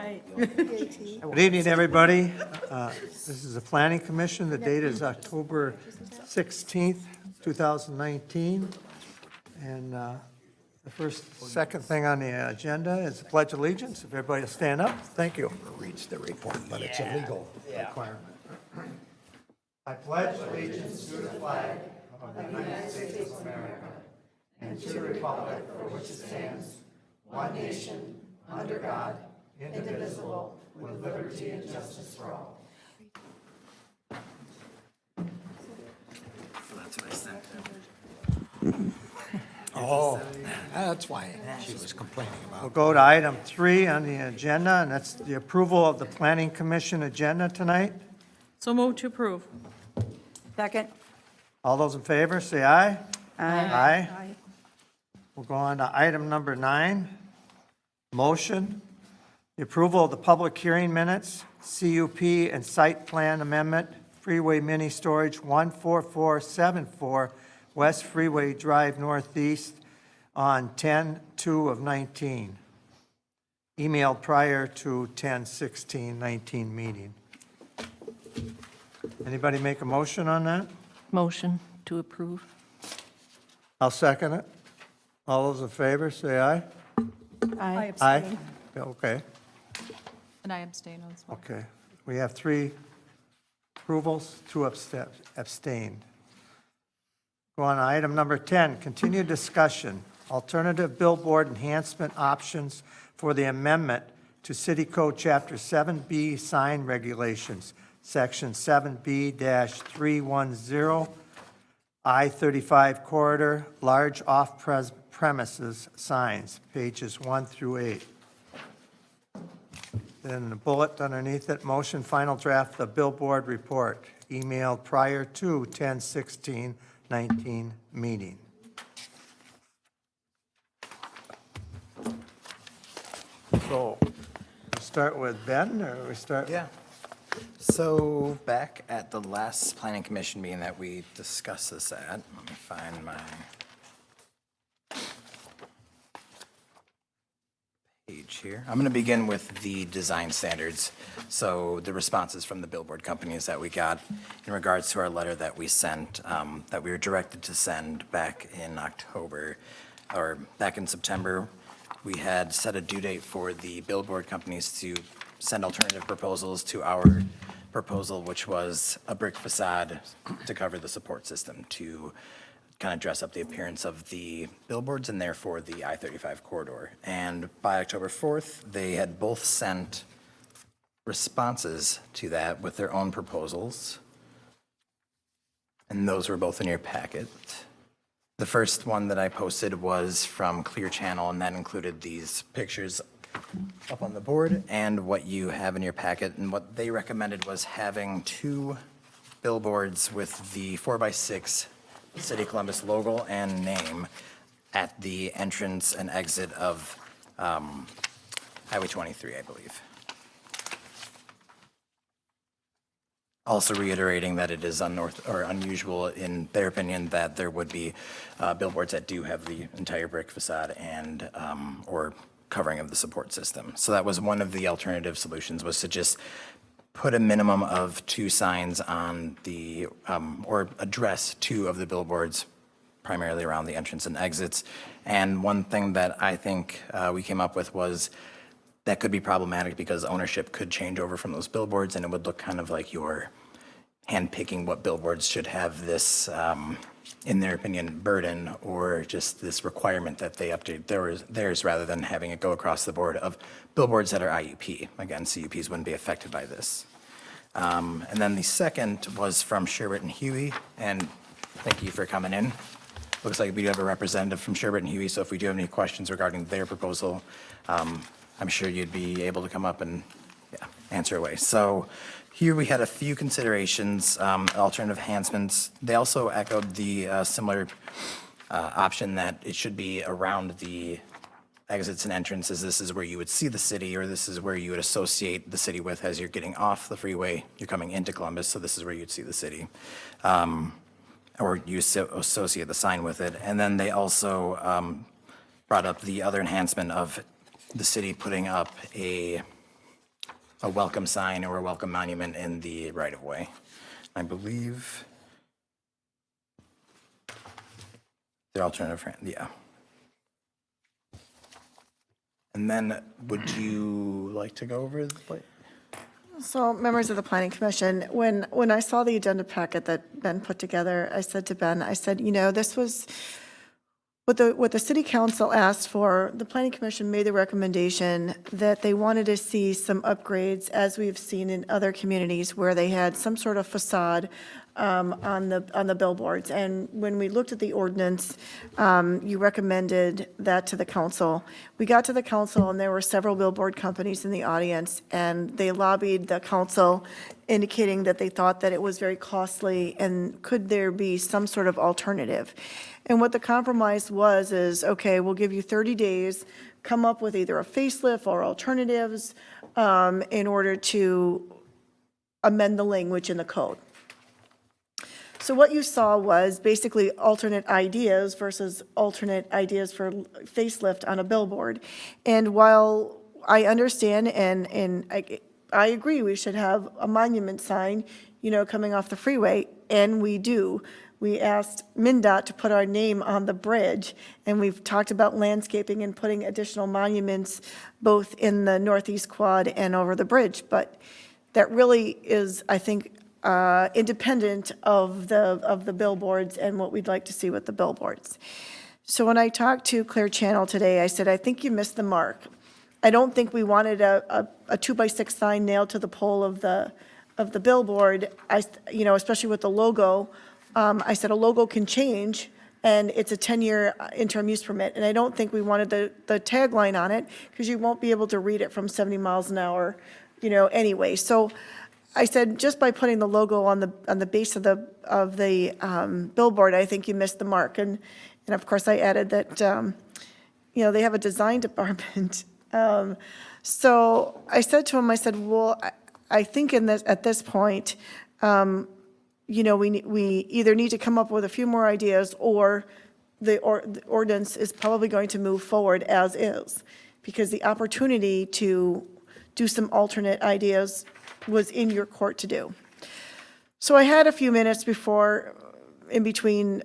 Right. Good evening, everybody. This is the Planning Commission. The date is October 16th, 2019. And the second thing on the agenda is the Pledge of Allegiance. If everybody will stand up, thank you. Reads the report, but it's a legal Requirement. I pledge allegiance to the flag of the United States of America and to the republic for which it stands, one nation, under God, indivisible, with liberty and justice for all. Oh, that's why she was complaining We'll about. go to item 3 on the agenda, and that's the approval of the Planning Commission agenda tonight. So move to approve. Second. All those in favor, say aye. Aye. Aye. We'll go on to item number 9, motion. The approval of the public hearing minutes, CUP and site plan amendment, Freeway Mini Storage 14474 West Freeway Drive Northeast on 10/2/19. Emailed prior to 10/16/19 meeting. Anybody make a motion on that? Motion to approve. I'll second it. All those in favor, say aye. Aye. Aye. Yeah, okay, And I abstain as well. okay. We have 3 approvals, 2 abstained. Go on to item number 10, continued discussion, alternative billboard enhancement options for the amendment to City Code Chapter 7B sign regulations, Section 7B-310, I-35 corridor, large off-premises signs, pages 1 through 8. Then the bullet underneath it, motion final draft the billboard report, emailed prior to 10/16/19 meeting. So, we start with Ben, or we start? Yeah. So back at the last planning commission meeting that we discussed this at, let me find my page here. I'm going to begin with the design standards. So the responses from the billboard companies that we got in regards to our letter that we sent, that we were directed to send back in October, or back in September. We had set a due date for the billboard companies to send alternative proposals to our proposal, which was a brick facade to cover the support system to kind of dress up the appearance of the billboards and therefore the I-35 corridor. And by October 4th, they had both sent responses to that with their own proposals. And those were both in your packet. The first one that I posted was from Clear Channel, and that included these pictures up on the board and what you have in your packet. And what they recommended was having 2 billboards with the 4x6 City Columbus logo and name at the entrance and exit of Highway 23, I believe. Also reiterating that it is unusual in their opinion that there would be billboards that do have the entire brick facade and or covering of the support system. So that was one of the alternative solutions, was to just put a minimum of 2 signs on the, or address 2 of the billboards, primarily around the entrance and exits. And one thing that I think we came up with was that could be problematic because ownership could change over from those billboards, and it would look kind of like you're handpicking what billboards should have this, in their opinion, burden or just this requirement that they update theirs rather than having it go across the board of billboards that are IUP. Again, CUPs wouldn't be affected by this. And then the second was from Sherbert and Huey, and thank you for coming in. Looks like we do have a representative from Sherbert and Huey, so if we do have any questions regarding their proposal, I'm sure you'd be able to come up and answer away. So here we had a few considerations, alternative enhancements. They also echoed the similar option that it should be around the exits and entrances. This is where you would see the city, or this is where you would associate the city with as you're getting off the freeway. You're coming into Columbus, so this is where you'd see the city. Or you associate the sign with it. And then they also brought up the other enhancement of the city putting up a a welcome sign or a welcome monument in the right-of-way. I believe the alternative, yeah. And then, would you like to go over the plate? So, members of the Planning Commission, when I saw the agenda packet that Ben put together, I said to Ben, I said, you know, this was what the city council asked for. The Planning Commission made the recommendation that they wanted to see some upgrades, as we've seen in other communities where they had some sort of facade on the billboards. And when we looked at the ordinance, you recommended that to the council. We got to the council, and there were several billboard companies in the audience, and they lobbied the council, indicating that they thought that it was very costly, and could there be some sort of alternative? And what the compromise was is, okay, we'll give you 30 days, come up with either a facelift or alternatives in order to amend the language in the code. So what you saw was basically alternate ideas versus alternate ideas for facelift on a billboard. And while I understand and I agree we should have a monument sign, you know, coming off the freeway, and we do. We asked MnDOT to put our name on the bridge, and we've talked about landscaping and putting additional monuments both in the northeast quad and over the bridge. But that really is, I think, independent of the billboards and what we'd like to see with the billboards. So when I talked to Clear Channel today, I said, I think you missed the mark. I don't think we wanted a 2x6 sign nailed to the pole of the billboard. You know, especially with the logo. I said a logo can change, and it's a 10-year interim use permit. And I don't think we wanted the tagline on it, because you won't be able to read it from 70 miles an hour, you know, anyway. So I said, just by putting the logo on the base of the billboard, I think you missed the mark. And of course, I added that, you know, they have a design department. So I said to him, I said, well, I think at this point, you know, we either need to come up with a few more ideas, or the ordinance is probably going to move forward as is, because the opportunity to do some alternate ideas was in your court to do. So I had a few minutes in between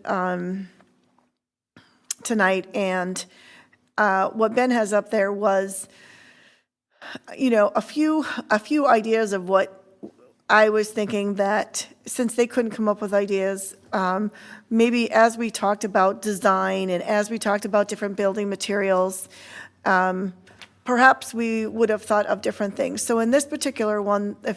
tonight, and what Ben has up there was, you know, a few ideas of what I was thinking, that since they couldn't come up with ideas, maybe as we talked about design and as we talked about different building materials, perhaps we would have thought of different things. So in this particular one, I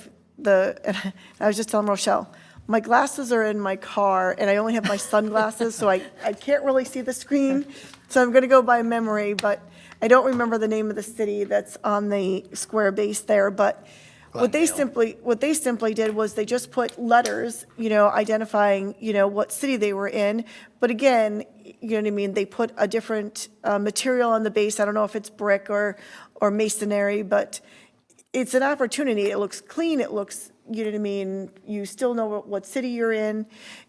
was just telling Rochelle, my glasses are in my car, and I only have my sunglasses, so I can't really see the screen. So I'm going to go by memory, but I don't remember the name of the city that's on the square base there. But what they simply did was they just put letters, you know, identifying, you know, what city they were in. But again, you know what I mean, they put a different material on the base. I don't know if it's brick or masonry, but it's an opportunity. It looks clean. It looks, you know what I mean, you still know what city you're in.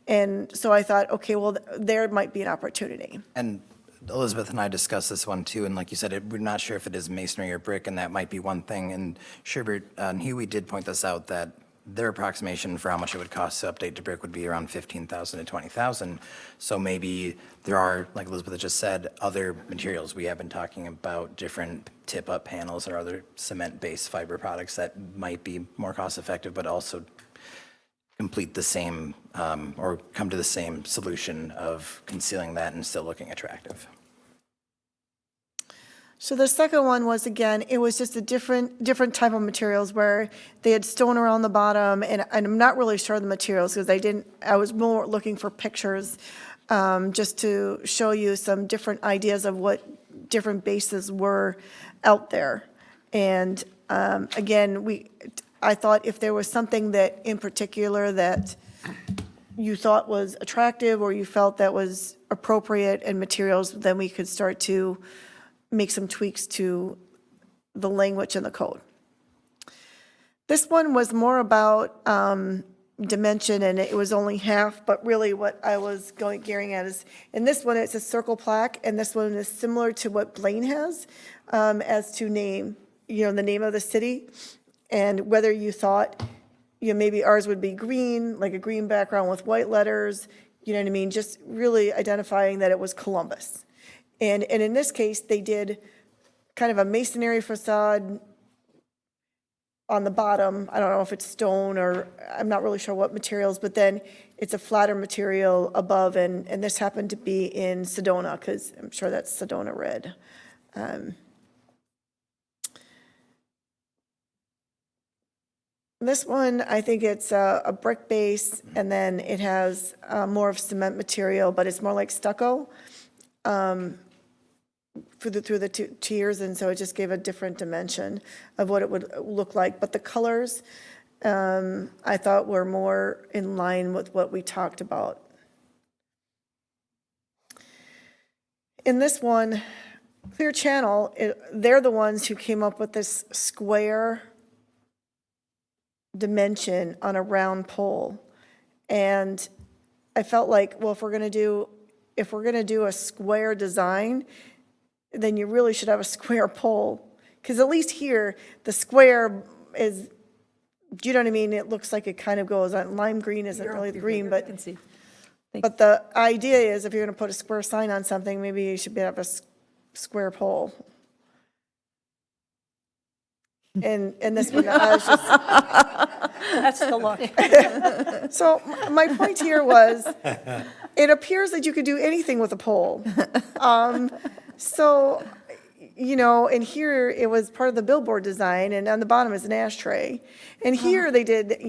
And so I thought, okay, well, there might be an opportunity. And Elizabeth and I discussed this one too, and like you said, we're not sure if it is masonry or brick, and that might be one thing. And Sherbert and Huey did point this out, that their approximation for how much it would cost to update to brick would be around $15,000 to $20,000. So maybe there are, like Elizabeth just said, other materials. We have been talking about different tip-up panels or other cement-based fiber products that might be more cost-effective, but also complete the same or come to the same solution of concealing that and still looking attractive. So the second one was, again, it was just a different type of materials where they had stone around the bottom, and I'm not really sure of the materials because I was more looking for pictures just to show you some different ideas of what different bases were out there. And again, I thought if there was something that in particular that you thought was attractive or you felt that was appropriate in materials, then we could start to make some tweaks to the language in the code. This one was more about dimension, and it was only half, but really what I was gearing at is, in this one, it's a circle plaque, and this one is similar to what Blaine has as to name, you know, the name of the city. and whether you thought, maybe ours would be green, like a green background with white letters, you know what I mean? Just really identifying that it was Columbus. And in this case, they did kind of a masonry facade on the bottom. I don't know if it's stone or, I'm not really sure what materials, but then it's a flatter material above, and this happened to be in Sedona, because I'm sure that's Sedona red. This one, I think it's a brick base, and then it has more of cement material, but it's more like stucco through the tiers, and so it just gave a different dimension of what it would look like. But the colors, I thought were more in line with what we talked about. In this one, Clear Channel, they're the ones who came up with this square dimension on a round pole. And I felt like, well, if we're gonna do a square design, then you really should have a square pole. Because at least here, the square is, do you know what I mean? It looks like it kind of goes on, lime green isn't really the green, but the idea is if you're gonna put a square sign on something, maybe you should have a square pole. And this one, I was just, That's the look. so my point here was, it appears that you could do anything with a pole. So, and here it was part of the billboard design, and on the bottom is an ashtray. And here they did,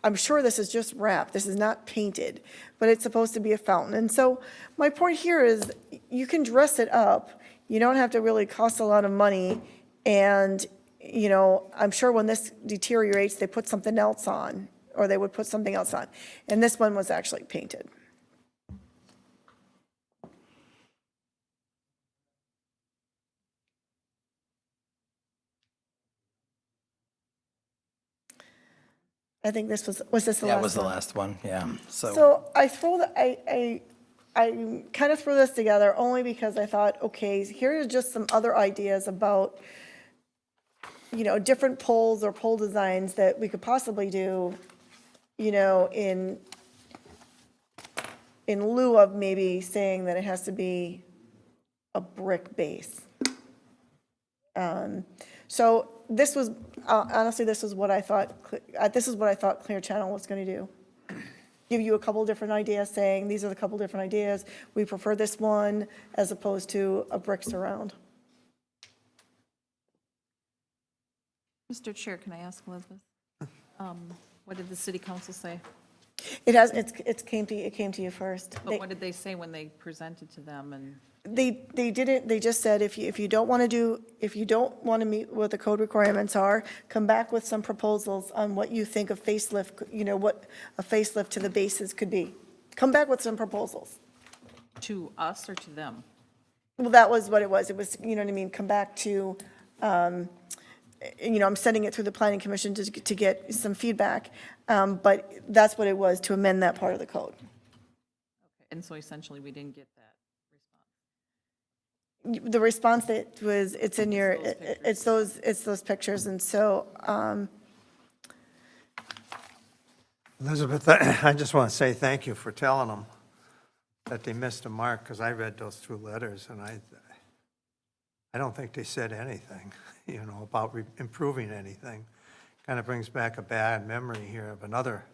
I'm sure this is just wrapped, this is not painted, but it's supposed to be a fountain. And so my point here is, you can dress it up, you don't have to really cost a lot of money, and, I'm sure when this deteriorates, they put something else on, or they would put something else on. And this one was actually painted. I think this was this the last one? That was the last one, yeah. So I kind of threw this together only because I thought, okay, here are just some other ideas about, different poles or pole designs that we could possibly do, in lieu of maybe saying that it has to be a brick base. So this was, honestly, this is what I thought Clear Channel was going to do. Give you a couple different ideas, saying, these are the couple different ideas. We prefer this one as opposed to a brick surround. Mr. Chair, can I ask Elizabeth? What did the city council say? It came to you first. But what did they say when they presented to them? And They just said, if you don't want to meet what the code requirements are, come back with some proposals on what you think a facelift, what a facelift to the bases could be. Come back with some proposals. to us or to them? Well, that was what it was. It was, come back to, I'm sending it through the planning commission to get some feedback. But that's what it was, to amend that part of the code. Okay, and so essentially we didn't get that response. The response that was, it's in your, it's those pictures, and so, Elizabeth, I just want to say thank you for telling them that they missed a mark, because I read those two letters, and I don't think they said anything, about improving anything. Kind of brings back a bad memory here of another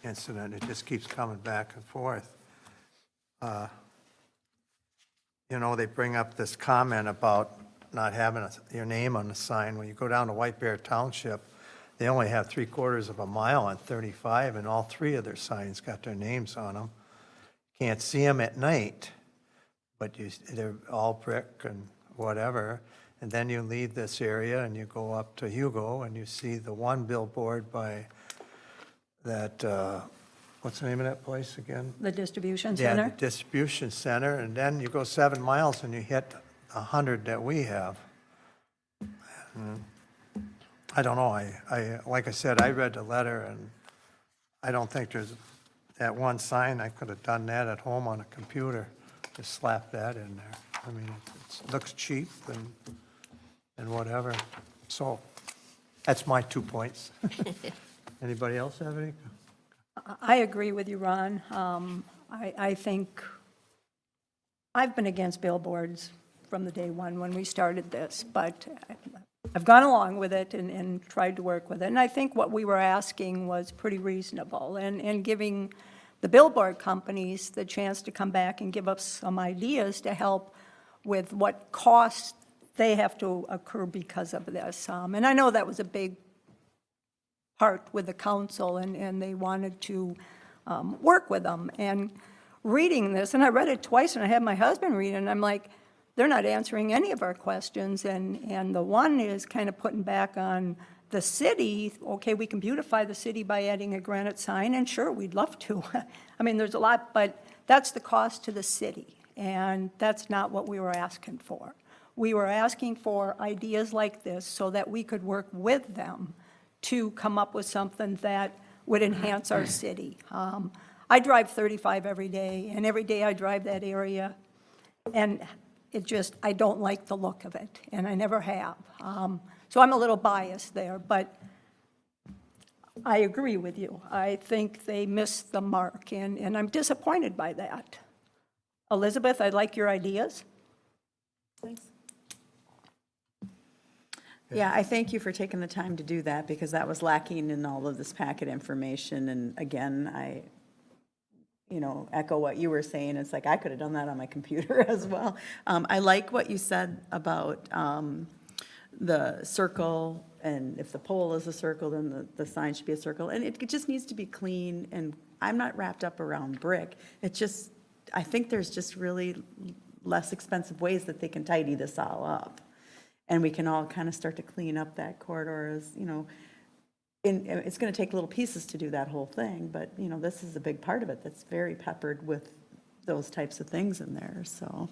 incident. It just keeps coming back and forth. They bring up this comment about not having your name on the sign. When you go down to White Bear Township, they only have 3/4 of a mile on 35, and all three of their signs got their names on them. Can't see them at night, but they're all brick and whatever. And then you leave this area and you go up to Hugo and you see the one billboard by that, what's the name of that place again? The distribution Yeah, center? the distribution center, and then you go 7 miles and you hit 100 that we have. I don't know, like I said, I read the letter, and I don't think there's that one sign. I could have done that at home on a computer, just slap that in there. I mean, it looks cheap and whatever. So That's my 2 points. Anybody else have any? I agree with you, Ron. I think I've been against billboards from the day one when we started this, but I've gone along with it and tried to work with it. And I think what we were asking was pretty reasonable, and giving the billboard companies the chance to come back and give us some ideas to help with what costs they have to occur because of this. And I know that was a big part with the council, and they wanted to work with them. And reading this, and I read it twice, and I had my husband read it, and I'm like, they're not answering any of our questions. And the one is kind of putting back on the city. Okay, we can beautify the city by adding a granite sign, and sure, we'd love to. I mean, there's a lot, but that's the cost to the city, and that's not what we were asking for. We were asking for ideas like this so that we could work with them to come up with something that would enhance our city. I drive 35 every day, and every day I drive that area, and it just, I don't like the look of it, and I never have. So I'm a little biased there, but I agree with you. I think they missed the mark, and I'm disappointed by that. Elizabeth, I like your ideas. Thanks. Yeah, I thank you for taking the time to do that, because that was lacking in all of this packet information. And again, I, echo what you were saying. It's like, I could have done that on my computer as well. I like what you said about the circle, and if the pole is a circle, then the sign should be a circle. And it just needs to be clean, and I'm not wrapped up around brick. It just, I think there's just really less expensive ways that they can tidy this all up. And we can all kind of start to clean up that corridor as, it's going to take little pieces to do that whole thing, but, this is a big part of it that's very peppered with those types of things in there. So,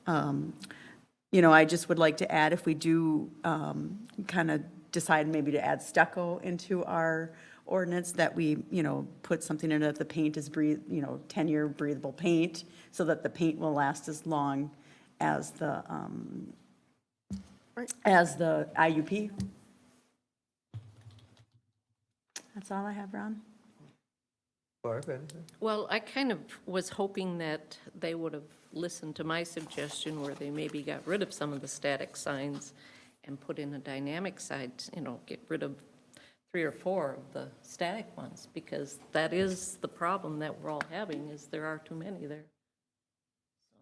I just would like to add, if we do kind of decide maybe to add stucco into our ordinance, that we, put something in it, the paint is 10-year breathable paint, so that the paint will last as long as the IUP. That's all I have, Ron. Barb, anything? Well, I kind of was hoping that they would have listened to my suggestion where they maybe got rid of some of the static signs and put in a dynamic side, get rid of 3 or 4 of the static ones, because that is the problem that we're all having, is there are too many there.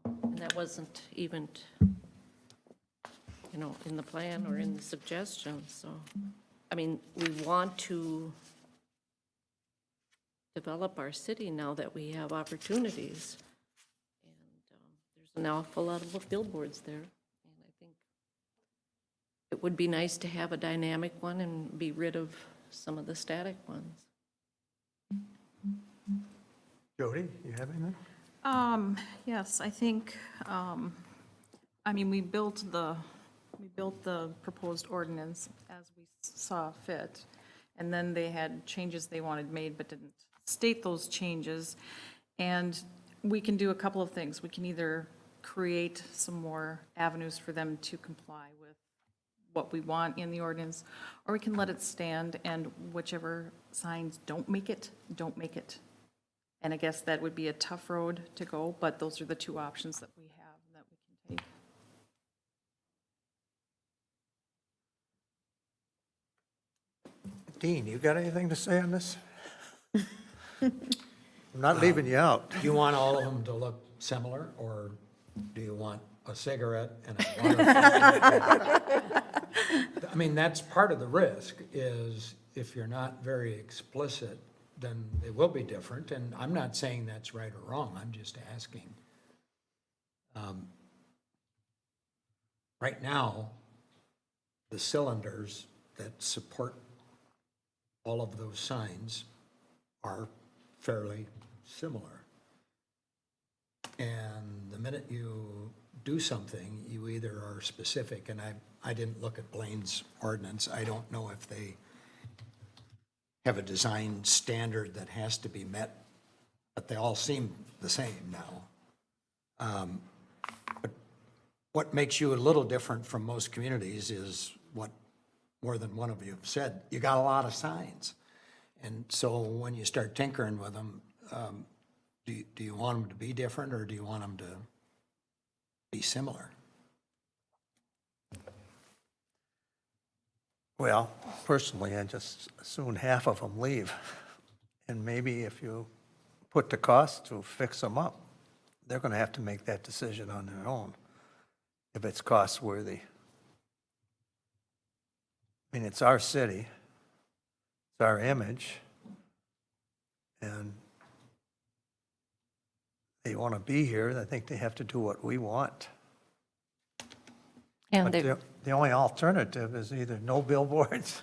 And that wasn't even, in the plan or in the suggestion. So, I mean, we want to develop our city now that we have opportunities. And there's an awful lot of billboards there. And I think it would be nice to have a dynamic one and be rid of some of the static ones. Jody, you have anything? Yes, I think, we built the proposed ordinance as we saw fit, and then they had changes they wanted made but didn't state those changes. And we can do a couple of things. We can either create some more avenues for them to comply with what we want in the ordinance, or we can let it stand, and whichever signs don't make it, don't make it. And I guess that would be a tough road to go, but those are the 2 options that we have that we can take. Dean, you got anything to say on this? I'm not leaving you out. Do you want all of them to look similar, or do you want a cigarette and a water fountain? I mean, that's part of the risk, is if you're not very explicit, then it will be different. And I'm not saying that's right or wrong, I'm just asking. Right now, the cylinders that support all of those signs are fairly similar. And the minute you do something, you either are specific, and I didn't look at Blaine's ordinance. I don't know if they have a design standard that has to be met, but they all seem the same now. But what makes you a little different from most communities is what more than one of you have said, you got a lot of signs. And so when you start tinkering with them, do you want them to be different, or do you want them to be similar? Well, personally, I just as soon half of them leave. And maybe if you put the cost to fix them up, they're going to have to make that decision on their own, if it's cost worthy. I mean, it's our city, it's our image, and they want to be here, I think they have to do what we want. And But they, the only alternative is either no billboards.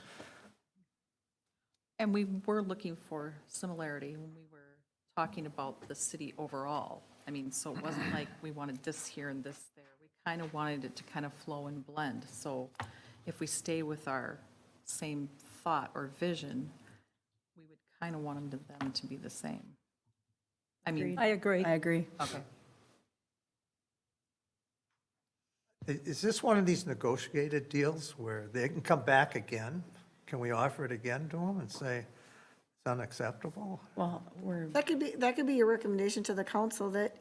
And we were looking for similarity when we were talking about the city overall. I mean, so it wasn't like we wanted this here and this there. We kind of wanted it to kind of flow and blend. So if we stay with our same thought or vision, we would kind of want them to be the same. I mean, I agree. I agree. okay. Is this one of these negotiated deals where they can come back again? Can we offer it again to them and say it's unacceptable? Well, we're, That could be your recommendation to the council, that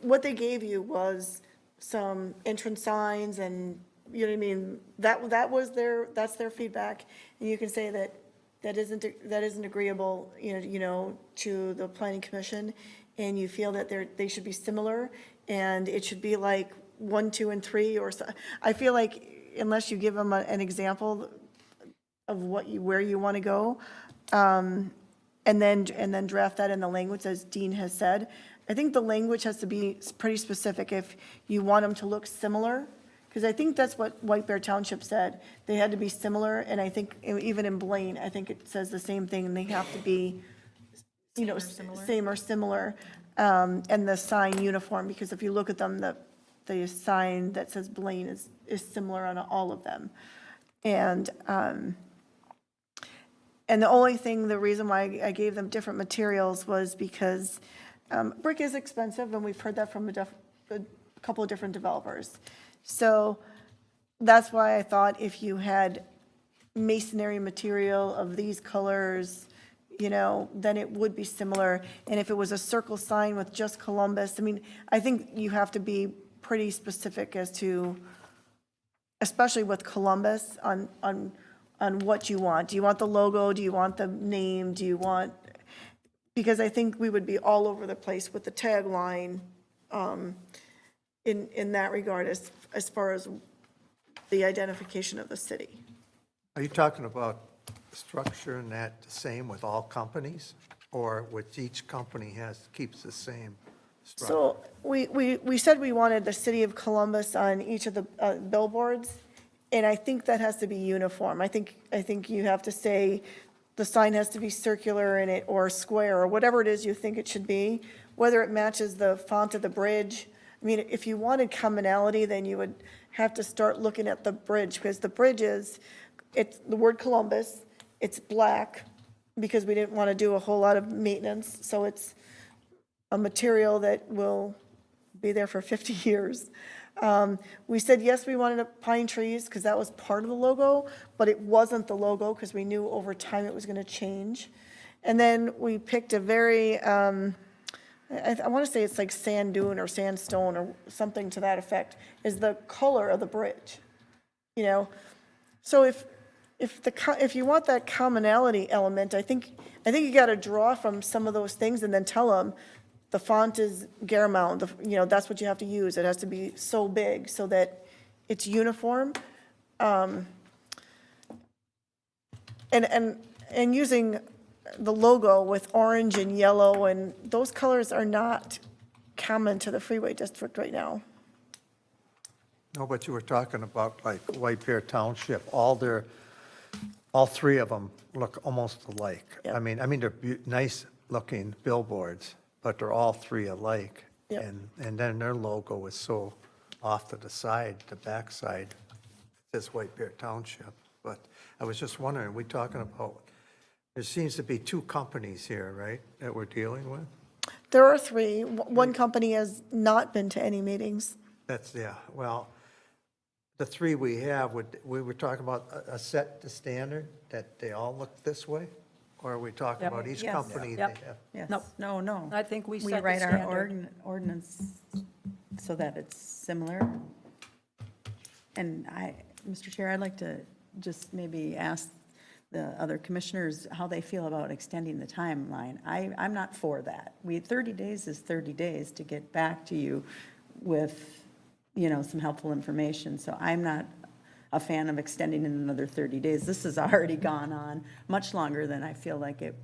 what they gave you was some entrance signs and, you know what I mean? That's their feedback. And you can say that isn't agreeable, you know, to the planning commission, and you feel that they should be similar, and it should be like 1, 2, and 3, or so. I feel like unless you give them an example of where you want to go, and then draft that in the language, as Dean has said. I think the language has to be pretty specific if you want them to look similar, because I think that's what White Bear Township said. They had to be similar, and I think even in Blaine, I think it says the same thing, and they have to be, you know, same or similar, and the sign uniform, because if you look at them, the sign that says Blaine is similar on all of them. And the only thing, the reason why I gave them different materials was because brick is expensive, and we've heard that from a couple of different developers. So that's why I thought if you had masonry material of these colors, you know, then it would be similar. And if it was a circle sign with just Columbus, I mean, I think you have to be pretty specific as to, especially with Columbus, on what you want. Do you want the logo? Do you want the name? Do you want, because I think we would be all over the place with the tagline in that regard, as far as the identification of the city. Are you talking about structure and that the same with all companies, or with each company keeps the same structure? So we said we wanted the city of Columbus on each of the billboards, and I think that has to be uniform. I think you have to say the sign has to be circular in it, or square, or whatever it is you think it should be, whether it matches the font of the bridge. I mean, if you wanted commonality, then you would have to start looking at the bridge, because the bridge it's the word Columbus, it's black, because we didn't want to do a whole lot of maintenance, so it's a material that will be there for 50 years. We said, yes, we wanted pine trees, because that was part of the logo, but it wasn't the logo, because we knew over time it was going to change. And then we picked a very, I want to say it's like sand dune or sandstone or something to that effect, is the color of the bridge, you know? So if you want that commonality element, I think you got to draw from some of those things and then tell them the font is Garamond, you know, that's what you have to use. It has to be so big so that it's uniform. And using the logo with orange and yellow, and those colors are not common to the Freeway District right now. No, but you were talking about like White Bear Township, all three of them look almost alike. Yep. I mean, they're nice-looking billboards, but they're all three alike. Yep. And then their logo is so off to the side, the backside, it says White Bear Township. But I was just wondering, are we talking about, there seems to be two companies here, right, that we're dealing with? There are 3. One company has not been to any meetings. Yeah, well, the three we have, we were talking about a set the standard, that they all look this way? Or are we talking Yep. about each Yes. company they Yep. have? Yes, Nope. no. I think we We set the write our standard. ordinance so that it's similar. And Mr. Chair, I'd like to just maybe ask the other commissioners how they feel about extending the timeline. I'm not for that. 30 days is 30 days to get back to you with, some helpful information. So I'm not a fan of extending it another 30 days. This has already gone on much longer than I feel like it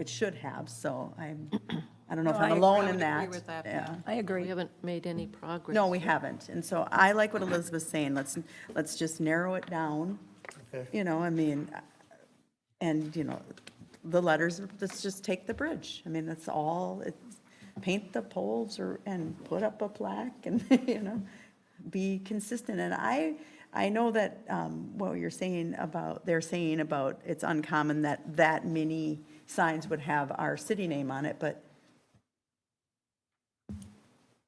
should have. So I don't know if No, I'm I alone would in agree that. with that, Yeah. I agree. We haven't made any progress. No, we haven't. And so I like what Elizabeth's saying. Let's just narrow it down. Okay. And, the letters, let's just take the bridge. I mean, that's all, paint the poles and put up a plaque and, be consistent. And I know that, what they're saying about it's uncommon that many signs would have our city name on it, but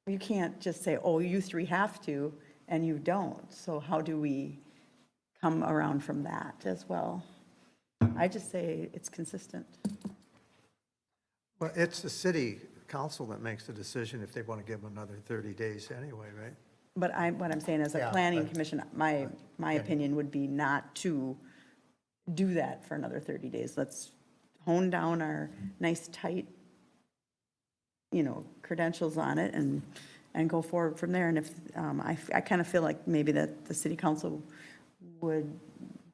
you can't just say, oh, you three have to, and you don't. So how do we come around from that as well? I just say it's consistent. Well, it's the city council that makes the decision if they want to give them another 30 days anyway, right? But what I'm saying as a Yeah, planning but- commission, my opinion would be not to do that for another 30 days. Let's hone down our nice, tight, credentials on it and go forward from there. And if, I kind of feel like maybe that the city council would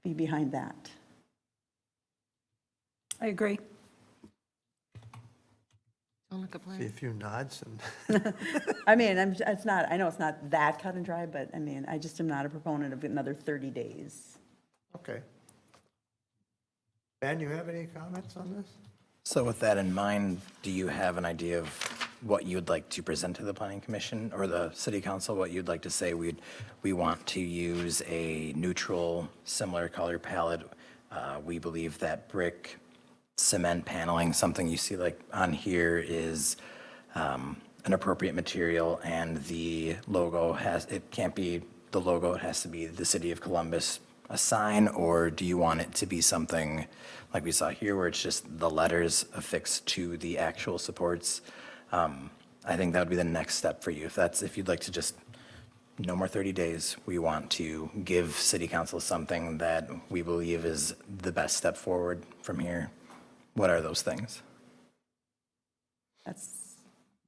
be behind that. I agree. Sound like a See plan? a few nods and, I mean, I know it's not that cut and dry, but I mean, I just am not a proponent of another 30 days. okay. Ben, you have any comments on this? So with that in mind, do you have an idea of what you'd like to present to the planning commission or the city council? What you'd like to say? We want to use a neutral, similar color palette. We believe that brick, cement paneling, something you see like on here, is an appropriate material, and the logo it can't be the logo, it has to be the city of Columbus, a sign? Or do you want it to be something like we saw here where it's just the letters affixed to the actual supports? I think that would be the next step for you. If you'd like to just, no more 30 days, we want to give city council something that we believe is the best step forward from here. What are those things? That's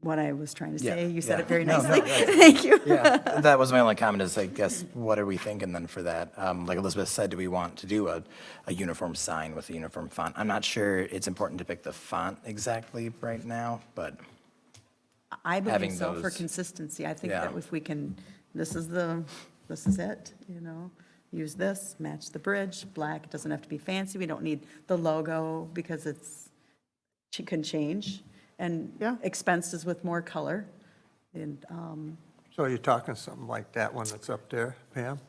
what I was trying to Yeah, say. You said yeah. it very No, nicely. that's- Thank you. Yeah, that was my only comment is, I guess, what are we thinking then for that? Like Elizabeth said, do we want to do a uniform sign with a uniform font? I'm not sure it's important to pick the font exactly right now, but I having believe so for those- consistency. I think Yeah. that if we can, this is it, use this, match the bridge, black, it doesn't have to be fancy. We don't need the logo because it can change. And Yeah. expenses with more color. And, So you're talking something like that one that's up there, Pam?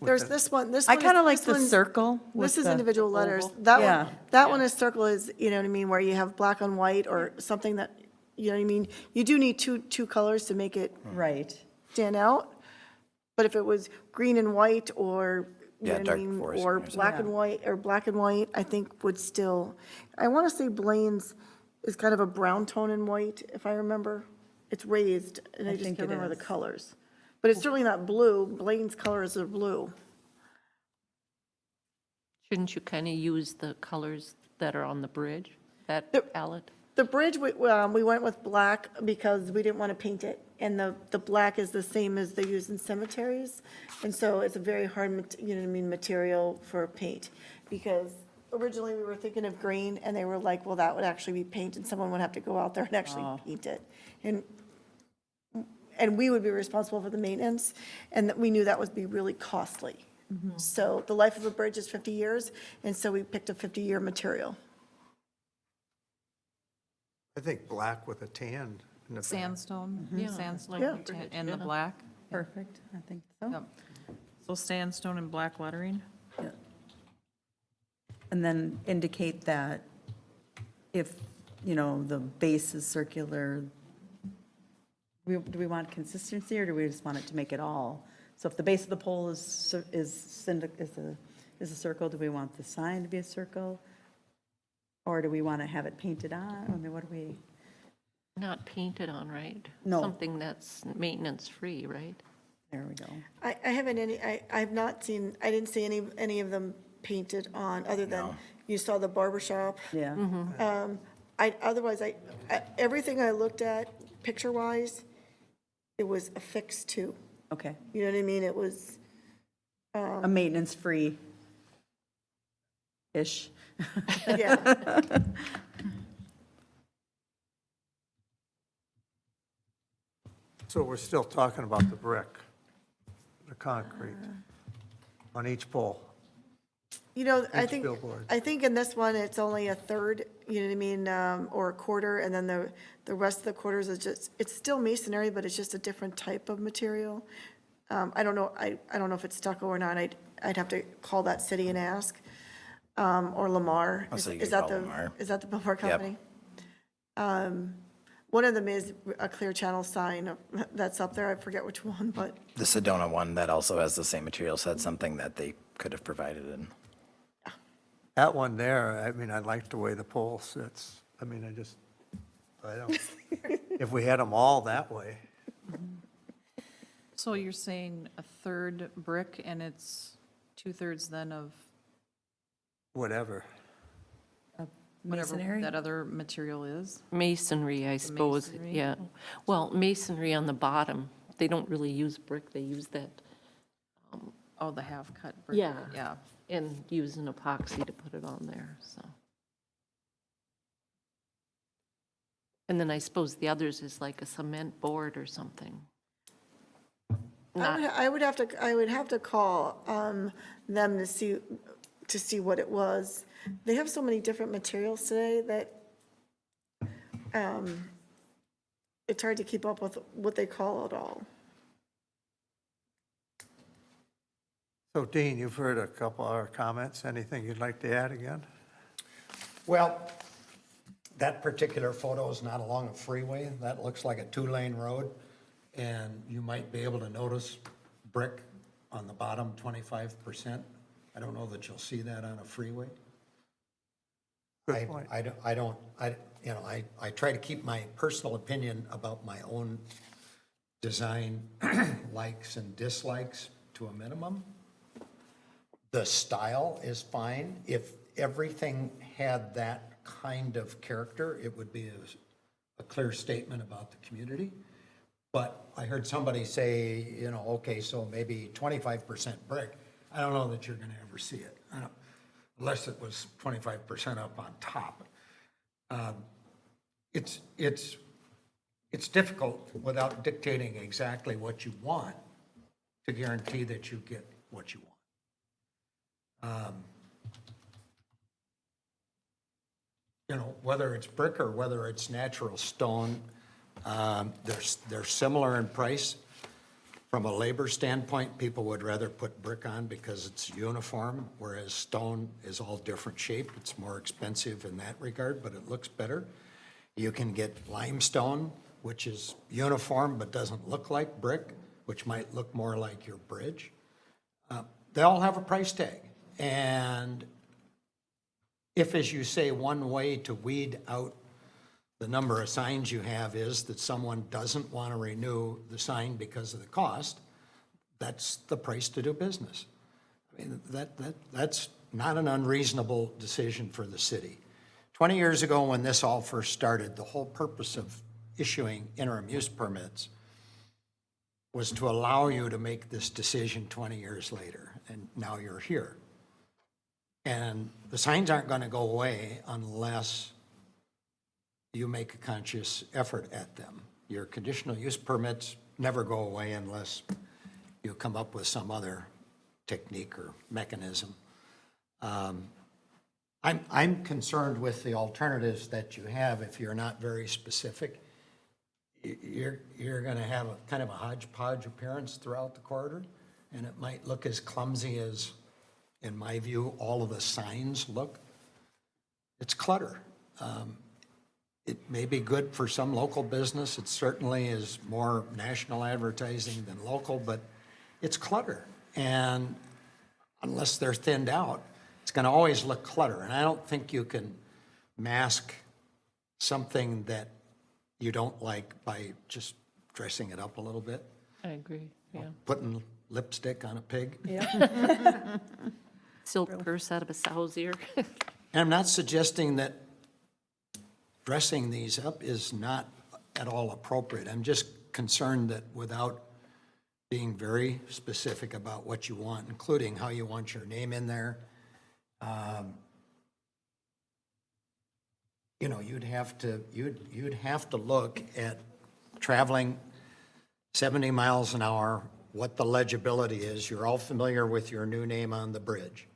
There's this one, I kind of like the circle. This with is the individual letters. oval. That Yeah. one, that one is circle is, you know what I mean, where you have black on white or something that, you know what I mean? You do need two colors to make it Right. stand out. But if it was green and white or, you Yeah, know what I dark mean, forest or green or something. black and white, or black and white, I think would still, I want to say Blaine's is kind of a brown tone in white, if I remember. It's raised, and I just think can't it remember the is. colors. But it's certainly not blue. Blaine's colors are blue. Shouldn't you kind of use the colors that are on the bridge, that Yep. palette? The bridge, we went with black because we didn't want to paint it, and the black is the same as they use in cemeteries, and so it's a very hard, you know what I mean, material for paint, because originally we were thinking of green, and they were like, well, that would actually be paint, and someone would have to go out there and actually paint it. And we would be responsible for the maintenance, and that we knew that would be really costly. So the life of a bridge is 50 years, and so we picked a 50-year material. I think black with a tan in the back. Sandstone, Yeah. sandstone and the black. Perfect, I think so. Yep. So sandstone and black lettering. And then indicate that if, the base is circular, Do we want consistency, or do we just want it to make it all? So if the base of the pole is a circle, do we want the sign to be a circle? Or do we want to have it painted on? I mean, what do we? Not painted on, right? No. Something that's maintenance-free, right? There we go. I haven't I've not seen, I didn't see any of them painted on, other than you saw the barber shop. Yeah. Otherwise, everything I looked at, picture-wise, it was affixed to. Okay. You know what I mean? It was, A maintenance-free-ish. yeah. So we're still talking about the brick, the concrete, on each pole. You know, I Each think, billboard. I think in this one, it's only a third, you know what I mean, or a quarter, and then the rest of the quarters is just, it's still masonry, but it's just a different type of material. I don't know, I don't know if it's stucco or not. I'd have to call that city and ask, or Lamar. Oh, so you Is could that call the Lamar. Is that the billboard Yep. company? One of them is a clear channel sign that's up there. I forget which one, but The Sedona one that also has the same material said something that they could have provided in. That one there, I mean, I like the way the pole sits. I mean, I don't, if we had them all that way, So you're saying a third brick and it's 2/3 then of whatever. whatever Masonry? that other material is? Masonry, I suppose, masonry? yeah. Well, masonry on the bottom, they don't really use brick, they use that, Oh, the half-cut brick? Yeah. Yeah. and use an epoxy to put it on there, so. And then I suppose the others is like a cement board or something. Not, I would have to call them to see what it was. They have so many different materials today that it's hard to keep up with what they call it all. So Dean, you've heard a couple of our comments. Anything you'd like to add again? Well, that particular photo is not along a freeway. That looks like a two-lane road, and you might be able to notice brick on the bottom 25%. I don't know that you'll see that on a freeway. Good point. I try to keep my personal opinion about my own design likes and dislikes to a minimum. The style is fine. If everything had that kind of character, it would be a clear statement about the community. But I heard somebody say, okay, so maybe 25% brick. I don't know that you're gonna ever see it. Unless it was 25% up on top. It's difficult without dictating exactly what you want to guarantee that you get what you want. Whether it's brick or whether it's natural stone, they're similar in price. From a labor standpoint, people would rather put brick on because it's uniform, whereas stone is all different shape. It's more expensive in that regard, but it looks better. You can get limestone, which is uniform but doesn't look like brick, which might look more like your bridge. They all have a price tag. And if, as you say, one way to weed out the number of signs you have is that someone doesn't want to renew the sign because of the cost, that's the price to do business. I mean, that's not an unreasonable decision for the city. 20 years ago, when this all first started, the whole purpose of issuing interim use permits was to allow you to make this decision 20 years later, and now you're here. And the signs aren't going to go away unless you make a conscious effort at them. Your conditional use permits never go away unless you come up with some other technique or mechanism. I'm concerned with the alternatives that you have if you're not very specific. You're going to have a kind of a hodgepodge appearance throughout the corridor, and it might look as clumsy as, in my view, all of the signs look. It's clutter. it may be good for some local business. It certainly is more national advertising than local, but it's clutter. And unless they're thinned out, it's going to always look clutter. And I don't think you can mask something that you don't like by just dressing it up a little bit, I agree, yeah. putting lipstick on a pig. Silk purse out of a sow's ear. And I'm not suggesting that dressing these up is not at all appropriate. I'm just concerned that without being very specific about what you want, including how you want your name in there, you know, you'd have to look at traveling 70 miles an hour, what the legibility is. You're all familiar with your new name on the bridge.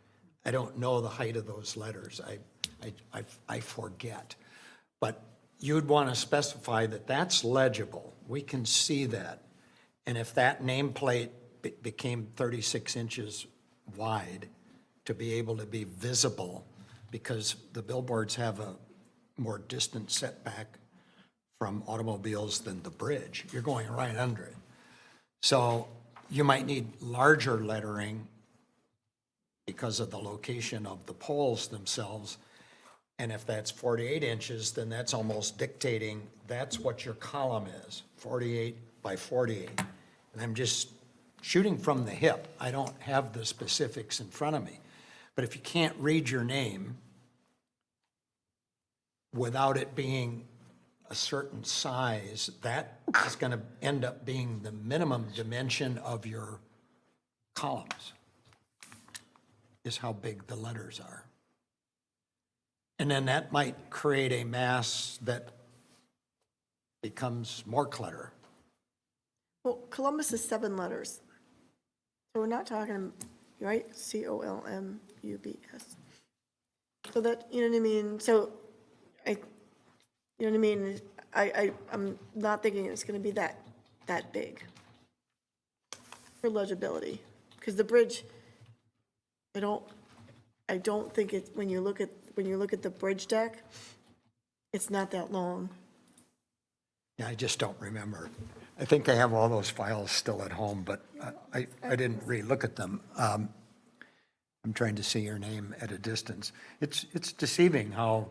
I don't know the height of those letters. I forget. But you'd want to specify that that's legible. We can see that. And if that nameplate became 36 inches wide to be able to be visible, because the billboards have a more distant setback from automobiles than the bridge, you're going right under it. So you might need larger lettering because of the location of the poles themselves. And if that's 48 inches, then that's almost dictating that's what your column is, 48 by 48. And I'm just shooting from the hip. I don't have the specifics in front of me. But if you can't read your name without it being a certain size, that is going to end up being the minimum dimension of your columns, is how big the letters are. And then that might create a mass that becomes more clutter. Well, Columbus is 7 letters. So we're not talking, right? COLMUBS. So that, you know what I mean? So you know what I mean? I'm not thinking it's going to be that big for legibility. Because the bridge, I don't think it, when you look at the bridge deck, it's not that long. Yeah, I just don't remember. I think I have all those files still at home, but I didn't re-look at them. I'm trying to see your name at a distance. It's deceiving how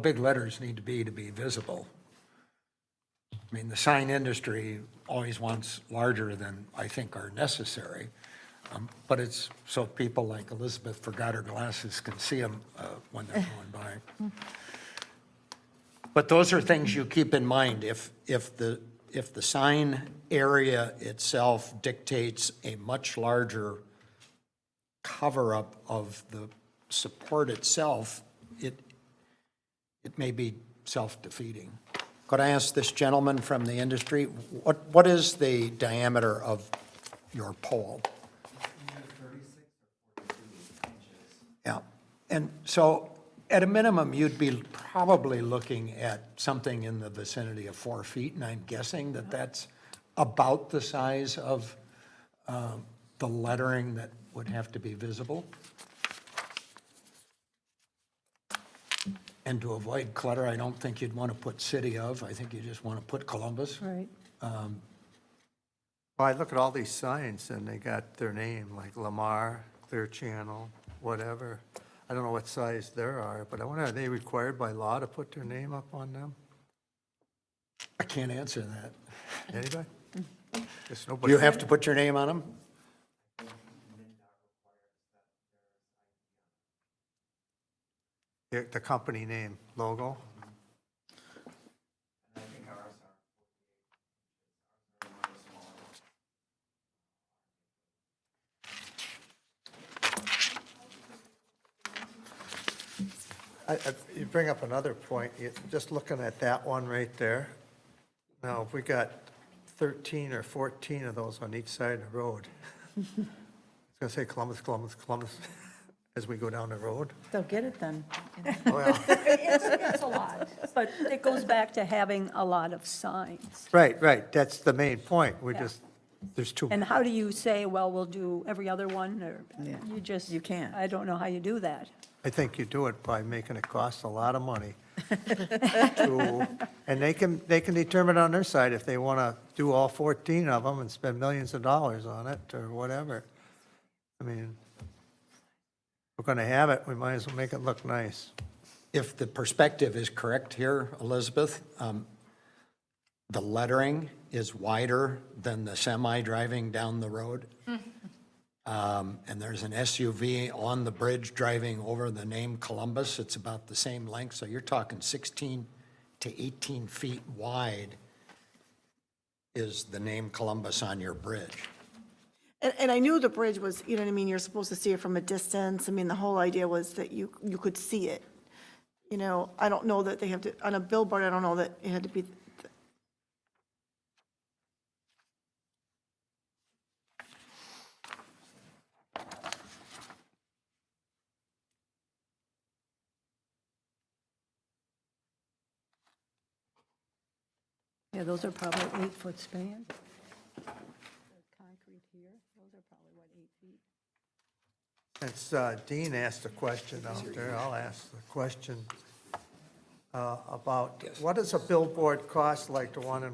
big letters need to be visible. I mean, the sign industry always wants larger than I think are necessary, but it's so people like Elizabeth forgot her glasses can see them when they're going by. But those are things you keep in mind. If the sign area itself dictates a much larger cover-up of the support itself, it may be self-defeating. Could I ask this gentleman from the industry, what is the diameter of your pole? 36 or 42 inches. Yeah, and so at a minimum, you'd be probably looking at something in the vicinity of 4 feet, and I'm guessing that that's about the size of the lettering that would have to be visible. And to avoid clutter, I don't think you'd want to put city of, I think you just want to put Columbus. Right. Well, I look at all these signs and they got their name, like Lamar, Clear Channel, whatever. I don't know what size there are, but I wonder, are they required by law to put their name up on them? I can't answer that. Anybody? Guess Do nobody. you have to put your name on them? The company name, logo? And I think ours are 48 inches. Ours are one of the You bring up another point, just looking at that one right there. Now, if we got 13 or 14 of those on each side of the road, it's going to say Columbus, Columbus, Columbus as we go down the road. They'll get it then. Well, It's a lot, but it goes back to having a lot of signs. right, that's the main point. Yeah. There's too. And how do you say, well, we'll do every other one, or Yeah. you just? You can't. I don't know how you do that. I think you do it by making it cost a lot of money And they can determine on their side if they want to do all 14 of them and spend millions of dollars on it or whatever. I mean, if we're going to have it, we might as well make it look nice. If the perspective is correct here, Elizabeth, the lettering is wider than the semi driving down the road. And there's an SUV on the bridge driving over the name Columbus. It's about the same length, so you're talking 16 to 18 feet wide is the name Columbus on your bridge. And I knew the bridge was, you know what I mean, you're supposed to see it from a distance. I mean, the whole idea was that you could see it. You know, I don't know that they have to, on a billboard, I don't know that it had to be. Yeah, those are probably 8-foot spans. Concrete here, those are probably, what, 8 feet? Since Dean asked a question out there, I'll ask the question about, what does a billboard cost like the one in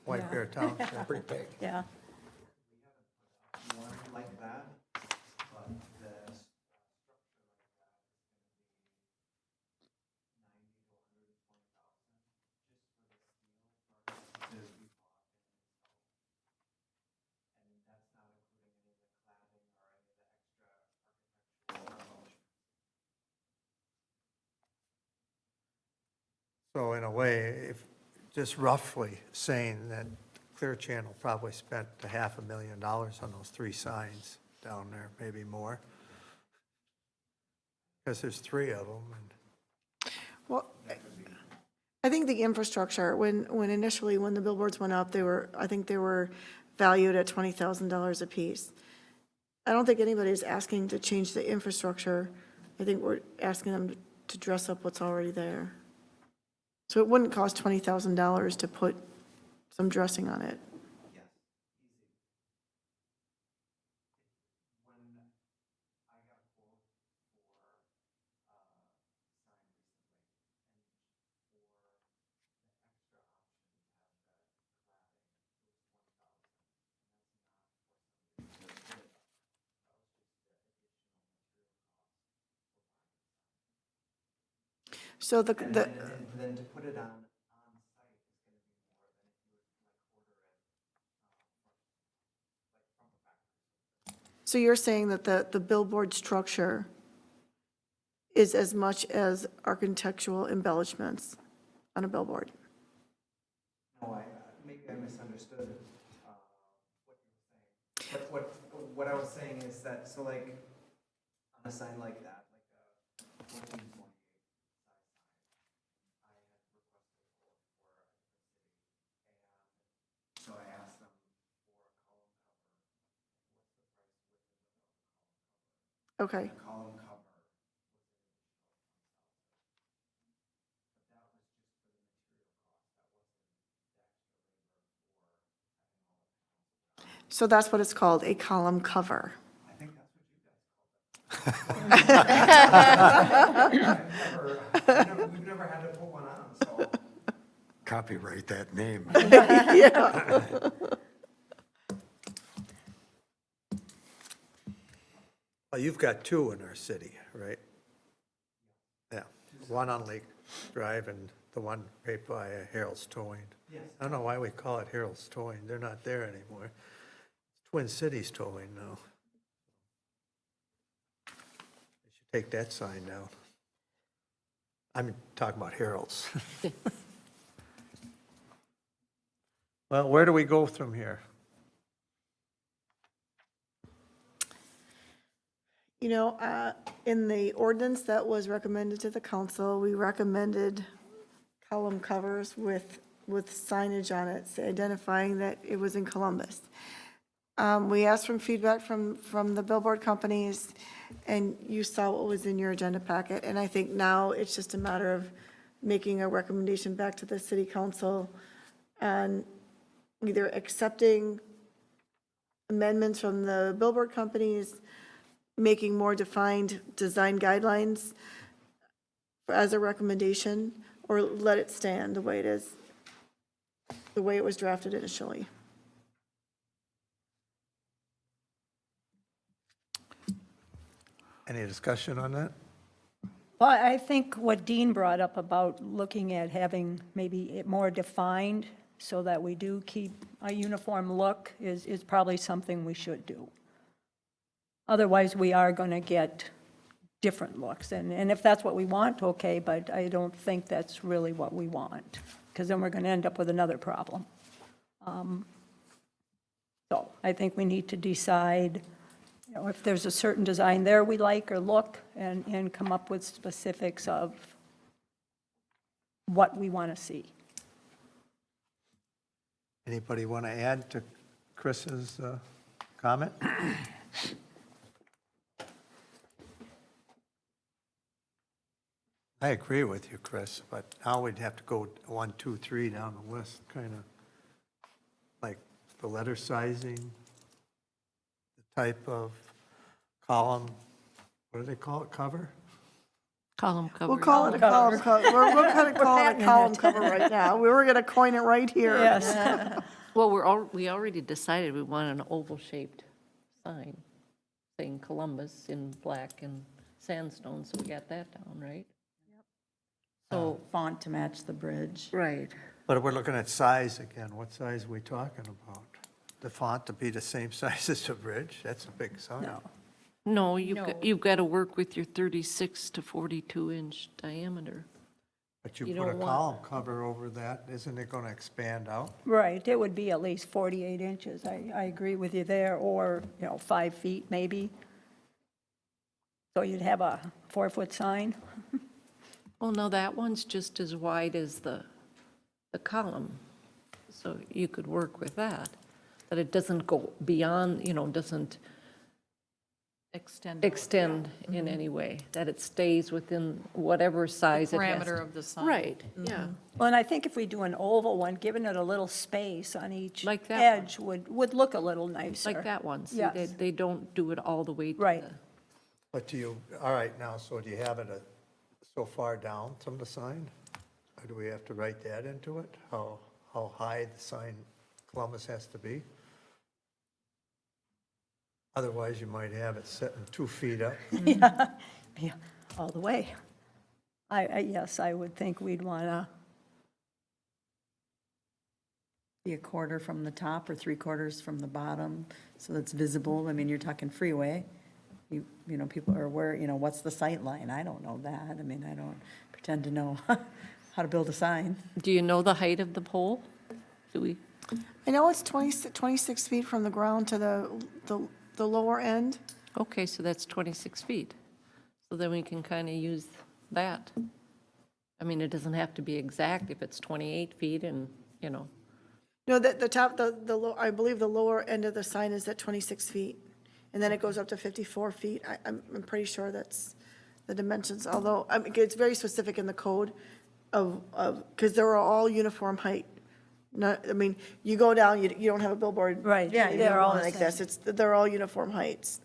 White Bear Township? Pretty big. Yeah. One like that, but the structure like that is going to be 90 to 120,000 just for the steel part to be bought and installed. And that's not including any of the cladding or any of the extra architectural embellishments. So in a way, if, just roughly saying that Clear Channel probably spent $500,000 on those 3 signs down there, maybe more. Because there's 3 of them, and Well, I think the infrastructure, when the billboards went up, I think they were valued at $20,000 apiece. I don't think anybody's asking to change the infrastructure. I think we're asking them to dress up what's already there. So it wouldn't cost $20,000 to put some dressing on it. Yes, easy. When I got a quote for sign recently, and for the extra option to have that cladding, it was 20,000, and that's not for somebody to put it up. That was just the additional material cost for buying the sign. So And then to put it on site is going to be more than if you would like order it from the factory. So you're saying that the billboard structure is as much as architectural embellishments on a billboard? No, maybe I misunderstood what you were saying. But what I was saying is that, so like, on a sign like that, like a 1428 size sign, I had requested a quote for a different city, and so I asked them for a column cover. What's the price with and without the column cover? Okay. The column cover was an additional 20,000. But that was just for the material cost, that wasn't the extra labor for having all the panels. So that's what it's called, a column cover. I think that's what you guys call them. We've never had to put one on, so. Copyright that name. well, you've got 2 in our city, right? Yeah, one on Lake Drive and the one right by Harold's Towing. Yes. I don't know why we call it Harold's Towing, they're not there anymore. Twin Cities Towing now. They should take that sign down. I'm talking about Harold's. Well, where do we go from here? You know, in the ordinance that was recommended to the council, we recommended column covers with signage on it, identifying that it was in Columbus. We asked for feedback from the billboard companies, and you saw what was in your agenda packet. And I think now it's just a matter of making a recommendation back to the city council and either accepting amendments from the billboard companies, making more defined design guidelines as a recommendation, or let it stand the way it is, the way it was drafted initially? Any discussion on that? Well, I think what Dean brought up about looking at having maybe it more defined so that we do keep a uniform look is probably something we should do. Otherwise, we are going to get different looks. And if that's what we want, okay, but I don't think that's really what we want, because then we're going to end up with another problem. So I think we need to decide, you know, if there's a certain design there we like or look, and come up with specifics of what we want to see. Anybody want to add to Chris's comment? I agree with you, Chris, but now we'd have to go 1, 2, 3 down the list, kind of like the letter sizing, the type of column, what do they call it, cover? Column cover. We'll call it a column cover. We're going to call it a patenting column it. cover right now. We were going to coin it right here. Yes. Well, we already decided we want an oval-shaped sign saying Columbus in black and sandstone, so we got that down, right? So, Font to match the bridge. right. But we're looking at size again. What size are we talking about? The font to be the same size as the bridge? That's a big sign. No. No, you've got to work with your 36 to 42-inch diameter. But you You put a don't want- column cover over that, isn't it going to expand out? Right, it would be at least 48 inches. I agree with you there, or, 5 feet maybe. So you'd have a 4-foot sign? Well, no, that one's just as wide as the column, so you could work with that. That it doesn't go beyond, doesn't extend in any way, that it stays within whatever size it has. Parameter of the sign. Right, yeah. Well, and I think if we do an oval one, giving it a little space on each Like that edge would look a little nicer. Like that one, see, Yes. they don't do it all the way to Right. the. But do you, all right, now, so do you have it so far down from the sign? Or do we have to write that into it? How high the sign Columbus has to be? Otherwise, you might have it sitting 2 feet up. Yeah, all the way. Yes, I would think we'd want to, Be a quarter from the top or 3/4 from the bottom, so that's visible. I mean, you're talking freeway. People are aware, what's the sight line? I don't know that. I mean, I don't pretend to know how to build a sign. Do you know the height of the pole? Do we? I know it's 26 feet from the ground to the lower end. Okay, so that's 26 feet. So then we can kind of use that. I mean, it doesn't have to be exact if it's 28 feet and, No, the top, I believe the lower end of the sign is at 26 feet, and then it goes up to 54 feet. I'm pretty sure that's the dimensions, although, it's very specific in the code because they're all uniform height. You go down, you don't have a billboard. Right, yeah, you they're know, all the like same. this. They're all uniform heights.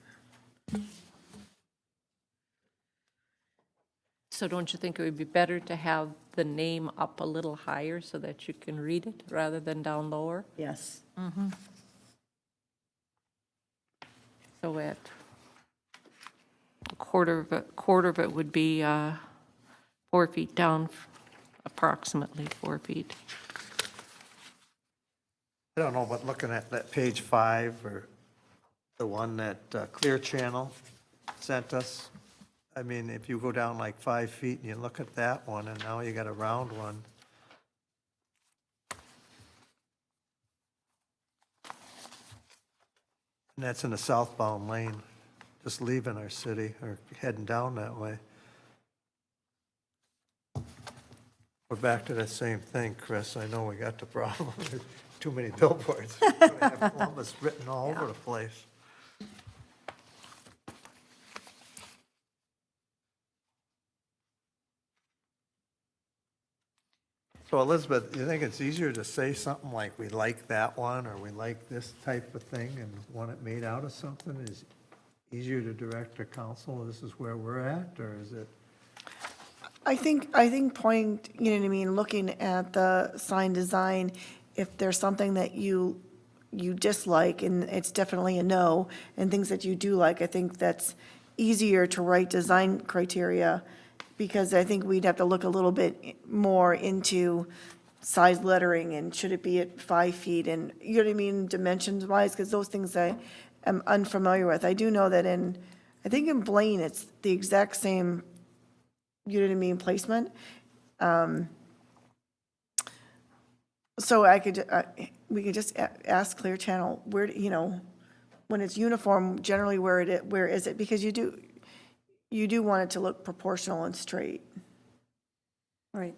so don't you think it would be better to have the name up a little higher so that you can read it rather than down lower? Yes. So at a quarter of it would be 4 feet down, approximately 4 feet. I don't know, but looking at that page 5 or the one that Clear Channel sent us, I mean, if you go down like 5 feet and you look at that one, and now you got a round one. And that's in a southbound lane, just leaving our city or heading down that way. We're back to that same thing, Chris. I know we got the problem. There's too many billboards. We're gonna have Columbus written all over the place. So Elizabeth, you think it's easier to say something like, we like that one, or we like this type of thing, and want it made out of something? Is easier to direct the council, this is where we're at, or is it? I think point, you know what I mean, looking at the sign design, if there's something that you dislike, and it's definitely a no, and things that you do like, I think that's easier to write design criteria, because I think we'd have to look a little bit more into size lettering, and should it be at 5 feet, and, you know what I mean, dimensions wise, because those things I am unfamiliar with. I do know that I think in Blaine, it's the exact same, you know what I mean, placement. So we could just ask Clear Channel, where, you know, when it's uniform, generally where is it? Because you do want it to look proportional and straight. Right.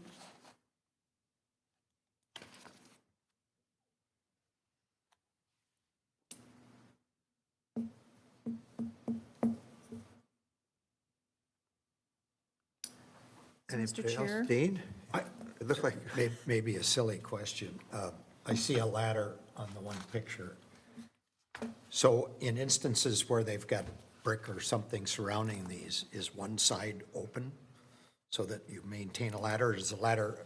Anybody Chair? else? Dean? It looked like, Maybe a silly question. I see a ladder on the one picture. So in instances where they've got brick or something surrounding these, is one side open so that you maintain a ladder? Or does the ladder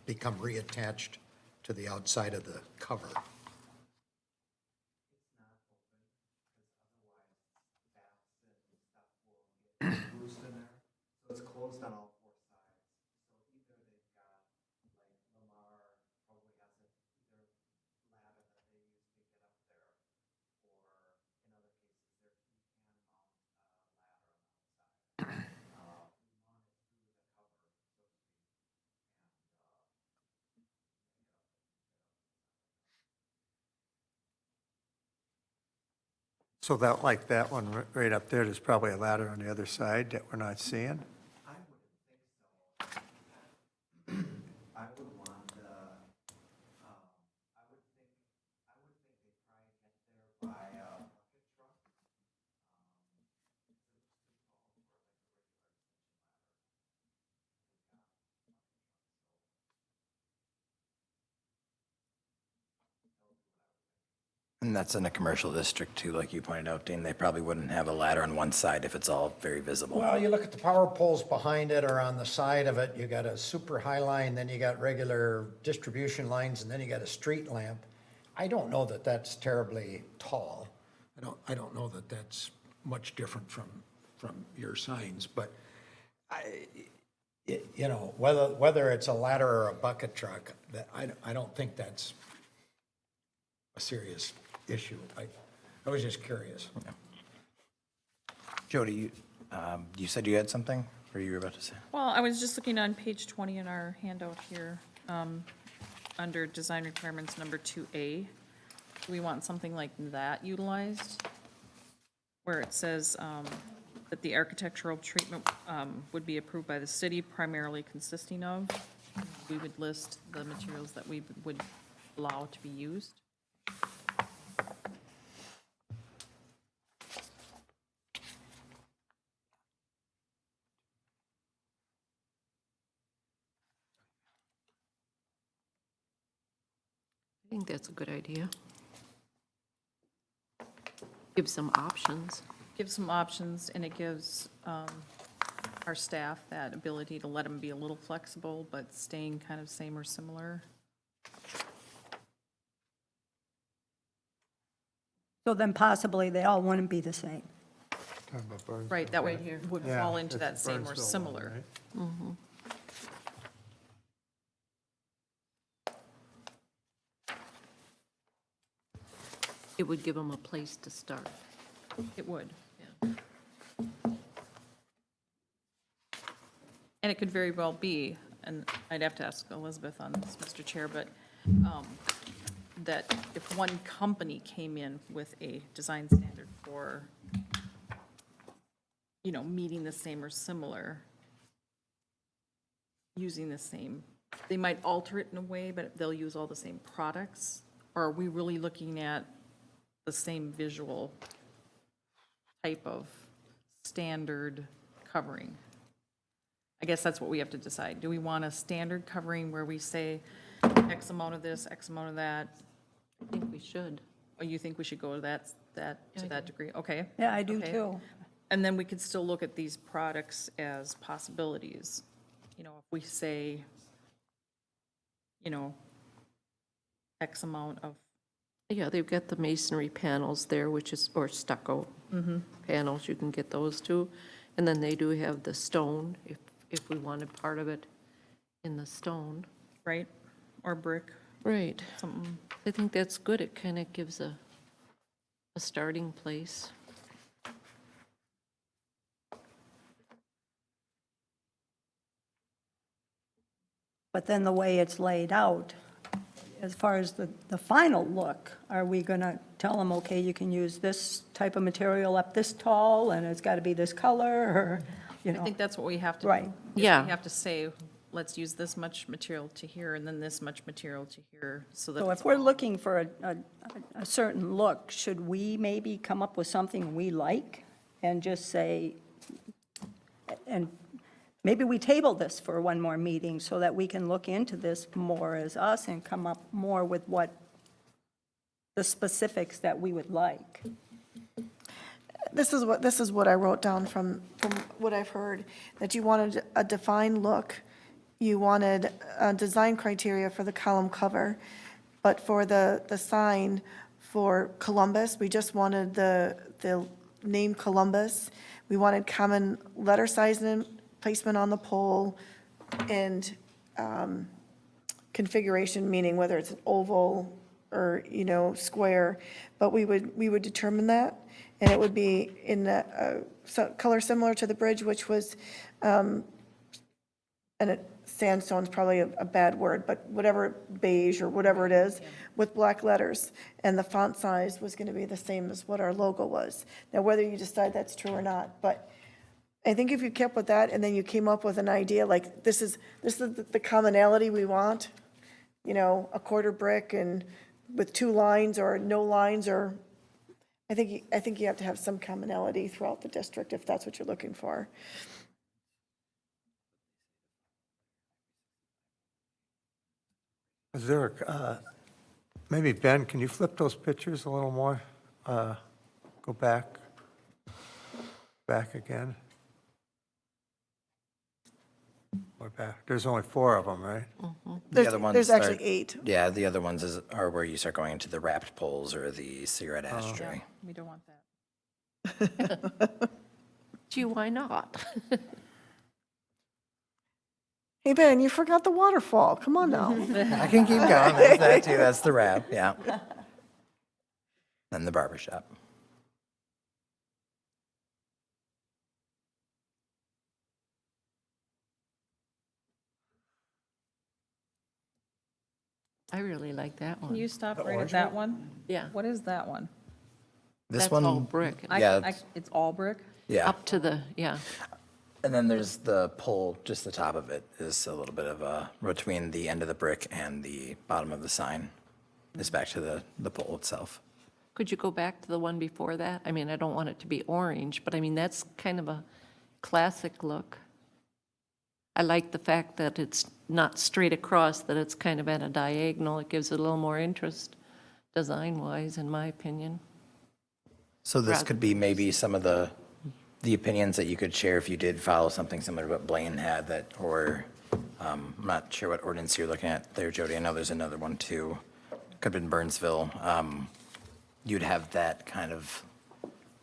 become reattached to the outside of the cover? Roost in there, so it's closed on all 4 sides. So either they've got, like Lamar probably has either ladder that they use to get up there, or in other cases, you can mount a ladder on the outside. We mount it through the cover, so to speak, so that, like that one right up there, there's probably a ladder on the other side that we're not seeing? I wouldn't think so. I would want, I would think they'd probably get there by a bucket truck. And that's in a commercial district too, like you pointed out, Dean. They probably wouldn't have a ladder on one side if it's all very visible. Well, you look at the power poles behind it or on the side of it, you got a super high line, then you got regular distribution lines, and then you got a street lamp. I don't know that that's terribly tall. I don't know that that's much different from your signs, but you know, whether it's a ladder or a bucket truck, I don't think that's a serious issue. I was just curious. Jody, you said you had something, or you were about to say? Well, I was just looking on page 20 in our handout here, under design requirements number 2A. Do we want something like that utilized? Where it says that the architectural treatment would be approved by the city, primarily consisting of, we would list the materials that we would allow to be used. I think that's a good idea. Give some options. Gives some options, and it gives our staff that ability to let them be a little flexible, but staying kind of same or similar. So then possibly they all wouldn't be the same. Right, that way would Yeah, fall into it's that same or Burnsville one, similar. right? It would give them a place to start. It would. Yeah. And it could very well be, and I'd have to ask Elizabeth on this, Mr. Chair, but that if one company came in with a design standard for, you know, meeting the same or similar, using the same, they might alter it in a way, but they'll use all the same products? Or are we really looking at the same visual type of standard covering? I guess that's what we have to decide. Do we want a standard covering where we say X amount of this, X amount of that? I think we should. Or you think we should go to that degree? Okay. Yeah, I do Okay. too. And then we could still look at these products as possibilities. you know, if we say, you know, X amount of, Yeah, they've got the masonry panels there, which is, or stucco panels, you can get those too. And then they do have the stone, if we wanted part of it in the stone. right, or brick, Right. something. I think that's good. It kind of gives a starting place. But then the way it's laid out, as far as the final look, are we going to tell them, okay, you can use this type of material up this tall, and it's got to be this color, or, you I know? think that's what we have to do. Right. is Yeah. We have to say, let's use this much material to here, and then this much material to here, so that So it's if we're looking for a certain look, should we maybe come up with something we like and just say, and maybe we table this for one more meeting so that we can look into this more as us and come up more with what the specifics that we would like. This is what I wrote down from what I've heard, that you wanted a defined look, you wanted design criteria for the column cover, but for the sign for Columbus, we just wanted the name Columbus. We wanted common letter size and placement on the pole, and configuration, meaning whether it's an oval or, you know, square, but we would determine that, and it would be in a color similar to the bridge, which was, and sandstone's probably a bad word, but whatever, beige or whatever it is, with black letters, and the font size was gonna be the same as what our logo was. Now, whether you decide that's true or not, but I think if you kept with that, and then you came up with an idea, like, this is the commonality we want, you know, a quarter brick and with 2 lines or no lines, or, I think you have to have some commonality throughout the district if that's what you're looking for. Is there, maybe Ben, can you flip those pictures a little more? Go back again. Or back, there's only 4 of them, right? The other ones There's actually are- 8. Yeah, the other ones are where you start going into the wrapped poles or the cigarette ashtray. we don't want that. Gee, why not? Hey, Ben, you forgot the waterfall, come on now. I can keep going, there's that too, that's the wrap, yeah. Then the barber shop. I really like that Can one. you stop right at that one? Yeah. What is that one? This That's one, all brick. Yeah. It's all brick? yeah. Up to the, yeah. And then there's the pole, just the top of it is a little bit of a, between the end of the brick and the bottom of the sign is back to the pole itself. Could you go back to the one before that? I mean, I don't want it to be orange, but I mean, that's kind of a classic look. I like the fact that it's not straight across, that it's kind of at a diagonal. It gives it a little more interest, design-wise, in my opinion. So this Rather could be maybe some of the opinions that you could share if you did follow something similar to what Blaine had that, or, I'm not sure what ordinance you're looking at there, Jody. I know there's another one too. Could have been Burnsville. You'd have that kind of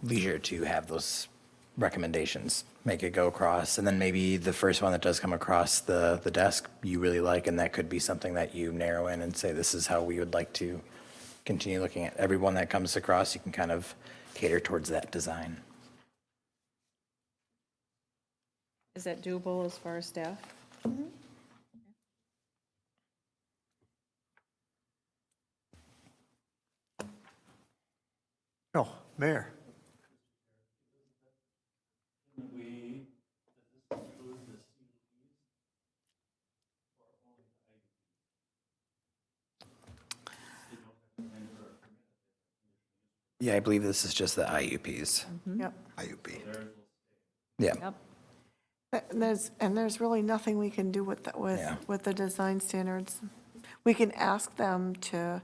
leisure to have those recommendations, make it go across. And then maybe the first one that does come across the desk you really like, and that could be something that you narrow in and say, this is how we would like to continue looking at. Every one that comes across, you can kind of cater towards that design. Is that doable as far as staff? No, Mayor. Yeah, I believe this is just the IUPs. Yep. IUP. Yeah. Yep. And there's really nothing we can do with, Yeah. with the design standards. We can ask them to,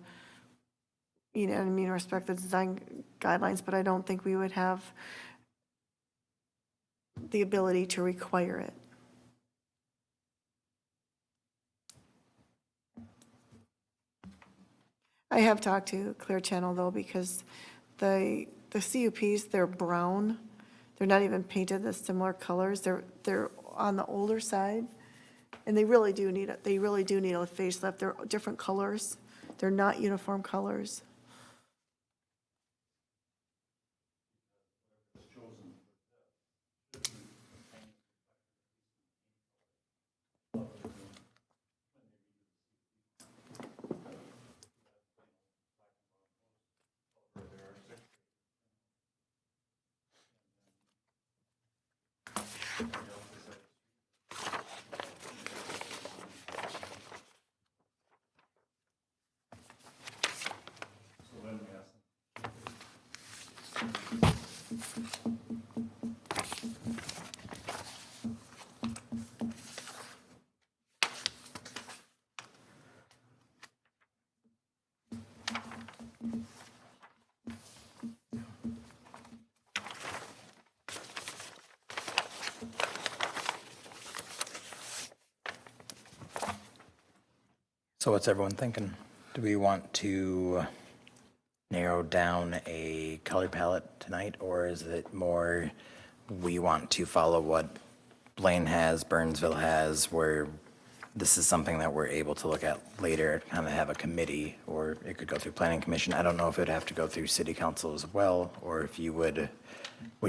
you know, I mean, respect the design guidelines, but I don't think we would have the ability to require it. I have talked to Clear Channel though, because the CUPs, they're brown. They're not even painted the similar colors. They're on the older side. And they really do need a facelift. They're different colors. They're not uniform colors. So what's everyone thinking? Do we want to narrow down a color palette tonight, or is it more we want to follow what Blaine has, Burnsville has, where this is something that we're able to look at later, kind of have a committee, or it could go through planning commission. I don't know if it'd have to go through city council as well, or if you would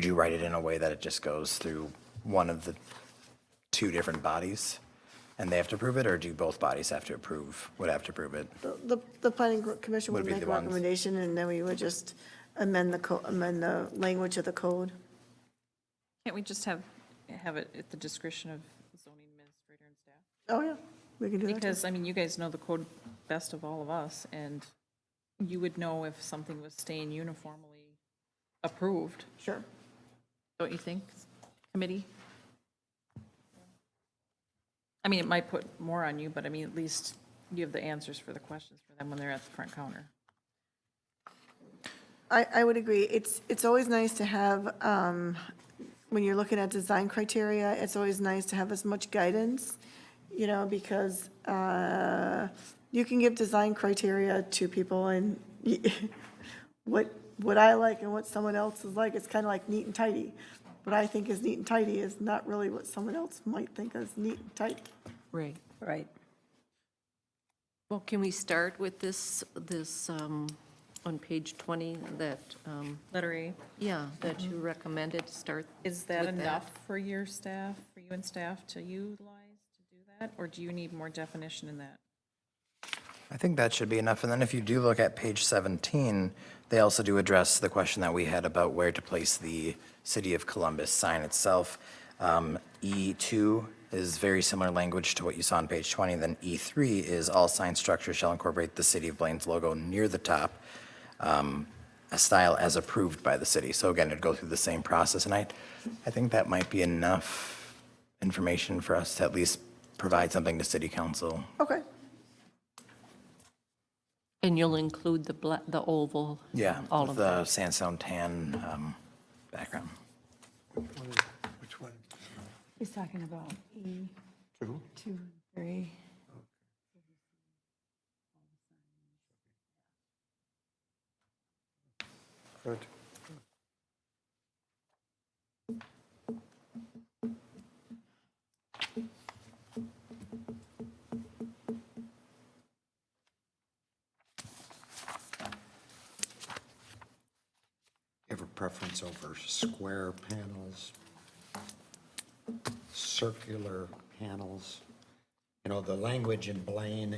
you write it in a way that it just goes through one of the two different bodies and they have to approve it, or do both bodies would have to approve it? The planning commission Would would be make a the ones. recommendation, and then we would just amend the language of the code. Can't we just have it at the discretion of the zoning administrator and staff? Oh, yeah, we can do that. too. Because, I mean, you guys know the code best of all of us, and you would know if something was staying uniformly approved, Sure. don't you think, committee? I mean, it might put more on you, but I mean, at least you have the answers for the questions for them when they're at the front counter. I would agree. It's always nice to have, when you're looking at design criteria, it's always nice to have as much guidance, because you can give design criteria to people, and what I like and what someone else is like, it's kind of like neat and tidy. What I think is neat and tidy is not really what someone else might think is neat and tidy. Right. Right. Well, can we start with this on page 20, that, Letter A, that you recommended, start is that with enough for your staff, for you and staff to utilize to do that? Or do you need more definition in that? I think that should be enough. And then if you do look at page 17, they also do address the question that we had about where to place the City of Columbus sign itself. E2 is very similar language to what you saw on page 20. Then E3 is all sign structures shall incorporate the City of Blaine's logo near the top, a style as approved by the city. So again, it'd go through the same process. And I think that might be enough information for us to at least provide something to City Council. Okay. And you'll include the oval? Yeah, All with of the that? sandstone tan background. Which one? He's talking about E2 and 3. Good. You have a preference over square panels, circular panels? The language in Blaine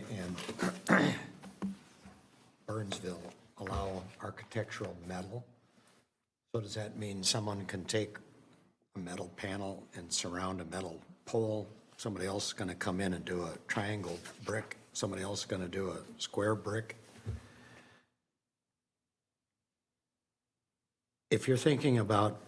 and Burnsville allow architectural metal. So does that mean someone can take a metal panel and surround a metal pole? Somebody else is going to come in and do a triangle brick. Somebody else is going to do a square brick. If you're thinking about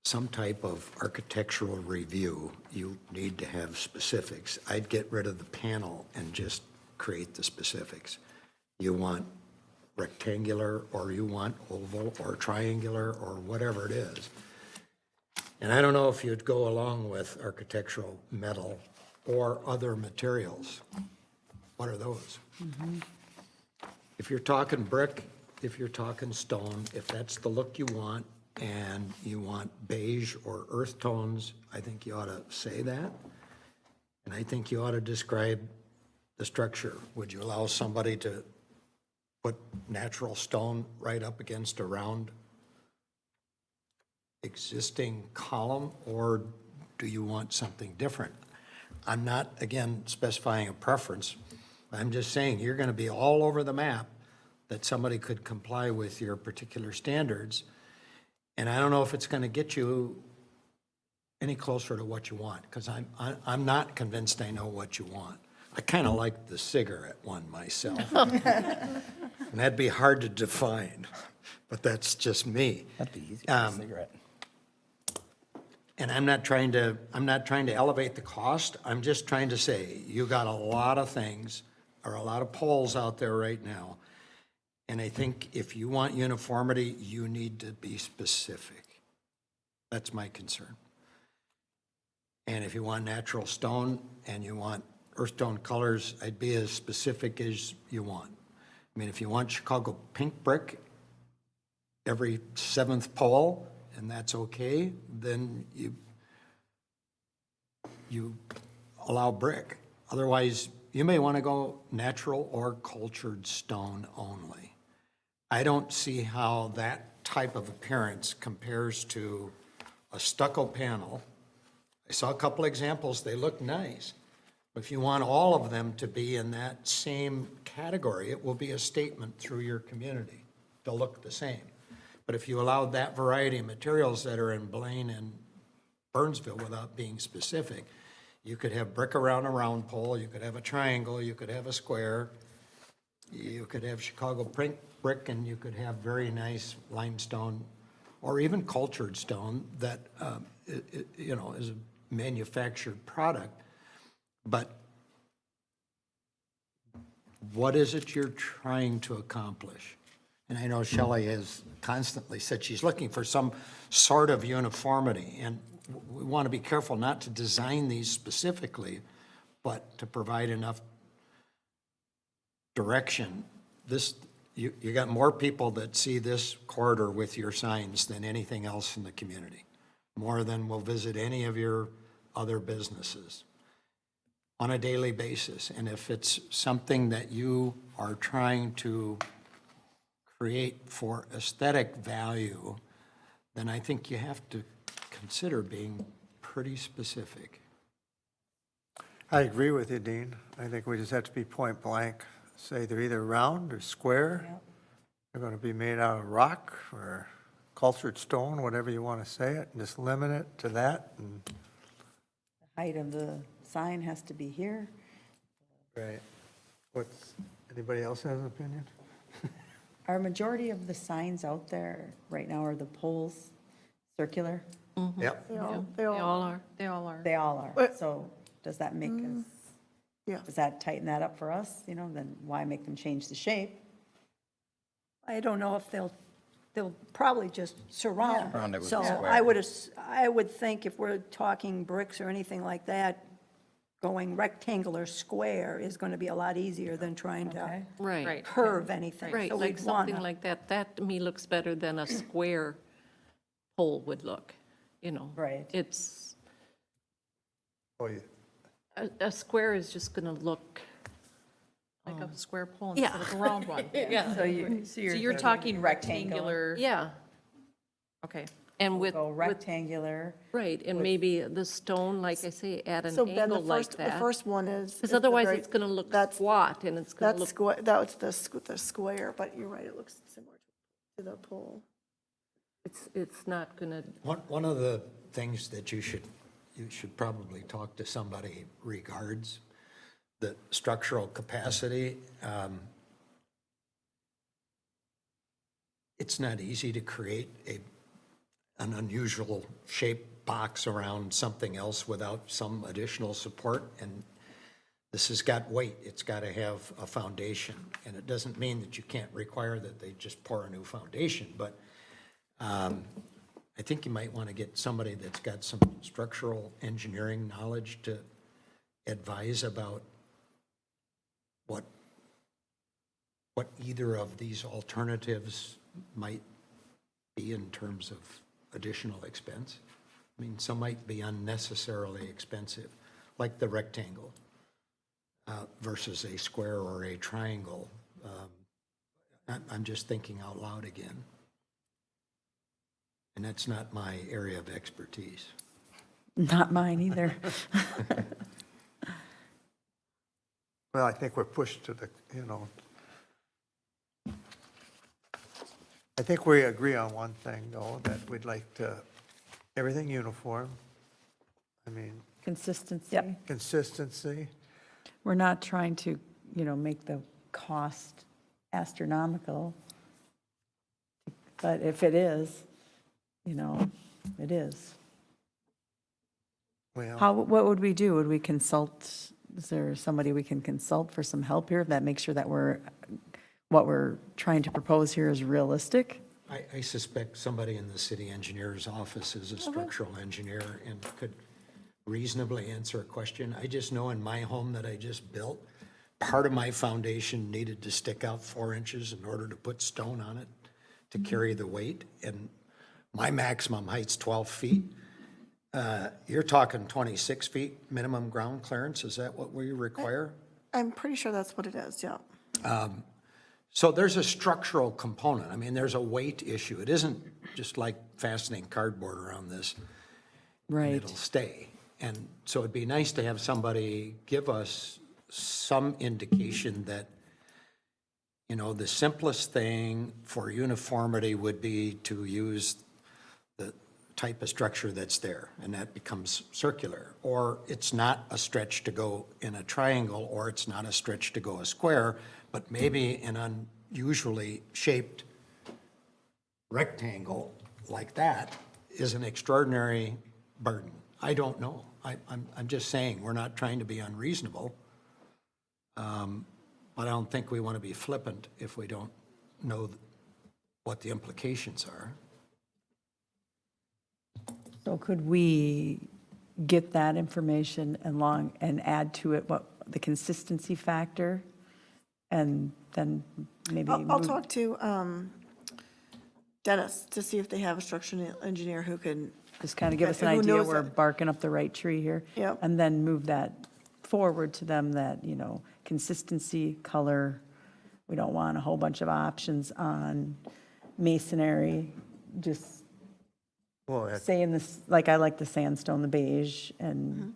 some type of architectural review, you need to have specifics. I'd get rid of the panel and just create the specifics. You want rectangular, or you want oval, or triangular, or whatever it is. And I don't know if you'd go along with architectural metal or other materials. what are those? If you're talking brick, if you're talking stone, if that's the look you want, and you want beige or earth tones, I think you ought to say that. And I think you ought to describe the structure. Would you allow somebody to put natural stone right up against a round existing column, or do you want something different? I'm not, again, specifying a preference. I'm just saying you're going to be all over the map that somebody could comply with your particular standards. And I don't know if it's going to get you any closer to what you want, because I'm not convinced I know what you want. I kind of like the cigarette one myself. And that'd be hard to define, but that's just me. That'd be easy for a cigarette. And I'm not trying to elevate the cost. I'm just trying to say, you got a lot of things, or a lot of polls out there right now. And I think if you want uniformity, you need to be specific. That's my concern. And if you want natural stone and you want earth tone colors, I'd be as specific as you want. I mean, if you want Chicago pink brick every 7th pole, and that's okay, then you allow brick. Otherwise, you may want to go natural or cultured stone only. I don't see how that type of appearance compares to a stucco panel. I saw a couple examples, they look nice. But if you want all of them to be in that same category, it will be a statement through your community. They'll look the same. But if you allowed that variety of materials that are in Blaine and Burnsville without being specific, you could have brick around a round pole, you could have a triangle, you could have a square, you could have Chicago brick, and you could have very nice limestone or even cultured stone that, is a manufactured product. But what is it you're trying to accomplish? And I know Shelley has constantly said she's looking for some sort of uniformity, and we want to be careful not to design these specifically, but to provide enough direction. You got more people that see this corridor with your signs than anything else in the community, more than will visit any of your other businesses on a daily basis. And if it's something that you are trying to create for aesthetic value, then I think you have to consider being pretty specific. I agree with you, Dean. I think we just have to be point blank. Say they're either round or square. They're going to be made out of rock or cultured stone, whatever you want to say it, and just limit it to that. And The height of the sign has to be here. right. Anybody else has an opinion? Are majority of the signs out there right now, are the poles circular? Yep. They all They all are. They all are. They all are. But- So does that make us, yeah. does that tighten that up for us? Then why make them change the shape? I don't know if they'll probably just surround. Surround it with So a square. I would think if we're talking bricks or anything like that, going rectangular square is going to be a lot easier than trying to Okay. Right, curve anything. right, So like we'd wanna- something like that. That to me looks better than a square pole would look, Right. It's, Oh, yeah. a square is just going to look, Like a square pole instead of a round one. yeah, So you're talking rectangular, yeah. okay. And with, Go rectangular. right, and maybe the stone, like I say, at an So Ben, angle like the that. first one is. Because is the otherwise very- it's going to look that's- squat and it's going to That's look, that was the square, but you're right, it looks similar to the pole. it's not going to, One of the things that you should probably talk to somebody regards the structural capacity. It's not easy to create an unusual shaped box around something else without some additional support. And this has got weight. It's got to have a foundation. And it doesn't mean that you can't require that they just pour a new foundation, but I think you might want to get somebody that's got some structural engineering knowledge to advise about what either of these alternatives might be in terms of additional expense. I mean, some might be unnecessarily expensive, like the rectangle versus a square or a triangle. I'm just thinking out loud again. And that's not my area of expertise. Not mine either. Well, I think we're pushed to the, I think we agree on one thing, though, that we'd like to, everything uniform. I mean, Consistency. consistency. We're not trying to, make the cost astronomical. But if it is, it is. Well, What would we do? Would we consult? Is there somebody we can consult for some help here that makes sure that what we're trying to propose here is realistic? I suspect somebody in the city engineer's office is a structural engineer and could reasonably answer a question. I just know in my home that I just built, part of my foundation needed to stick out 4 inches in order to put stone on it to carry the weight, and my maximum height's 12 feet. You're talking 26 feet minimum ground clearance, is that what we require? I'm pretty sure that's what it is, yeah. So there's a structural component. I mean, there's a weight issue. It isn't just like fastening cardboard around this. And Right. it'll stay. And so it'd be nice to have somebody give us some indication that, the simplest thing for uniformity would be to use the type of structure that's there, and that becomes circular. Or it's not a stretch to go in a triangle, or it's not a stretch to go a square, but maybe an unusually shaped rectangle like that is an extraordinary burden. I don't know. I'm just saying, we're not trying to be unreasonable. But I don't think we want to be flippant if we don't know what the implications are. So could we get that information and add to it what the consistency factor? And then maybe. I'll move- talk to Dennis to see if they have a structural engineer who can, Just kind of give us an Who idea knows we're that- barking up the right tree here. Yep. And then move that forward to them that, consistency, color. We don't want a whole bunch of options on masonry. Just well, that's- say in this, like I like the sandstone, the beige, and,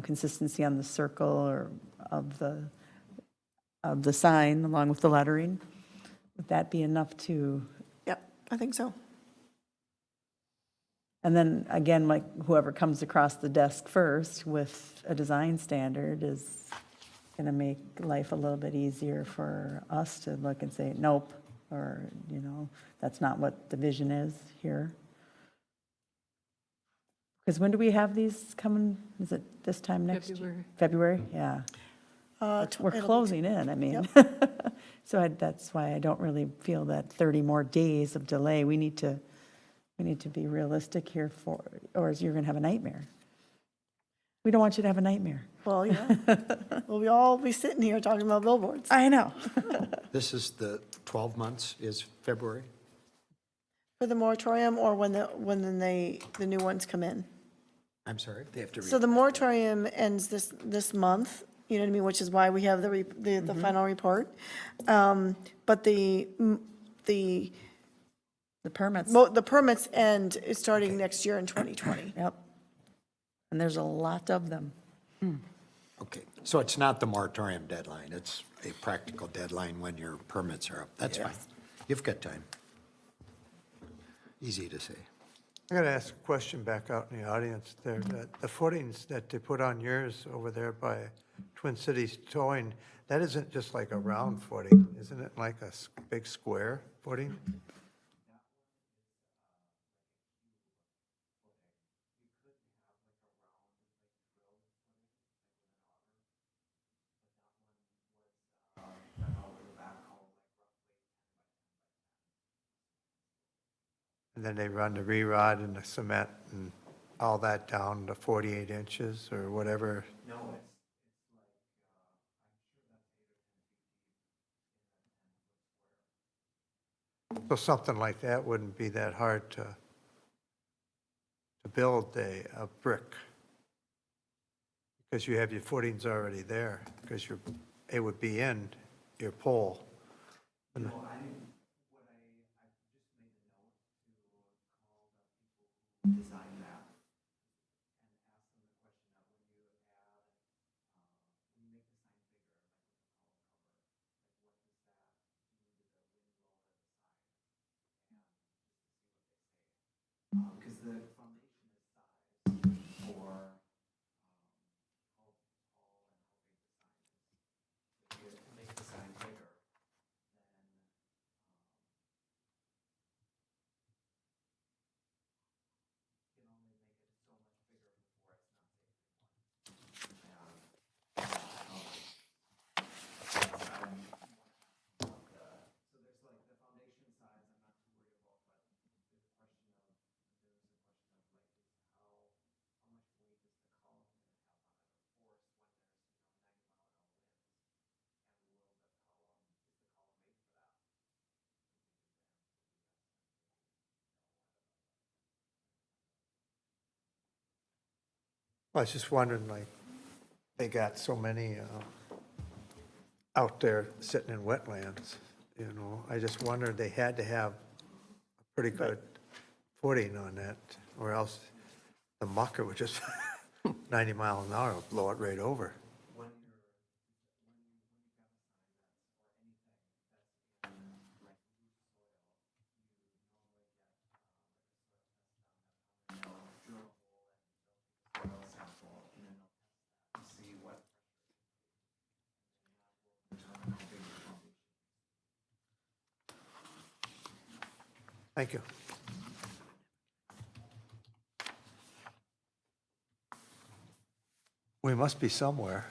consistency on the circle or of the sign along with the lettering. Would that be enough to? yep, I think so. And then again, like whoever comes across the desk first with a design standard is going to make life a little bit easier for us to look and say, nope, or, that's not what the vision is here. Because when do we have these coming? Is it this time next year? February. February, yeah. We're It'll be closing in, I mean. So that's why I don't really feel that 30 more days of delay. We need to be realistic here or you're going to have a nightmare. We don't want you to have a nightmare. Well, yeah. We'll all be sitting here talking about billboards. I know. This is the 12 months is February? For the moratorium or when the new ones come in? I'm sorry? They have to So the moratorium ends this month, you know what I mean, which is why we have the final report. But the permits end starting next year in 2020. Yep. And there's a lot of them. Okay, so it's not the moratorium deadline, it's a practical deadline when your permits are up. That's fine. You've got time. Easy to say. I got to ask a question back out in the audience there. The footings that they put on yours over there by Twin Cities Towing, that isn't just like a round footing, isn't it like a big square footing? And then they run the re-rod and the cement and all that down to 48 inches or whatever. No, it's So something like that wouldn't be that hard to build a brick, because you have your footings already there, because it would be in your pole. No, I didn't, what I just made a note to call the people who designed that and ask them the question of when you add, when you make the sign bigger, like with the column cover, like what does that do to the wind blow of the sign? And just to see what they say. Because the foundation is sized for how tall and how big the sign is. If you make the sign bigger, then you can only make it so much bigger before it's not safe anymore. So there's like the foundation size, I'm not too worried about, but there's a question of like, is how much weight is the column going to have on it, or force when there's, 90-mile-an-hour winds? And will the column, is the column made for that? I was just wondering, like, they got so many out there sitting in wetlands, I just wondered, they had to have a pretty good footing on that, or else the mucker would just 90 miles an hour would blow it right over. When you've got a sign that's, or anything that's in like loose soil, you normally get like a soil test done. They'll drill a hole and they'll take a soil sample and then they'll test that and see what pressure. And that will determine how big your foundation is. Thank you. We must be somewhere.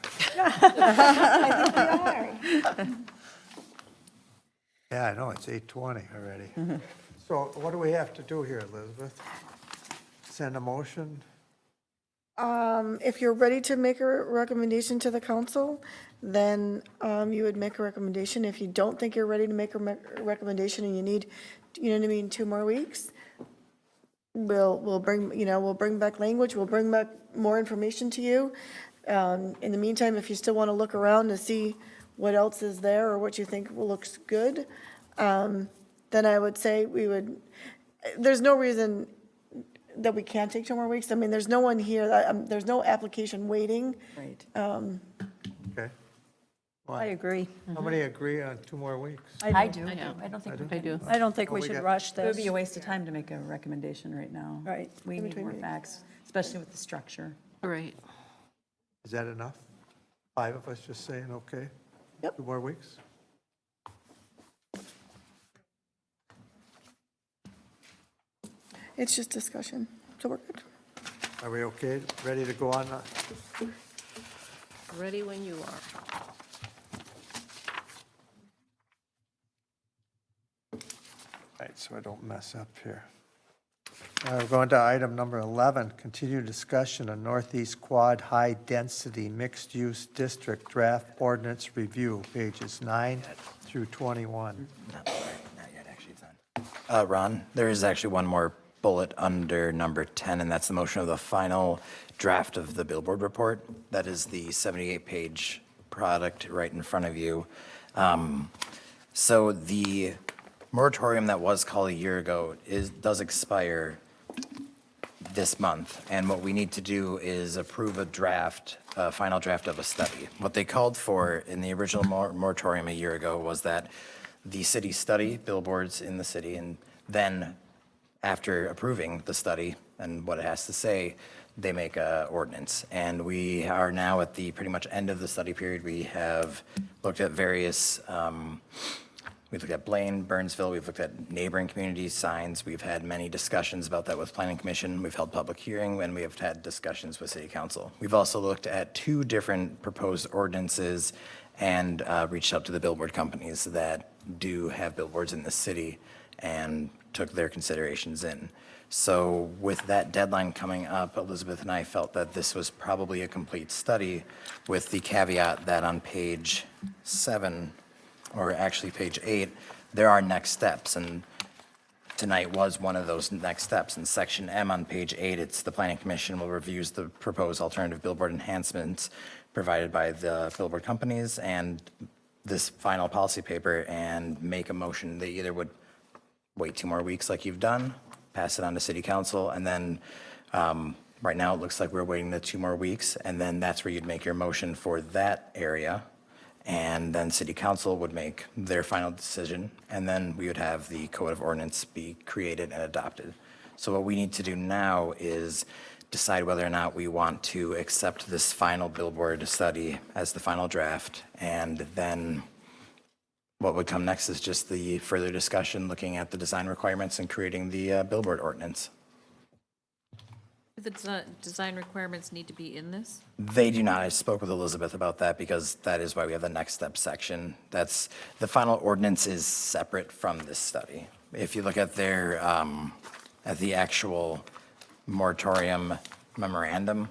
Yeah, I know, it's 8:20 already. So what do we have to do here, Elizabeth? Send a motion? If you're ready to make a recommendation to the council, then you would make a recommendation. If you don't think you're ready to make a recommendation and you need, 2 more weeks, we'll bring back language, we'll bring back more information to you. In the meantime, if you still want to look around to see what else is there or what you think looks good, then I would say there's no reason that we can't take 2 more weeks. I mean, there's no one here, there's no application waiting. Right. Okay. I agree. How many agree on 2 more weeks? I do. I don't think I do. I don't think we we should got- rush It would this. be a waste of time to make a recommendation right now. Right. We In need between more meetings. facts, especially with the structure. Right. Is that enough? 5 of us just saying, okay? Yep. 2 more weeks? It's just discussion, so we're good. Are we okay? Ready to go on? Ready when you are. Right, so I don't mess up here. We're going to item number 11, continued discussion of Northeast Quad High Density Mixed Use District Draft Ordinance Review, pages 9 through 21. Not yet, actually, it's not. Ron, there is actually one more bullet under number 10, and that's the motion of the final draft of the Billboard report. That is the 78-page product right in front of you. So the moratorium that was called a year ago does expire this month, and what we need to do is approve a final draft of a study. What they called for in the original moratorium a year ago was that the city study billboards in the city, and then after approving the study and what it has to say, they make a ordinance. And we are now at the pretty much end of the study period. We have looked at various, we've looked at Blaine, Burnsville, we've looked at neighboring community signs. We've had many discussions about that with Planning Commission. We've held public hearing, and we have had discussions with City Council. We've also looked at 2 different proposed ordinances and reached out to the billboard companies that do have billboards in the city and took their considerations in. So with that deadline coming up, Elizabeth and I felt that this was probably a complete study, with the caveat that on page 7, or actually page 8, there are next steps. And tonight was one of those next steps. In section M on page 8, it's the planning commission will review the proposed alternative billboard enhancements provided by the billboard companies and this final policy paper and make a motion. They either would wait 2 more weeks like you've done, pass it on to city council, and then right now it looks like we're waiting the 2 more weeks, and then that's where you'd make your motion for that area. And then city council would make their final decision, and then we would have the code of ordinance be created and adopted. So what we need to do now is decide whether or not we want to accept this final billboard study as the final draft, and then what would come next is just the further discussion, looking at the design requirements and creating the billboard ordinance. The design requirements need to be in this? They do not. I spoke with Elizabeth about that because that is why we have the next step section. That's, the final ordinance is separate from this study. If you look at their, at the actual moratorium memorandum,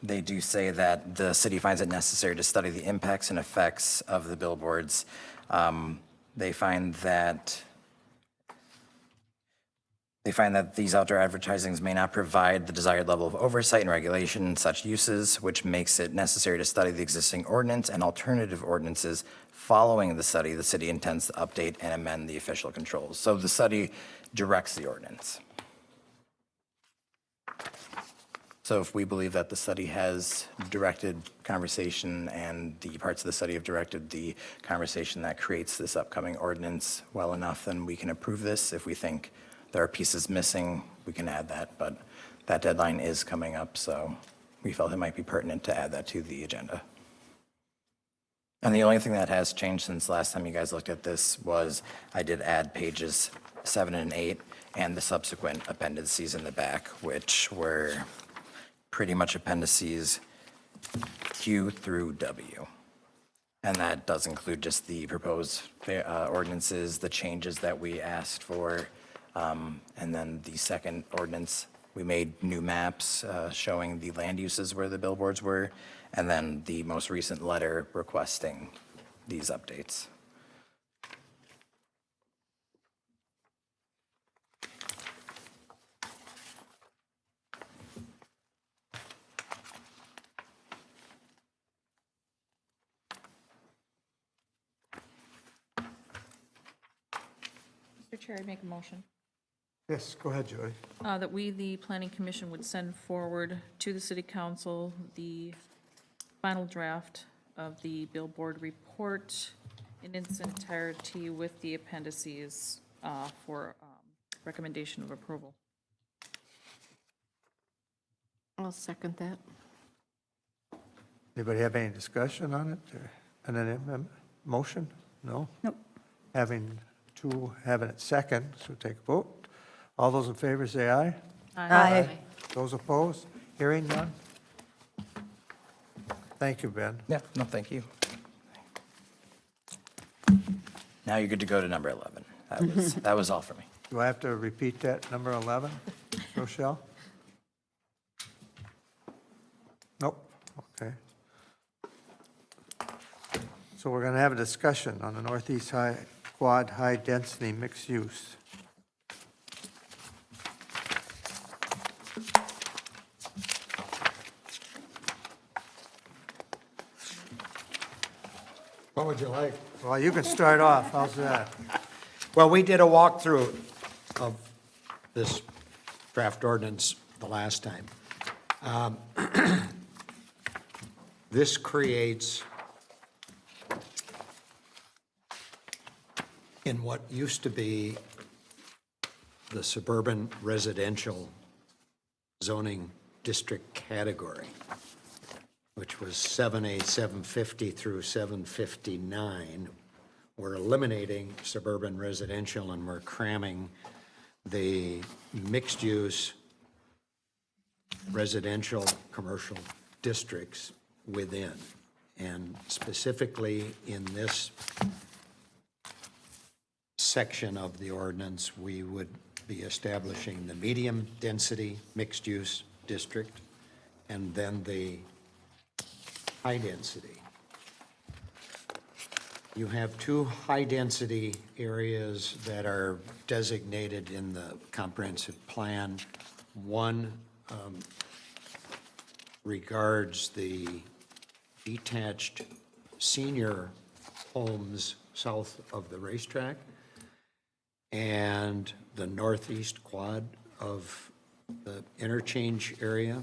they do say that the city finds it necessary to study the impacts and effects of the billboards. They find that these outdoor advertisings may not provide the desired level of oversight and regulation in such uses, which makes it necessary to study the existing ordinance and alternative ordinances. Following the study, the city intends to update and amend the official controls. So the study directs the ordinance. So if we believe that the study has directed conversation and the parts of the study have directed the conversation that creates this upcoming ordinance well enough, then we can approve this. If we think there are pieces missing, we can add that, but that deadline is coming up, so we felt it might be pertinent to add that to the agenda. And the only thing that has changed since last time you guys looked at this was I did add pages 7 and 8 and the subsequent appendices in the back, which were pretty much appendices Q through W. And that does include just the proposed ordinances, the changes that we asked for, and then the second ordinance, we made new maps showing the land uses where the billboards were, and then the most recent letter requesting these updates. Mr. Chair, I make a motion Yes, go ahead, Jody. that we, the planning commission, would send forward to the city council the final draft of the billboard report in its entirety with the appendices for recommendation of approval. I'll second that. Anybody have any discussion on it? Or and then motion? No? Nope. Having it second, so take a vote. All those in favor say aye. Aye. Those opposed? Hearing none? Thank you, Ben. Yeah, no, thank you. Now you're good to go to number 11. That was all for me. Do I have to repeat that, number 11, Rochelle? Nope, okay. So we're going to have a discussion on the Northeast Quad High Density Mixed Use. What would you like? Well, you can start off, how's that? Well, we did a walkthrough of this draft ordinance the last time. This creates, in what used to be the suburban residential zoning district category, which was 7A 750 through 759, we're eliminating suburban residential and we're cramming the mixed-use residential commercial districts within. And specifically in this section of the ordinance, we would be establishing the medium-density mixed-use district and then the high density. You have two high-density areas that are designated in the comprehensive plan. One regards the detached senior homes south of the racetrack and the northeast quad of the interchange area.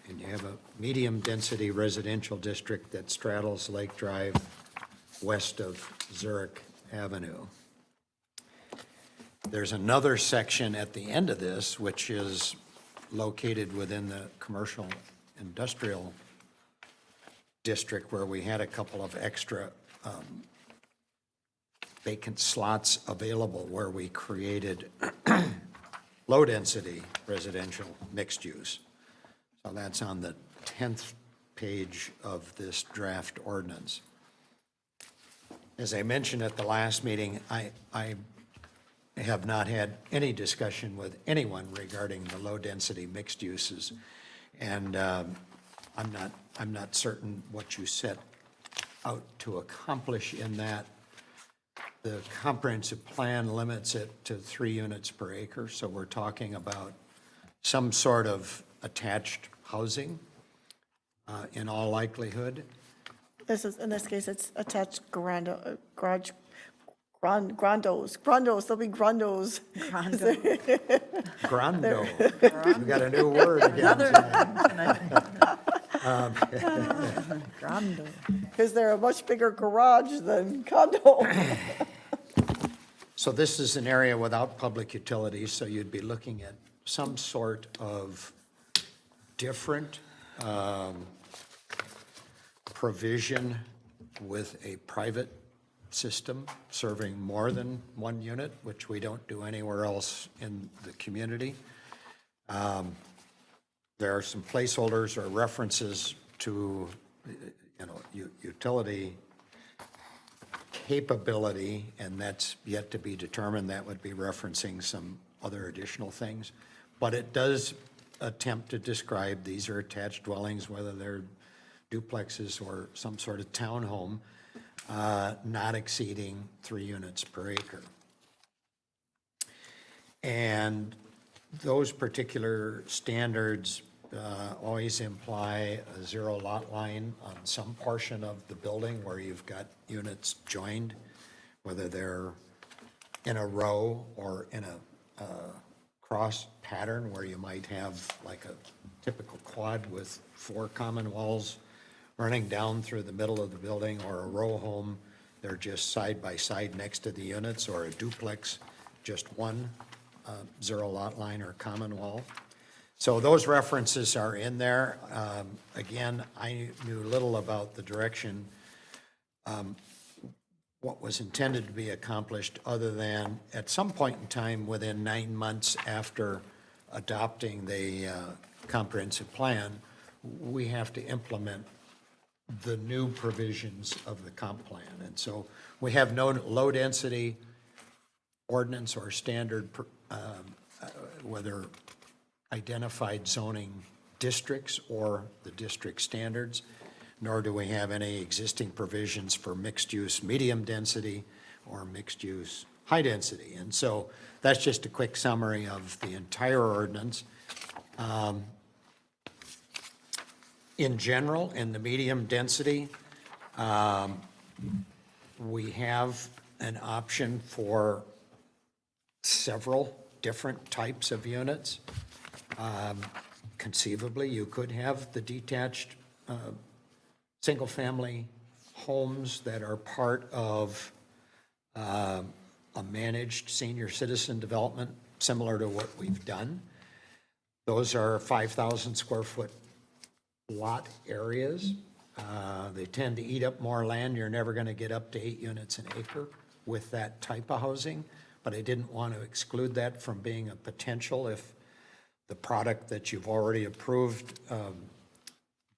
And you have a medium-density residential district that straddles Lake Drive west of Zurich Avenue. There's another section at the end of this, which is located within the commercial industrial district, where we had a couple of extra vacant slots available, where we created low-density residential mixed use. So that's on the 10th page of this draft ordinance. As I mentioned at the last meeting, I have not had any discussion with anyone regarding the low-density mixed uses. And I'm not certain what you set out to accomplish in that. The comprehensive plan limits it to 3 units per acre, so we're talking about some sort of attached housing in all likelihood. In this case, it's attached grandos, there'll be grandos. Grando. We got a new word again. Because they're a much bigger garage than condo. So this is an area without public utilities, so you'd be looking at some sort of different provision with a private system serving more than 1 unit, which we don't do anywhere else in the community. There are some placeholders or references to, utility capability, and that's yet to be determined. That would be referencing some other additional things. But it does attempt to describe these are attached dwellings, whether they're duplexes or some sort of townhome, not exceeding 3 units per acre. And those particular standards always imply a 0 lot line on some portion of the building where you've got units joined, whether they're in a row or in a cross pattern where you might have like a typical quad with 4 common walls running down through the middle of the building, or a row home, they're just side by side next to the units, or a duplex, just one 0 lot line or common wall. So those references are in there. Again, I knew little about the direction, what was intended to be accomplished, other than at some point in time within 9 months after adopting the comprehensive plan, we have to implement the new provisions of the comp plan. And so we have no low-density ordinance or standard, whether identified zoning districts or the district standards, nor do we have any existing provisions for mixed-use medium density or mixed-use high density. And so that's just a quick summary of the entire ordinance. In general, in the medium density, we have an option for several different types of units. Conceivably, you could have the detached single-family homes that are part of a managed senior citizen development, similar to what we've done. Those are 5,000 square foot lot areas. They tend to eat up more land. You're never going to get up to 8 units an acre with that type of housing, but I didn't want to exclude that from being a potential if the product that you've already approved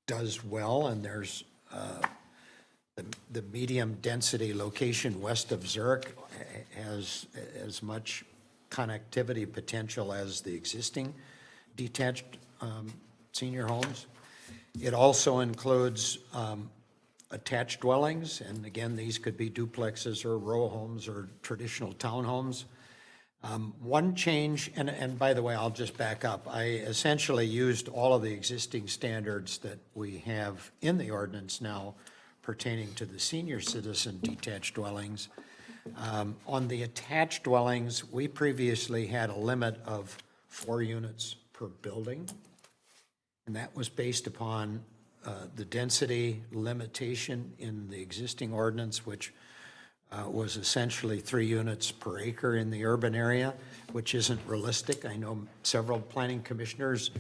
does well, and there's the medium density location west of Zurich has as much connectivity potential as the existing detached senior homes. It also includes attached dwellings, and again, these could be duplexes or row homes or traditional townhomes. One change, and by the way, I'll just back up. I essentially used all of the existing standards that we have in the ordinance now pertaining to the senior citizen detached dwellings. On the attached dwellings, we previously had a limit of 4 units per building, and that was based upon the density limitation in the existing ordinance, which was essentially 3 units per acre in the urban area, which isn't realistic. I know several planning commissioners,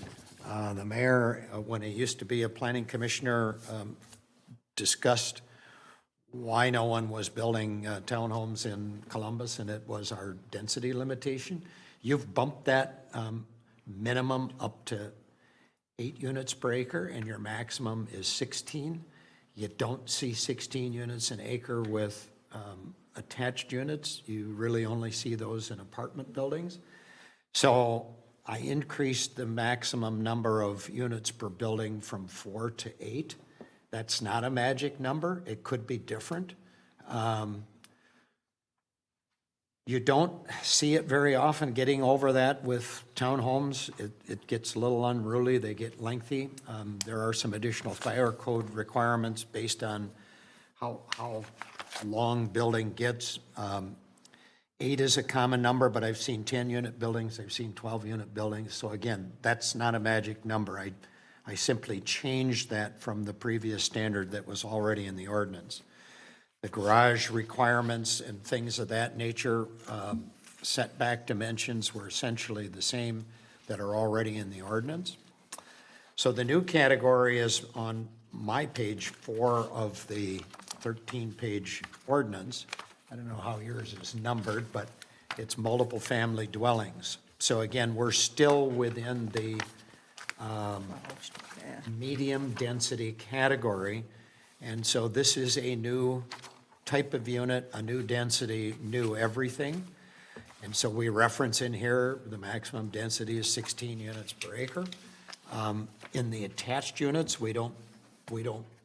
the mayor, when he used to be a planning commissioner, discussed why no one was building townhomes in Columbus, and it was our density limitation. You've bumped that minimum up to 8 units per acre, and your maximum is 16. You don't see 16 units an acre with attached units. You really only see those in apartment buildings. So I increased the maximum number of units per building from 4 to 8. That's not a magic number. It could be different. You don't see it very often getting over that with townhomes. It gets a little unruly. They get lengthy. There are some additional fire code requirements based on how long building gets. 8 is a common number, but I've seen 10-unit buildings. I've seen 12-unit buildings. So again, that's not a magic number. I simply changed that from the previous standard that was already in the ordinance. The garage requirements and things of that nature, setback dimensions were essentially the same that are already in the ordinance. So the new category is on my page 4 of the 13-page ordinance. I don't know how yours is numbered, but it's multiple family dwellings. So again, we're still within the medium density category. And so this is a new type of unit, a new density, new everything. And so we reference in here, the maximum density is 16 units per acre. In the attached units, we don't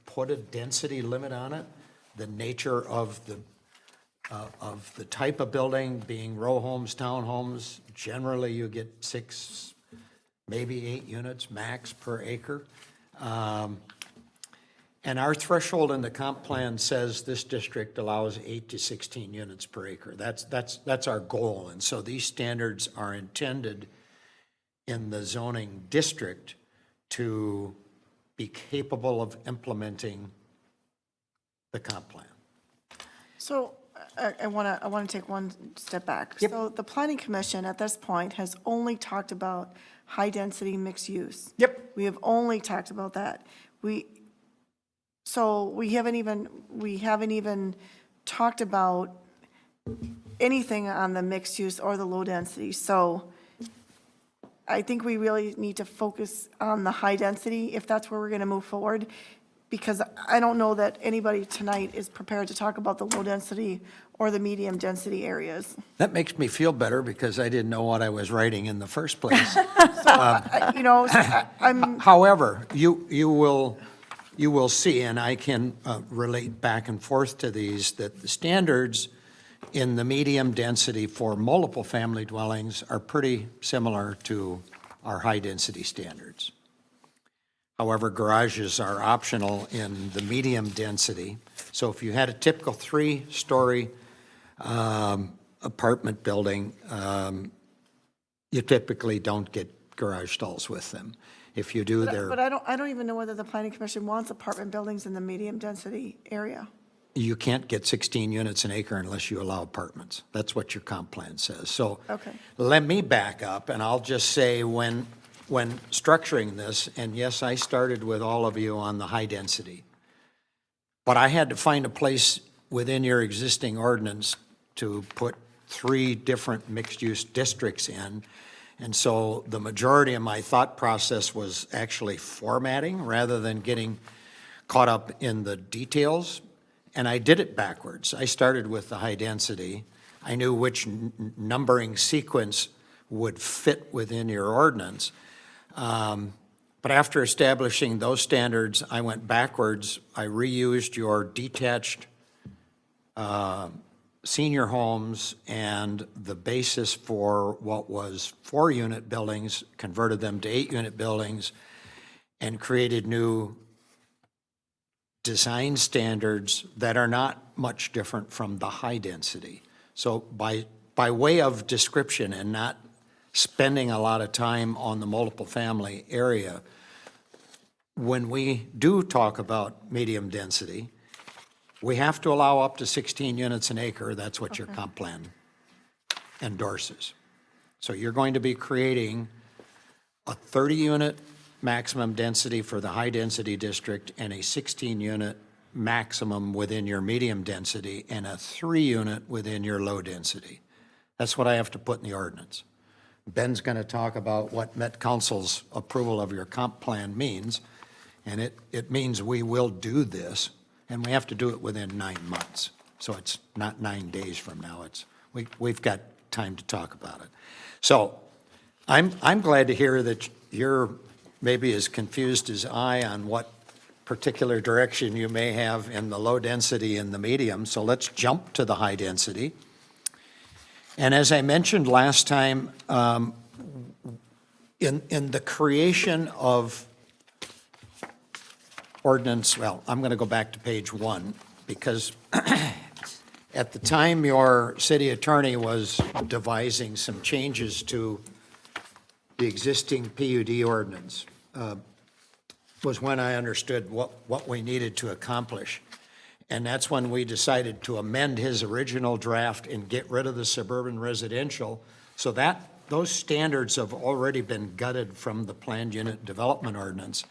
put a density limit on it. The nature of the type of building, being row homes, townhomes, generally you get 6, maybe 8 units max per acre. And our threshold in the comp plan says this district allows 8 to 16 units per acre. That's our goal. And so these standards are intended in the zoning district to be capable of implementing the comp plan. So I want to take one step back. Yep. So the planning commission at this point has only talked about high-density mixed use. Yep. We have only talked about that. So we haven't even talked about anything on the mixed use or the low density. So I think we really need to focus on the high density if that's where we're going to move forward, because I don't know that anybody tonight is prepared to talk about the low density or the medium density areas. That makes me feel better because I didn't know what I was writing in the first place. You know, I'm, However, you will see, and I can relate back and forth to these, that the standards in the medium density for multiple family dwellings are pretty similar to our high density standards. However, garages are optional in the medium density. So if you had a typical 3-story apartment building, you typically don't get garage stalls with them. If you do, they're, but I don't even know whether the planning commission wants apartment buildings in the medium density area. you can't get 16 units an acre unless you allow apartments. That's what your comp plan says. So Okay. let me back up, and I'll just say when structuring this, and yes, I started with all of you on the high density, but I had to find a place within your existing ordinance to put 3 different mixed-use districts in. And so the majority of my thought process was actually formatting rather than getting caught up in the details. And I did it backwards. I started with the high density. I knew which numbering sequence would fit within your ordinance. But But after establishing those standards, I went backwards. I reused your detached senior homes and the basis for what was 4-unit buildings, converted them to 8-unit buildings, and created new design standards that are not much different from the high density. So by way of description and not spending a lot of time on the multiple family area, when we do talk about medium density, we have to allow up to 16 units an acre. That's what your comp plan endorses. So you're going to be creating a 30-unit maximum density for the high-density district and a 16-unit maximum within your medium density and a 3-unit within your low density. That's what I have to put in the ordinance. Ben's going to talk about what Met Council's approval of your comp plan means, and it means we will do this, and we have to do it within 9 months. So it's not 9 days from now. We've got time to talk about it. So I'm glad to hear that you're maybe as confused as I on what particular direction you may have in the low density and the medium. So let's jump to the high density. And as I mentioned last time, in the creation of ordinance, well, I'm going to go back to page 1, because at the time your city attorney was devising some changes to the existing PUD ordinance, was when I understood what we needed to accomplish. And that's when we decided to amend his original draft and get rid of the suburban residential, so that those standards have already been gutted from the planned unit development ordinance.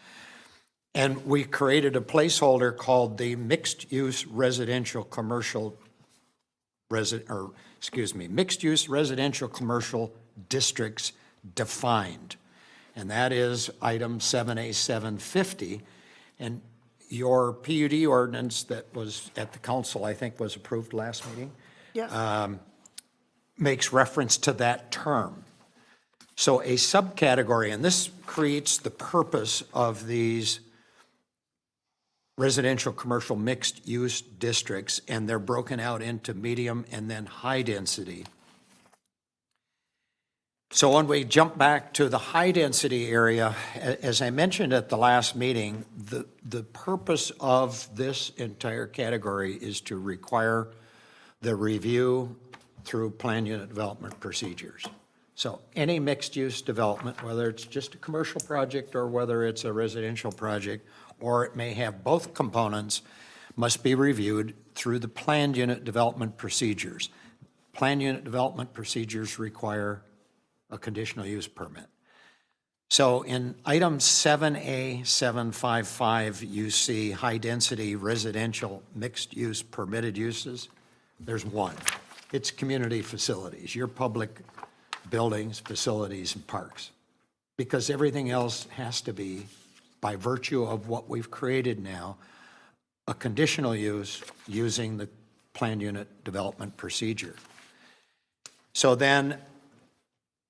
And we created a placeholder called the mixed-use residential commercial mixed-use residential commercial districts defined. And that is item 7A 750. And your PUD ordinance that was at the council, I think, was approved last meeting, Yes. makes reference to that term. So a subcategory, and this creates the purpose of these residential commercial mixed-use districts, and they're broken out into medium and then high density. So when we jump back to the high-density area, as I mentioned at the last meeting, the purpose of this entire category is to require the review through plan unit development procedures. So any mixed-use development, whether it's just a commercial project or whether it's a residential project, or it may have both components, must be reviewed through the planned unit development procedures. Planned unit development procedures require a conditional use permit. So in item 7A 755, you see high-density residential mixed-use permitted uses. There's one. It's community facilities, your public buildings, facilities, and parks. Because everything else has to be, by virtue of what we've created now, a conditional use using the planned unit development procedure. So then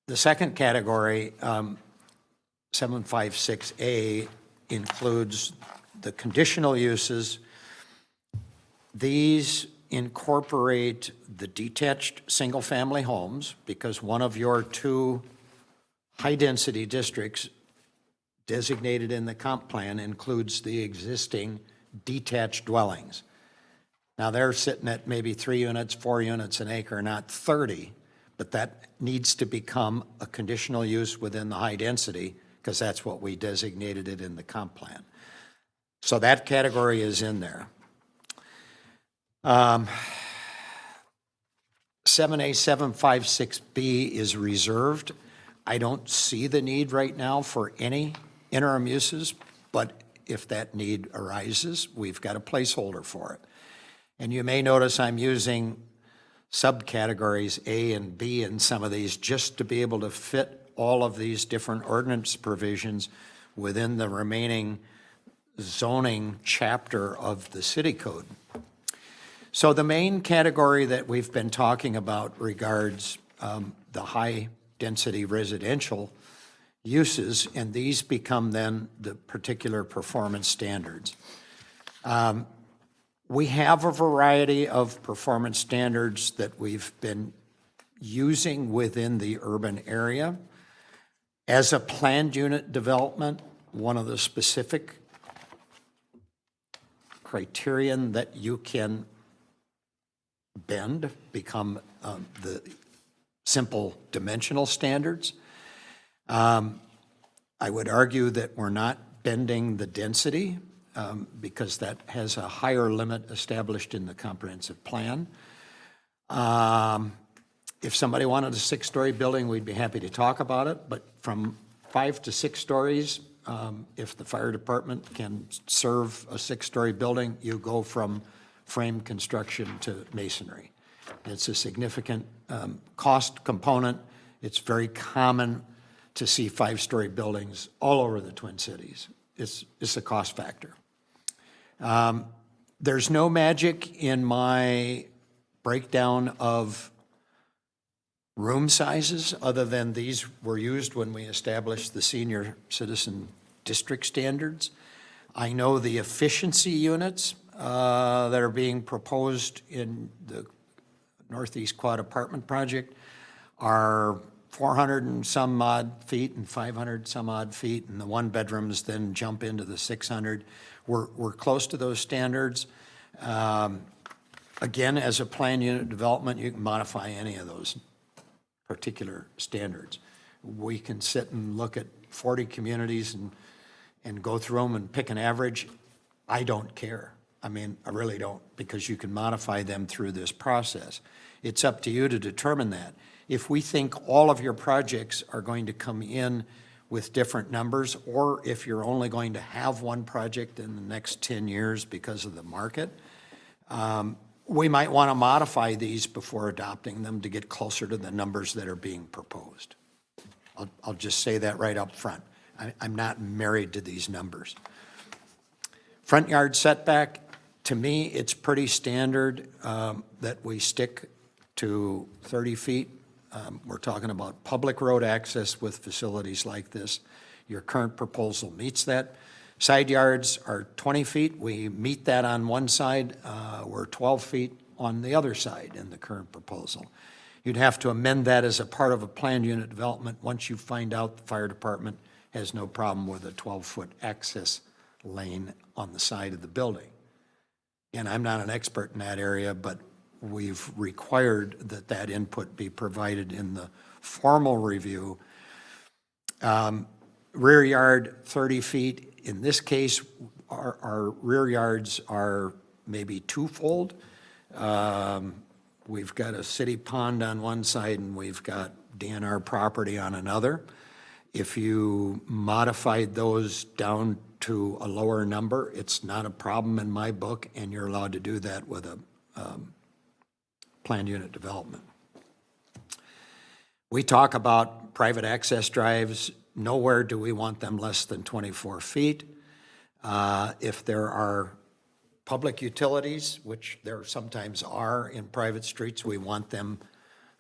the second category, 756A, includes the conditional uses. These incorporate the detached single-family homes, because one of your 2 high-density districts designated in the comp plan includes the existing detached dwellings. Now, they're sitting at maybe 3 units, 4 units an acre, not 30, but that needs to become a conditional use within the high density, because that's what we designated it in the comp plan. So that category is in there. 7A 756B is reserved. I don't see the need right now for any interim uses, but if that need arises, we've got a placeholder for it. And you may notice I'm using subcategories A and B in some of these just to be able to fit all of these different ordinance provisions within the remaining zoning chapter of the city code. So the main category that we've been talking about regards the high-density residential uses, and these become then the particular performance standards. We have a variety of performance standards that we've been using within the urban area. As a planned unit development, one of the specific criterion that you can bend become the simple dimensional standards. I would argue that we're not bending the density because that has a higher limit established in the comprehensive plan. If somebody wanted a 6-story building, we'd be happy to talk about it, but from 5 to 6 stories, if the fire department can serve a 6-story building, you go from frame construction to masonry. It's a significant cost component. It's very common to see 5-story buildings all over the Twin Cities. It's a cost factor. There's no magic in my breakdown of room sizes, other than these were used when we established the senior citizen district standards. I know the efficiency units that are being proposed in the Northeast Quad apartment project are 400 and some odd feet and 500 some odd feet, and the one-bedrooms then jump into the 600. We're close to those standards. Again, as a planned unit development, you can modify any of those particular standards. We can sit and look at 40 communities and go through them and pick an average. I don't care. I mean, I really don't, because you can modify them through this process. It's up to you to determine that. If we think all of your projects are going to come in with different numbers, or if you're only going to have one project in the next 10 years because of the market, we might want to modify these before adopting them to get closer to the numbers that are being proposed. I'll just say that right up front. I'm not married to these numbers. Front yard setback, to me, it's pretty standard that we stick to 30 feet. We're talking about public road access with facilities like this. Your current proposal meets that. Side yards are 20 feet. We meet that on one side. We're 12 feet on the other side in the current proposal. You'd have to amend that as a part of a planned unit development once you find out the fire department has no problem with a 12-foot access lane on the side of the building. And I'm not an expert in that area, but we've required that that input be provided in the formal review. Rear yard, 30 feet. In this case, our rear yards are maybe twofold. We've got a city pond on one side and we've got DNR property on another. If you modified those down to a lower number, it's not a problem in my book, and you're allowed to do that with a planned unit development. We talk about private access drives. Nowhere do we want them less than 24 feet. If there are public utilities, which there sometimes are in private streets, we want them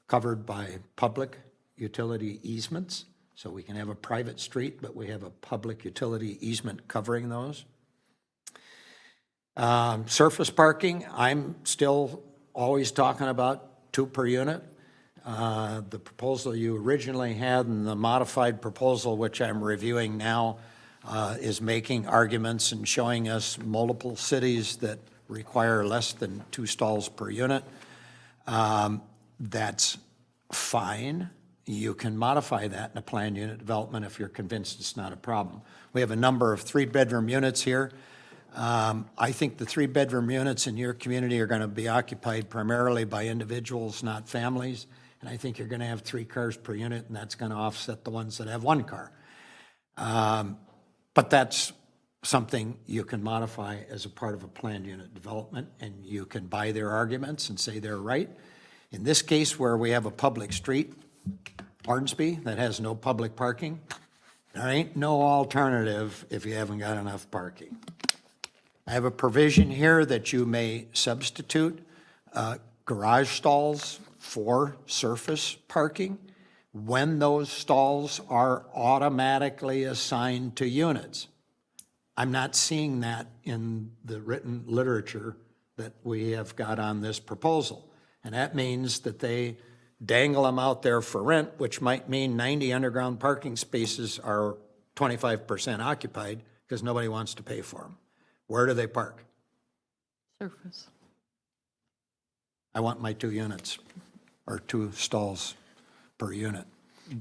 covered by public utility easements. So we can have a private street, but we have a public utility easement covering those. Surface parking, I'm still always talking about 2 per unit. The proposal you originally had and the modified proposal, which I'm reviewing now, is making arguments and showing us multiple cities that require less than 2 stalls per unit. That's fine. You can modify that in a planned unit development if you're convinced it's not a problem. We have a number of 3-bedroom units here. I think the 3-bedroom units in your community are going to be occupied primarily by individuals, not families. And I think you're going to have 3 cars per unit, and that's going to offset the ones that have 1 car. But that's something you can modify as a part of a planned unit development, and you can buy their arguments and say they're right. In this case, where we have a public street, Hornsby, that has no public parking, there ain't no alternative if you haven't got enough parking. I have a provision here that you may substitute garage stalls for surface parking. when those stalls are automatically assigned to units. I'm not seeing that in the written literature that we have got on this proposal. And that means that they dangle them out there for rent, which might mean 90 underground parking spaces are 25% occupied because nobody wants to pay for them. Where do they park? Surface. I want my 2 units, or 2 stalls per unit.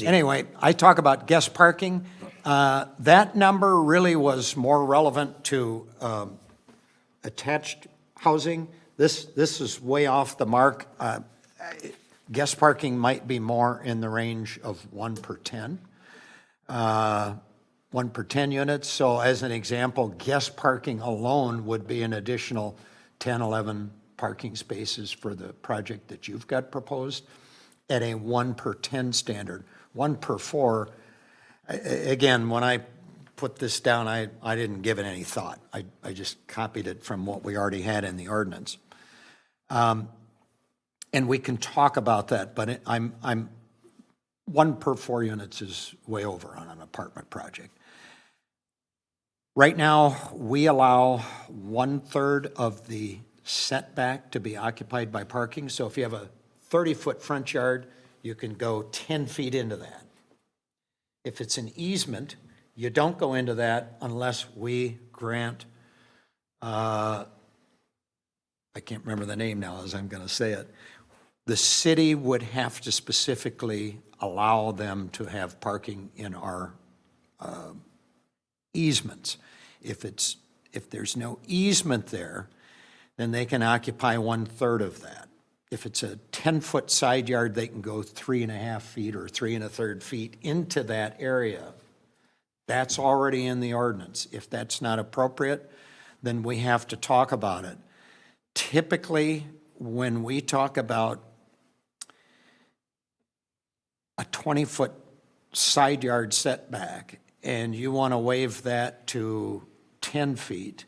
Anyway, I talk about guest parking. That number really was more relevant to attached housing. This is way off the mark. Guest parking might be more in the range of 1 per 10. 1 per 10 units. So as an example, guest parking alone would be an additional 10, 11 parking spaces for the project that you've got proposed at a 1 per 10 standard. 1 per 4, again, when I put this down, I didn't give it any thought. I just copied it from what we already had in the ordinance. And we can talk about that, but I'm 1 per 4 units is way over on an apartment project. Right now, we allow 1/3 of the setback to be occupied by parking. So if you have a 30-foot front yard, you can go 10 feet into that. If it's an easement, you don't go into that unless we grant, I can't remember the name now as I'm going to say it. The city would have to specifically allow them to have parking in our easements. If there's no easement there, then they can occupy 1/3 of that. If it's a 10-foot side yard, they can go 3.5 feet or 3 1/3 feet into that area. That's already in the ordinance. If that's not appropriate, then we have to talk about it. Typically, when we talk about a 20-foot side yard setback and you want to waive that to 10 feet,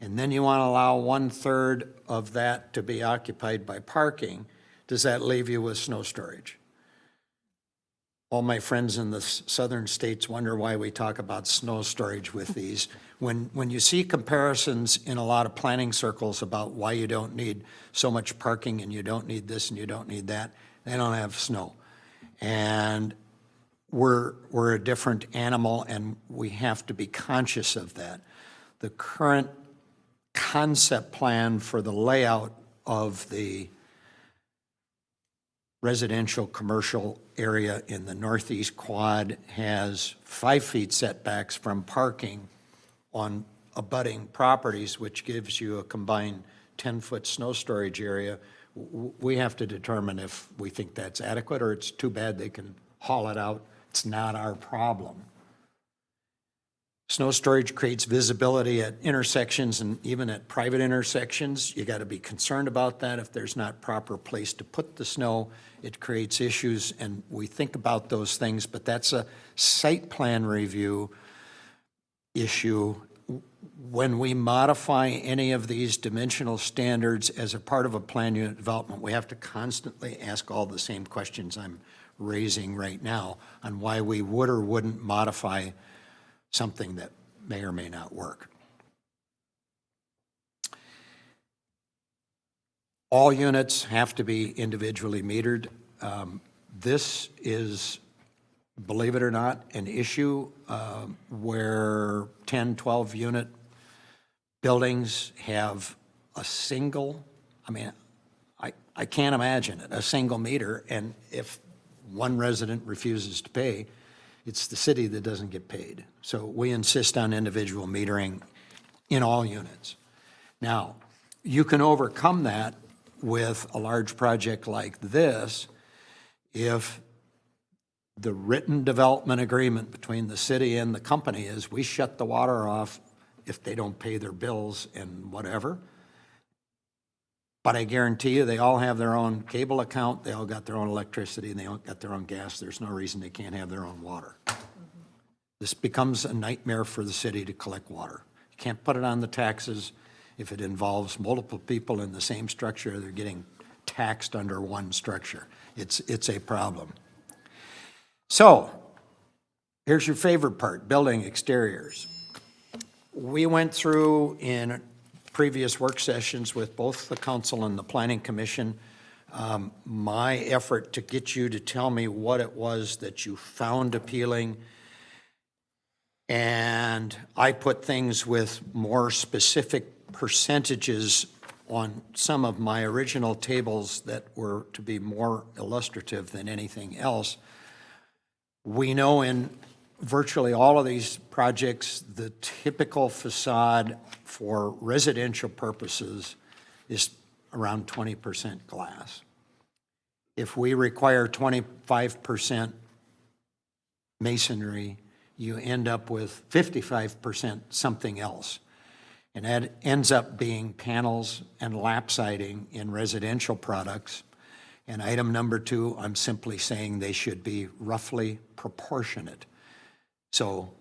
and then you want to allow 1/3 of that to be occupied by parking, does that leave you with snow storage? All my friends in the southern states wonder why we talk about snow storage with these. When you see comparisons in a lot of planning circles about why you don't need so much parking and you don't need this and you don't need that, they don't have snow. And we're a different animal and we have to be conscious of that. The current concept plan for the layout of the residential commercial area in the northeast quad has 5 feet setbacks from parking on abutting properties, which gives you a combined 10-foot snow storage area. We have to determine if we think that's adequate or it's too bad they can haul it out. It's not our problem. Snow storage creates visibility at intersections and even at private intersections. You got to be concerned about that. If there's not proper place to put the snow, it creates issues, and we think about those things, but that's a site plan review issue. When we modify any of these dimensional standards as a part of a plan unit development, we have to constantly ask all the same questions I'm raising right now on why we would or wouldn't modify something that may or may not work. All units have to be individually metered. This is, believe it or not, an issue where 10, 12 unit buildings have a single, I can't imagine it, a single meter, and if one resident refuses to pay, it's the city that doesn't get paid. So we insist on individual metering in all units. Now, you can overcome that with a large project like this if the written development agreement between the city and the company is we shut the water off if they don't pay their bills and whatever. But I guarantee you, they all have their own cable account, they all got their own electricity, and they all got their own gas. There's no reason they can't have their own water. This becomes a nightmare for the city to collect water. You can't put it on the taxes. If it involves multiple people in the same structure, they're getting taxed under one structure. It's a problem. So, here's your favorite part, building exteriors. We went through in previous work sessions with both the council and the planning commission, my effort to get you to tell me what it was that you found appealing. And I put things with more specific percentages on some of my original tables that were to be more illustrative than anything else. We know in virtually all of these projects, the typical facade for residential purposes is around 20% glass. If we require 25% masonry, you end up with 55% something else. And that ends up being panels and lap siding in residential products. And item number 2, I'm simply saying they should be roughly proportionate. So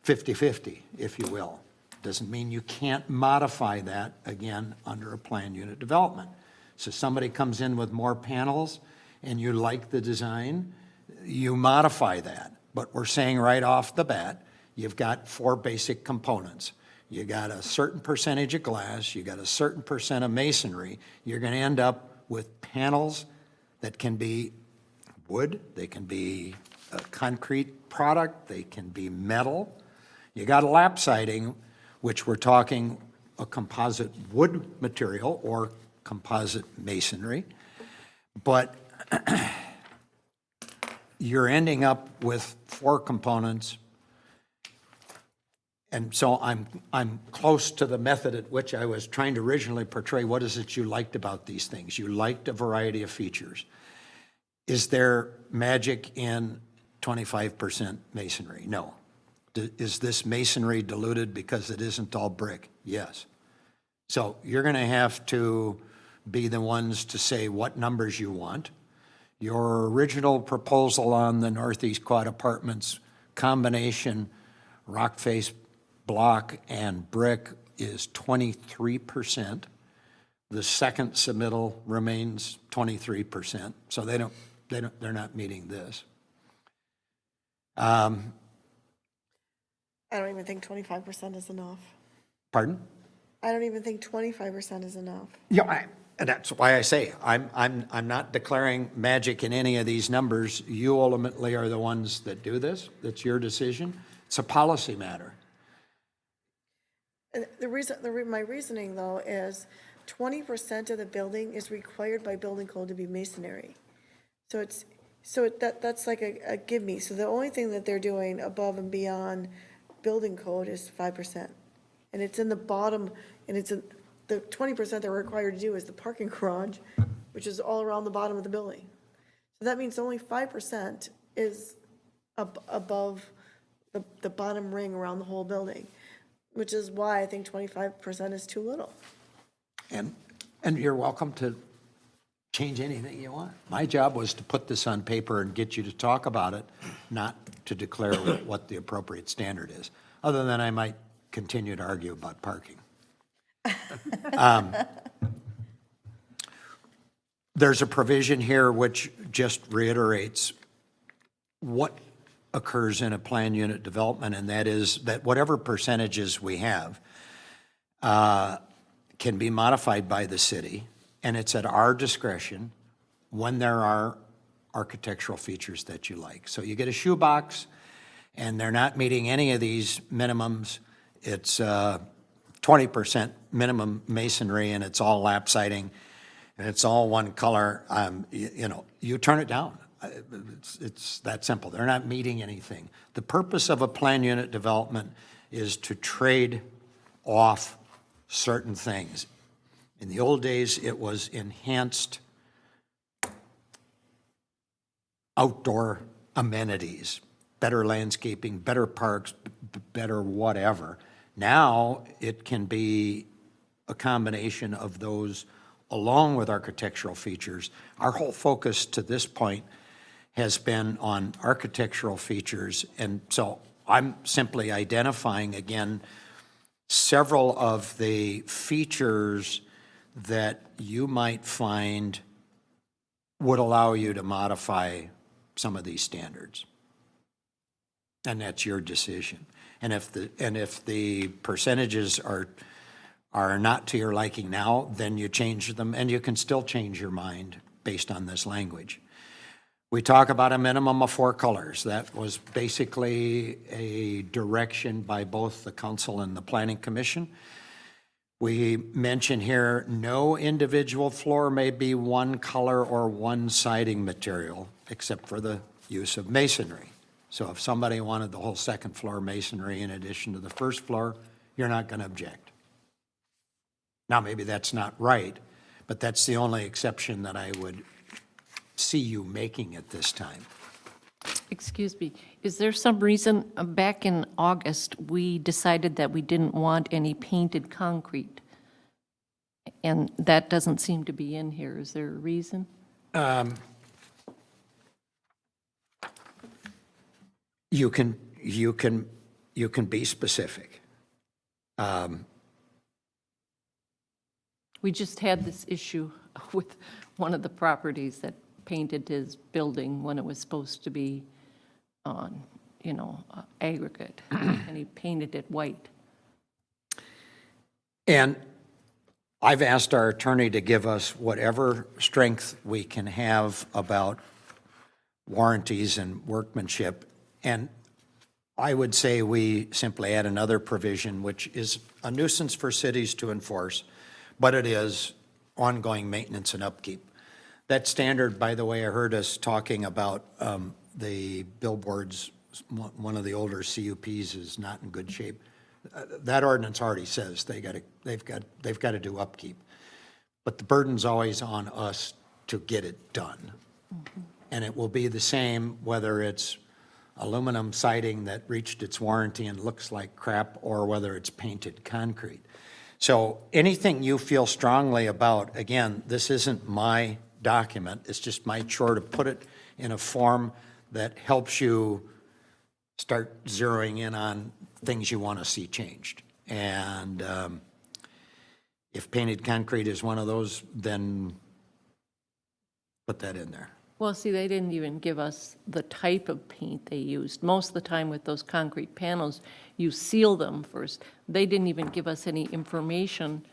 50-50, if you will. Doesn't mean you can't modify that, again, under a planned unit development. So somebody comes in with more panels and you like the design, you modify that. But we're saying right off the bat, you've got 4 basic components. You got a certain percentage of glass, you got a certain percent of masonry. You're going to end up with panels that can be wood, they can be a concrete product, they can be metal. You got a lap siding, which we're talking a composite wood material or composite masonry. But you're ending up with 4 components. And so I'm close to the method at which I was trying to originally portray what is it you liked about these things. You liked a variety of features. Is there magic in 25% masonry? No. Is this masonry diluted because it isn't all brick? Yes. So you're going to have to be the ones to say what numbers you want. Your original proposal on the Northeast Quad Apartments combination rock face block and brick is 23%. The second submittal remains 23%. So they're not meeting this. I don't even think 25% is enough. Pardon? I don't even think 25% is enough. Yeah, and that's why I say I'm not declaring magic in any of these numbers. You ultimately are the ones that do this. That's your decision. It's a policy matter. And my reasoning though is 20% of the building is required by building code to be masonry. That's like a give me. So the only thing that they're doing above and beyond building code is 5%. And it's in the bottom, and it's in the 20% they're required to do is the parking garage, which is all around the bottom of the building. So that means only 5% is above the bottom ring around the whole building, which is why I think 25% is too little. And you're welcome to change anything you want. My job was to put this on paper and get you to talk about it, not to declare what the appropriate standard is. Other than I might continue to argue about parking. There's a provision here which just reiterates what occurs in a planned unit development, and that is that whatever percentages we have can be modified by the city, and it's at our discretion when there are architectural features that you like. So you get a shoebox, and they're not meeting any of these minimums. It's 20% minimum masonry, and it's all lap siding, and it's all one color. You turn it down. It's that simple. They're not meeting anything. The purpose of a planned unit development is to trade off certain things. In the old days, it was enhanced outdoor amenities, better landscaping, better parks, better whatever. Now, it can be a combination of those along with architectural features. Our whole focus to this point has been on architectural features, and so I'm simply identifying, again, several of the features that you might find would allow you to modify some of these standards. And that's your decision. And if the percentages are not to your liking now, then you change them, and you can still change your mind based on this language. We talk about a minimum of 4 colors. That was basically a direction by both the council and the planning commission. We mention here, no individual floor may be one color or one siding material, except for the use of masonry. So if somebody wanted the whole second floor masonry in addition to the first floor, you're not going to object. Now, maybe that's not right, but that's the only exception that I would see you making at this time. Excuse me, is there some reason, back in August, we decided that we didn't want any painted concrete? And that doesn't seem to be in here. Is there a reason? You can be specific. We just had this issue with one of the properties that painted his building when it was supposed to be on, aggregate, and he painted it white. And I've asked our attorney to give us whatever strength we can have about warranties and workmanship. And I would say we simply add another provision, which is a nuisance for cities to enforce, but it is ongoing maintenance and upkeep. That standard, by the way, I heard us talking about the billboards, one of the older CUPs is not in good shape. That ordinance already says they've got to do upkeep. But the burden's always on us to get it done. Mm-hmm. And it will be the same whether it's aluminum siding that reached its warranty and looks like crap, or whether it's painted concrete. So anything you feel strongly about, again, this isn't my document, it's just my chore to put it in a form that helps you start zeroing in on things you want to see changed. And if painted concrete is one of those, then put that in there. Well, see, they didn't even give us the type of paint they used. Most of the time with those concrete panels, you seal them first. They didn't even give us any information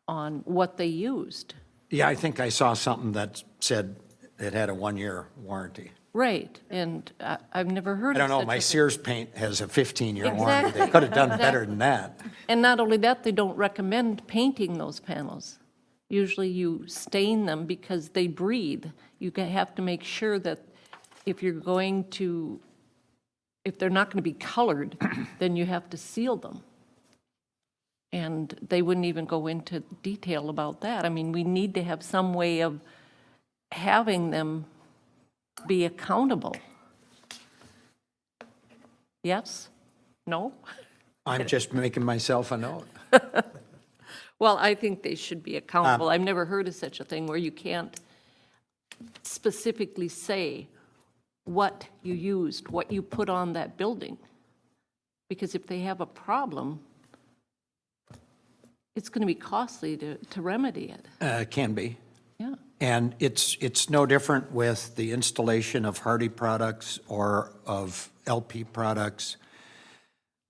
on what they used. Yeah, I think I saw something that said it had a 1-year warranty. Right, and I've never heard I of don't know, such my a thing. Sears paint has a 15-year warranty. Exactly. They could have done better than that. And not only that, they don't recommend painting those panels. Usually you stain them because they breathe. You have to make sure that if they're not going to be colored, then you have to seal them. And they wouldn't even go into detail about that. I mean, we need to have some way of having them be accountable. Yes? No? I'm just making myself a note. Well, I think they should be accountable. I've never heard of such a thing where you can't specifically say what you used, what you put on that building. Because if they have a problem, it's going to be costly to remedy it. Can be. Yeah. And it's no different with the installation of Hardy products or of LP products.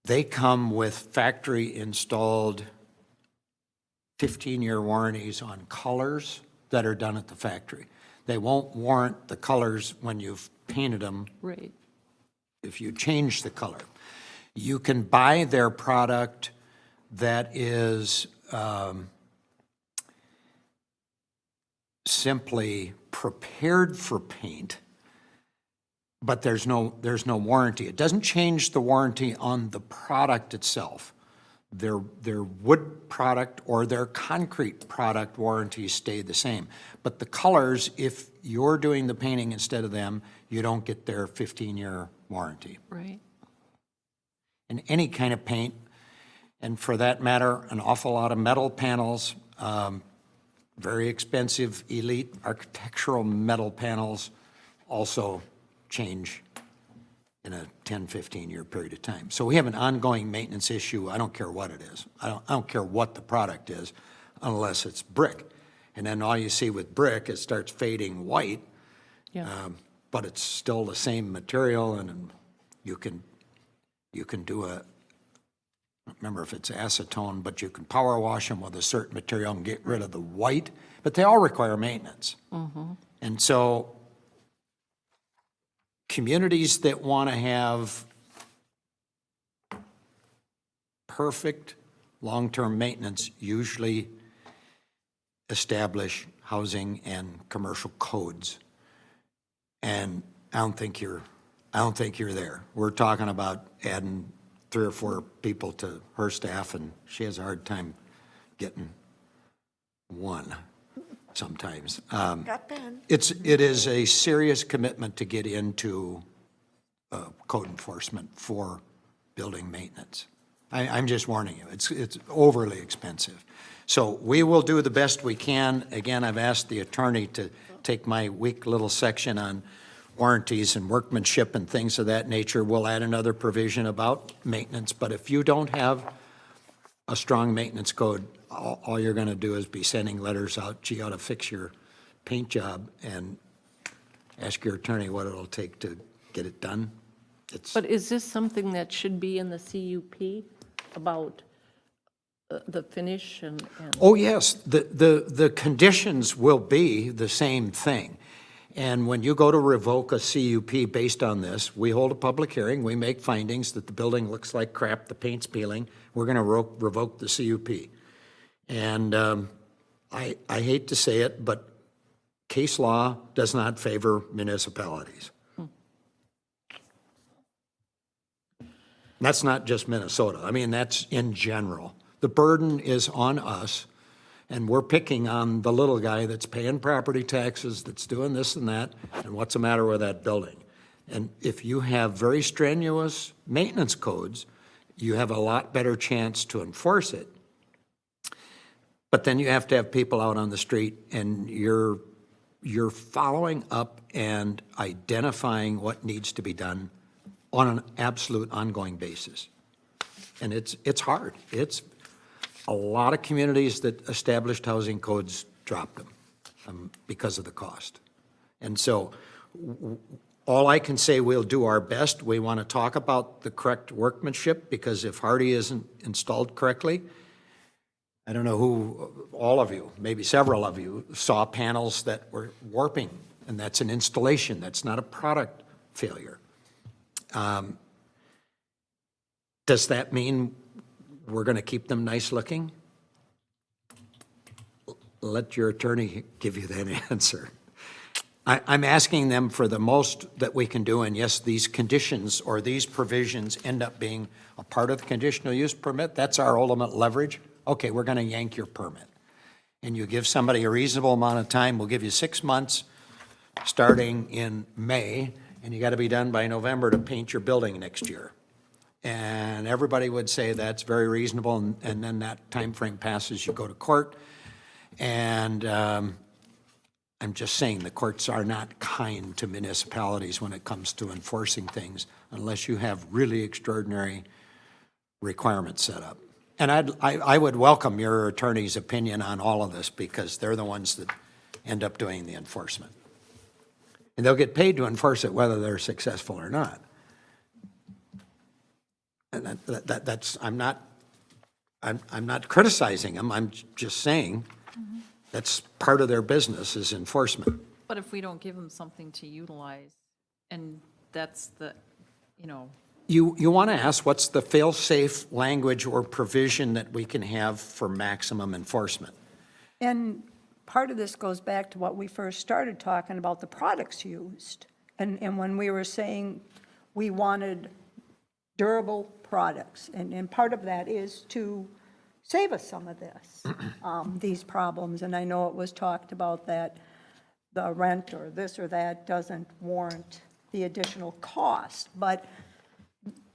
They come with factory-installed 15-year warranties on colors that are done at the factory. They won't warrant the colors when you've painted them. Right. If you change the color. You can buy their product that is simply prepared for paint, but there's no warranty. It doesn't change the warranty on the product itself. Their wood product or their concrete product warranties stay the same. But the colors, if you're doing the painting instead of them, you don't get their 15-year warranty. Right. And any kind of paint, and for that matter, an awful lot of metal panels, very expensive, elite architectural metal panels also change in a 10, 15-year period of time. So we have an ongoing maintenance issue. I don't care what it is. I don't care what the product is, unless it's brick. And then all you see with brick, it starts fading white, Yeah. but it's still the same material, and you can You can do I don't remember if it's acetone, but you can power wash them with a certain material and get rid of the white, but they all require maintenance. And so communities that want to have perfect long-term maintenance usually establish housing and commercial codes. And I don't think you're there. We're talking about adding 3 or 4 people to her staff, and she has a hard time getting one sometimes. Got Ben. It is a serious commitment to get into code enforcement for building maintenance. I'm just warning you, it's overly expensive. So we will do the best we can. Again, I've asked the attorney to take my weak little section on warranties and workmanship and things of that nature. We'll add another provision about maintenance, but if you don't have a strong maintenance code, all you're going to do is be sending letters out, gee, you ought to fix your paint job, and ask your attorney what it'll take to get it done. But is this something that should be in the CUP about the finish and? Oh, yes, the conditions will be the same thing. And when you go to revoke a CUP based on this, we hold a public hearing, we make findings that the building looks like crap, the paint's peeling, we're gonna revoke the CUP. And I hate to say it, but case law does not favor municipalities. That's not just Minnesota, I mean, that's in general. The burden is on us, and we're picking on the little guy that's paying property taxes, that's doing this and that, and what's the matter with that building? And if you have very strenuous maintenance codes, you have a lot better chance to enforce it. But then you have to have people out on the street, and you're following up and identifying what needs to be done on an absolute ongoing basis. And it's hard. It's a lot of communities that established housing codes dropped them because of the cost. And so all I can say, we'll do our best. We want to talk about the correct workmanship, because if Hardy isn't installed correctly, I don't know who, all of you, maybe several of you, saw panels that were warping, and that's an installation. That's not a product failure. Does that mean we're going to keep them nice looking? Let your attorney give you that answer. I'm asking them for the most that we can do, and yes, these conditions or these provisions end up being a part of the conditional use permit. That's our ultimate leverage. Okay, we're going to yank your permit. And you give somebody a reasonable amount of time. We'll give you 6 months starting in May, and you got to be done by November to paint your building next year. And everybody would say that's very reasonable, and then that time frame passes, you go to court. And I'm just saying the courts are not kind to municipalities when it comes to enforcing things unless you have really extraordinary requirements set up. And I would welcome your attorney's opinion on all of this, because they're the ones that end up doing the enforcement. And they'll get paid to enforce it whether they're successful or not. And that's I'm not criticizing them. I'm just saying that's part of their business is enforcement. But if we don't give them something to utilize, and that's the, you know. You want to ask, what's the fail-safe language or provision that we can have for maximum enforcement? And part of this goes back to what we first started talking about, the products used. And when we were saying we wanted durable products, and part of that is to save us some of this, these problems. And I know it was talked about that the rent or this or that doesn't warrant the additional cost, but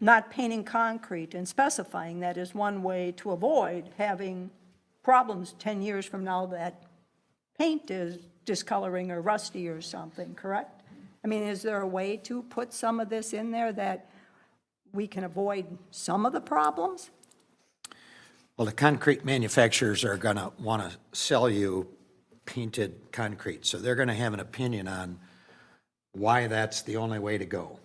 not painting concrete and specifying that is one way to avoid having problems 10 years from now that paint is discoloring or rusty or something, correct? I mean, is there a way to put some of this in there that we can avoid some of the problems? Well, the concrete manufacturers are going to want to sell you painted concrete, so they're going to have an opinion on why that's the only way to go.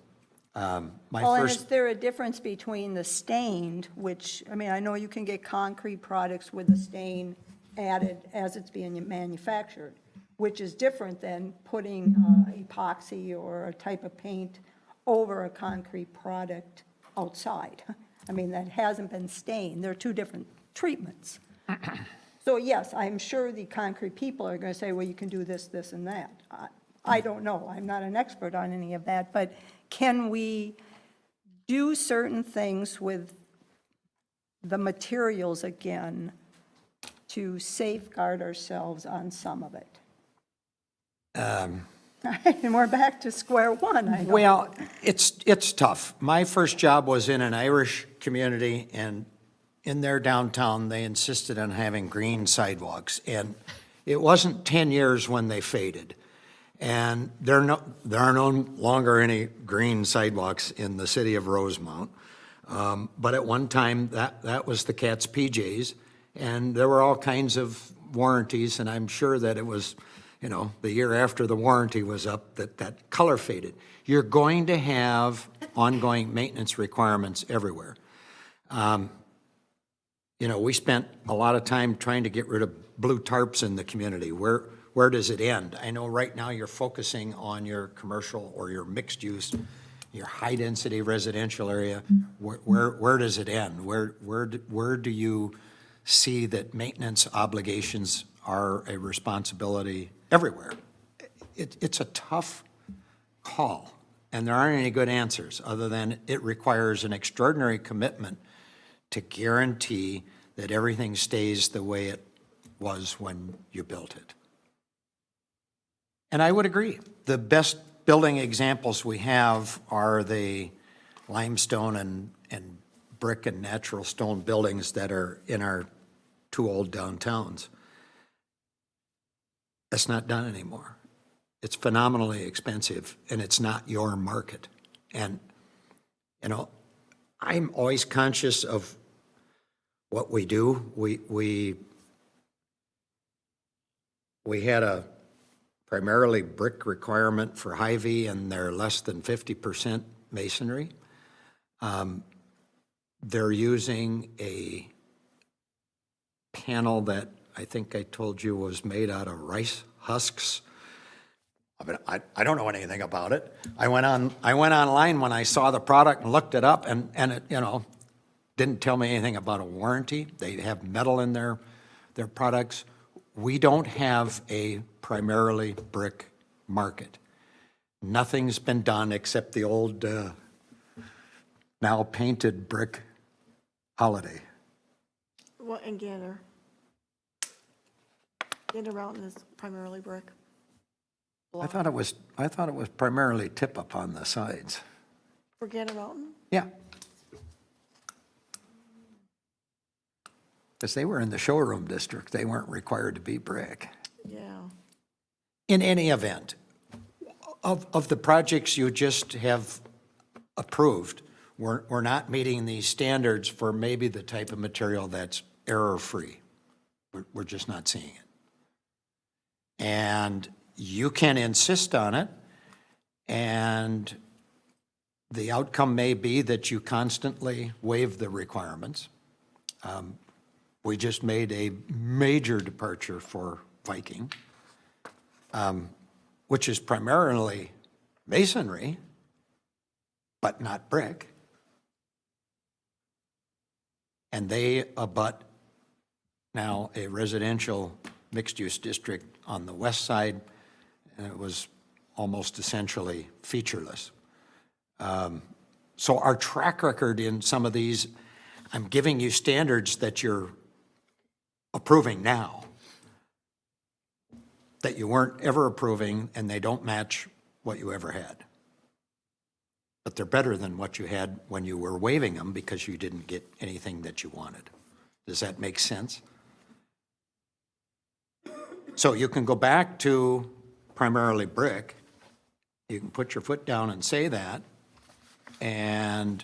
My Well, and is first, there a difference between the stained, which, I mean, I know you can get concrete products with the stain added as it's being manufactured, which is different than putting epoxy or a type of paint over a concrete product outside. I mean, that hasn't been stained. They're two different treatments. So yes, I'm sure the concrete people are going to say, well, you can do this, this, and that. I don't know. I'm not an expert on any of that, but can we do certain things with the materials again to safeguard ourselves on some of it? And we're back to square one, I know. Well, it's tough. My first job was in an Irish community, and in their downtown, they insisted on having green sidewalks. And it wasn't 10 years when they faded. And there are no longer any green sidewalks in the city of Rosemount. But at one time, that was the cat's PJs, and there were all kinds of warranties, and I'm sure that it was, you know, the year after the warranty was up, that color faded. You're going to have ongoing maintenance requirements everywhere. You know, we spent a lot of time trying to get rid of blue tarps in the community. Where does it end? I know right now you're focusing on your commercial or your mixed use, your high-density residential area. Where does it end? Where do you see that maintenance obligations are a responsibility everywhere? It's a tough call, and there aren't any good answers, other than it requires an extraordinary commitment to guarantee that everything stays the way it was when you built it. And I would agree. The best building examples we have are the limestone and brick and natural stone buildings that are in our two old downtowns. That's not done anymore. It's phenomenally expensive, and it's not your market. And, you know, I'm always conscious of what we do. We had a primarily brick requirement for Hy-Vee, and they're less than 50% masonry. They're using a panel that I think I told you was made out of rice husks. I mean, I don't know anything about it. I went online when I saw the product and looked it up, and it, you know, didn't tell me anything about a warranty. They have metal in their products. We don't have a primarily brick market. Nothing's been done except the old, now painted brick Holiday. What, in Gander? Gander Mountain is primarily brick. I thought it was primarily tip-up on the sides. For Gander Mountain? Yeah. Because they were in the showroom district, they weren't required to be brick. Yeah. In any event, of the projects you just have approved, we're not meeting these standards for maybe the type of material that's error-free. We're just not seeing it. And you can insist on it, and the outcome may be that you constantly waive the requirements. We just made a major departure for Viking, which is primarily masonry, but not brick. And they abut now a residential mixed-use district on the west side, and it was almost essentially featureless. So our track record in some of these, I'm giving you standards that you're approving now, that you weren't ever approving, and they don't match what you ever had. But they're better than what you had when you were waiving them because you didn't get anything that you wanted. Does that make sense? So you can go back to primarily brick. You can put your foot down and say that, and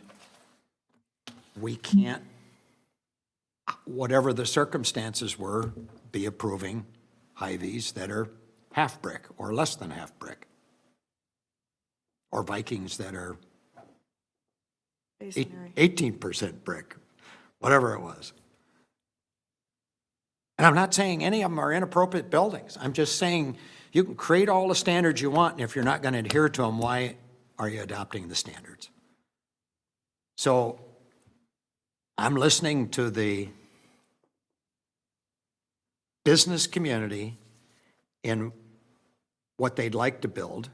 we can't, whatever the circumstances were, be approving Hy-Vees that are half brick or less than half brick, or Vikings that are Masonry. 18% brick, whatever it was. And I'm not saying any of them are inappropriate buildings. I'm just saying you can create all the standards you want, and if you're not going to adhere to them, why are you adopting the standards? So I'm listening to the business community in what they'd like to build,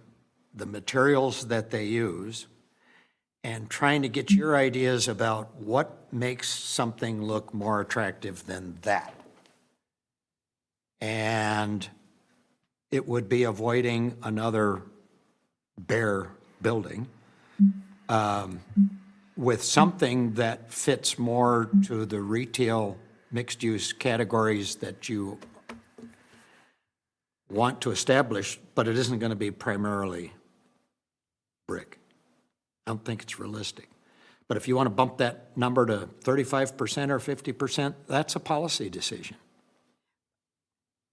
the materials that they use, and trying to get your ideas about what makes something look more attractive than that. And it would be avoiding another bare building with something that fits more to the retail mixed-use categories that you want to establish, but it isn't going to be primarily brick. I don't think it's realistic. But if you want to bump that number to 35% or 50%, that's a policy decision.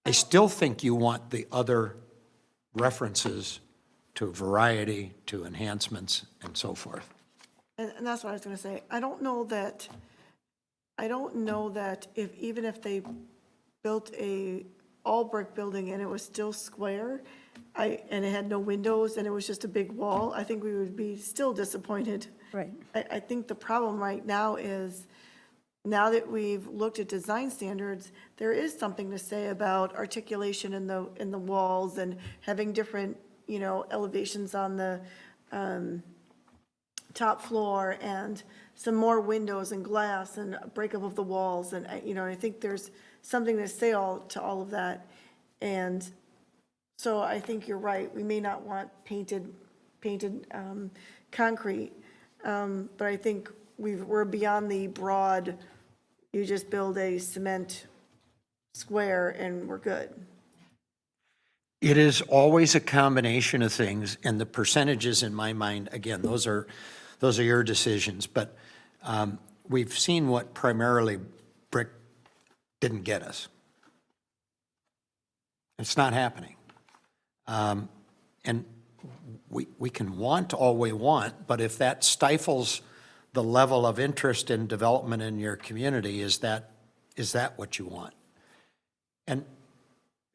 I still think you want the other references to variety, to enhancements, and so forth. And that's what I was gonna say. I don't know that even if they built a all brick building and it was still square, and it had no windows and it was just a big wall, I think we would be still disappointed. Right. I think the problem right now is, now that we've looked at design standards, there is something to say about articulation in the walls and having different, elevations on the top floor and some more windows and glass and a breakup of the walls. And, I think there's something to say to all of that. And so I think you're right. We may not want painted concrete, but I think we're beyond the broad, you just build a cement square and we're good. It is always a combination of things, and the percentages in my mind, again, those are your decisions, but we've seen what primarily brick didn't get us. It's not happening. And we can want all we want, but if that stifles the level of interest in development in your community, is that what you want? And,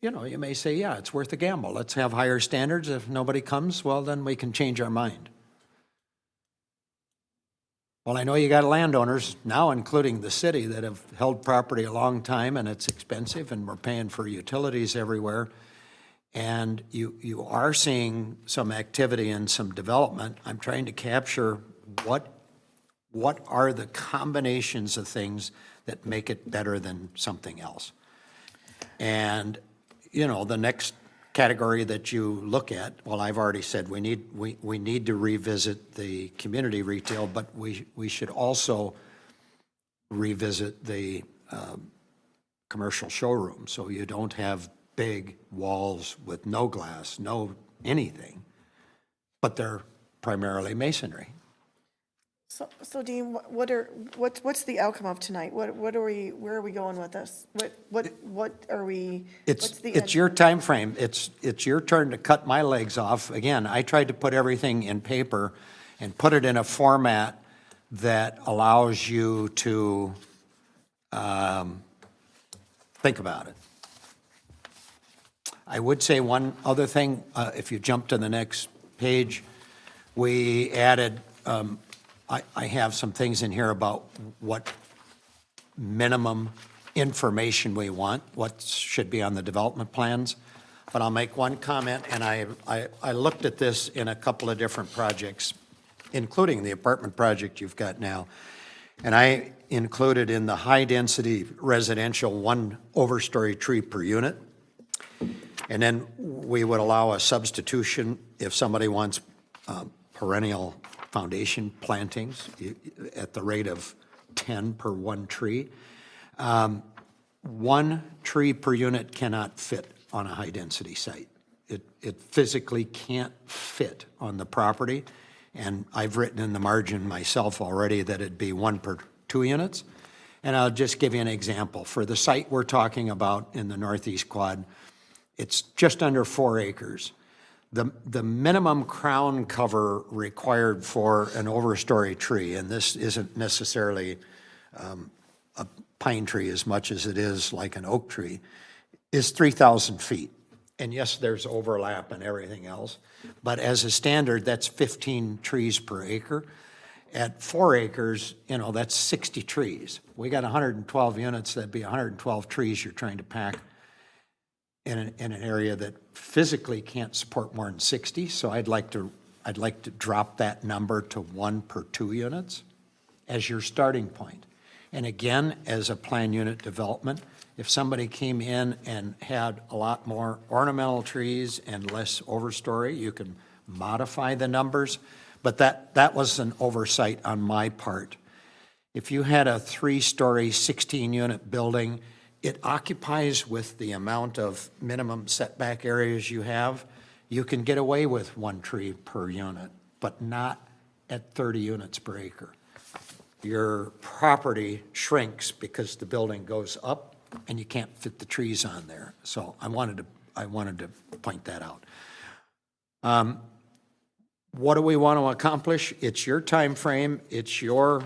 you may say, yeah, it's worth a gamble. Let's have higher standards. If nobody comes, well, then we can change our mind. Well, I know you got landowners, now including the city, that have held property a long time, and it's expensive, and we're paying for utilities everywhere. And you are seeing some activity and some development. I'm trying to capture what are the combinations of things that make it better than something else. And, the next category that you look at, well, I've already said we need to revisit the community retail, but we should also revisit the commercial showroom, so you don't have big walls with no glass, no anything, but they're primarily masonry. So Dean, what's the outcome of tonight? Where are we going with this? What are we? It's your time frame. It's your turn to cut my legs off. Again, I tried to put everything in paper and put it in a format that allows you to think about it. I would say one other thing, if you jump to the next page, we added, I have some things in here about what minimum information we want, what should be on the development plans. But I'll make one comment, and I looked at this in a couple of different projects, including the apartment project you've got now. And I included in the high-density residential 1 overstory tree per unit. And then we would allow a substitution if somebody wants perennial foundation plantings at the rate of 10 per 1 tree. 1 tree per unit cannot fit on a high-density site. It physically can't fit on the property, and I've written in the margin myself already that it'd be 1 per 2 units. And I'll just give you an example. For the site we're talking about in the Northeast Quad, it's just under 4 acres. the minimum crown cover required for an overstory tree, and this isn't necessarily a pine tree as much as it is like an oak tree, is 3,000 feet. And yes, there's overlap and everything else, but as a standard, that's 15 trees per acre. At 4 acres, that's 60 trees. We got 112 units, that'd be 112 trees you're trying to pack in an area that physically can't support more than 60. So I'd like to drop that number to 1 per 2 units as your starting point. And again, as a plan unit development, if somebody came in and had a lot more ornamental trees and less overstory, you can modify the numbers. But that was an oversight on my part. If you had a 3-story, 16-unit building, it occupies with the amount of minimum setback areas you have. You can get away with 1 tree per unit, but not at 30 units per acre. Your property shrinks because the building goes up and you can't fit the trees on there. So I wanted to point that out. What do we want to accomplish? It's your time frame. It's your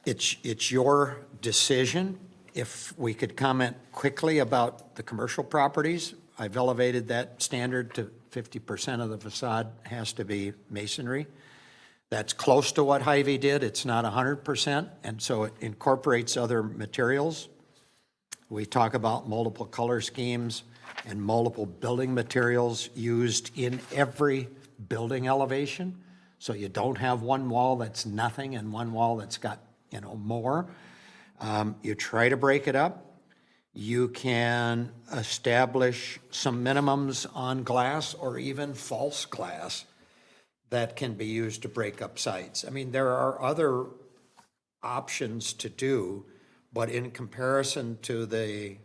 it's your decision. If we could comment quickly about the commercial properties, I've elevated that standard to 50% of the facade has to be masonry. That's close to what Hy-Vee did. It's not 100%, and so it incorporates other materials. We talk about multiple color schemes and multiple building materials used in every building elevation. So you don't have one wall that's nothing and one wall that's got, more. You try to break it up. You can establish some minimums on glass or even false glass that can be used to break up sites. I mean, there are other options to do, but in comparison to the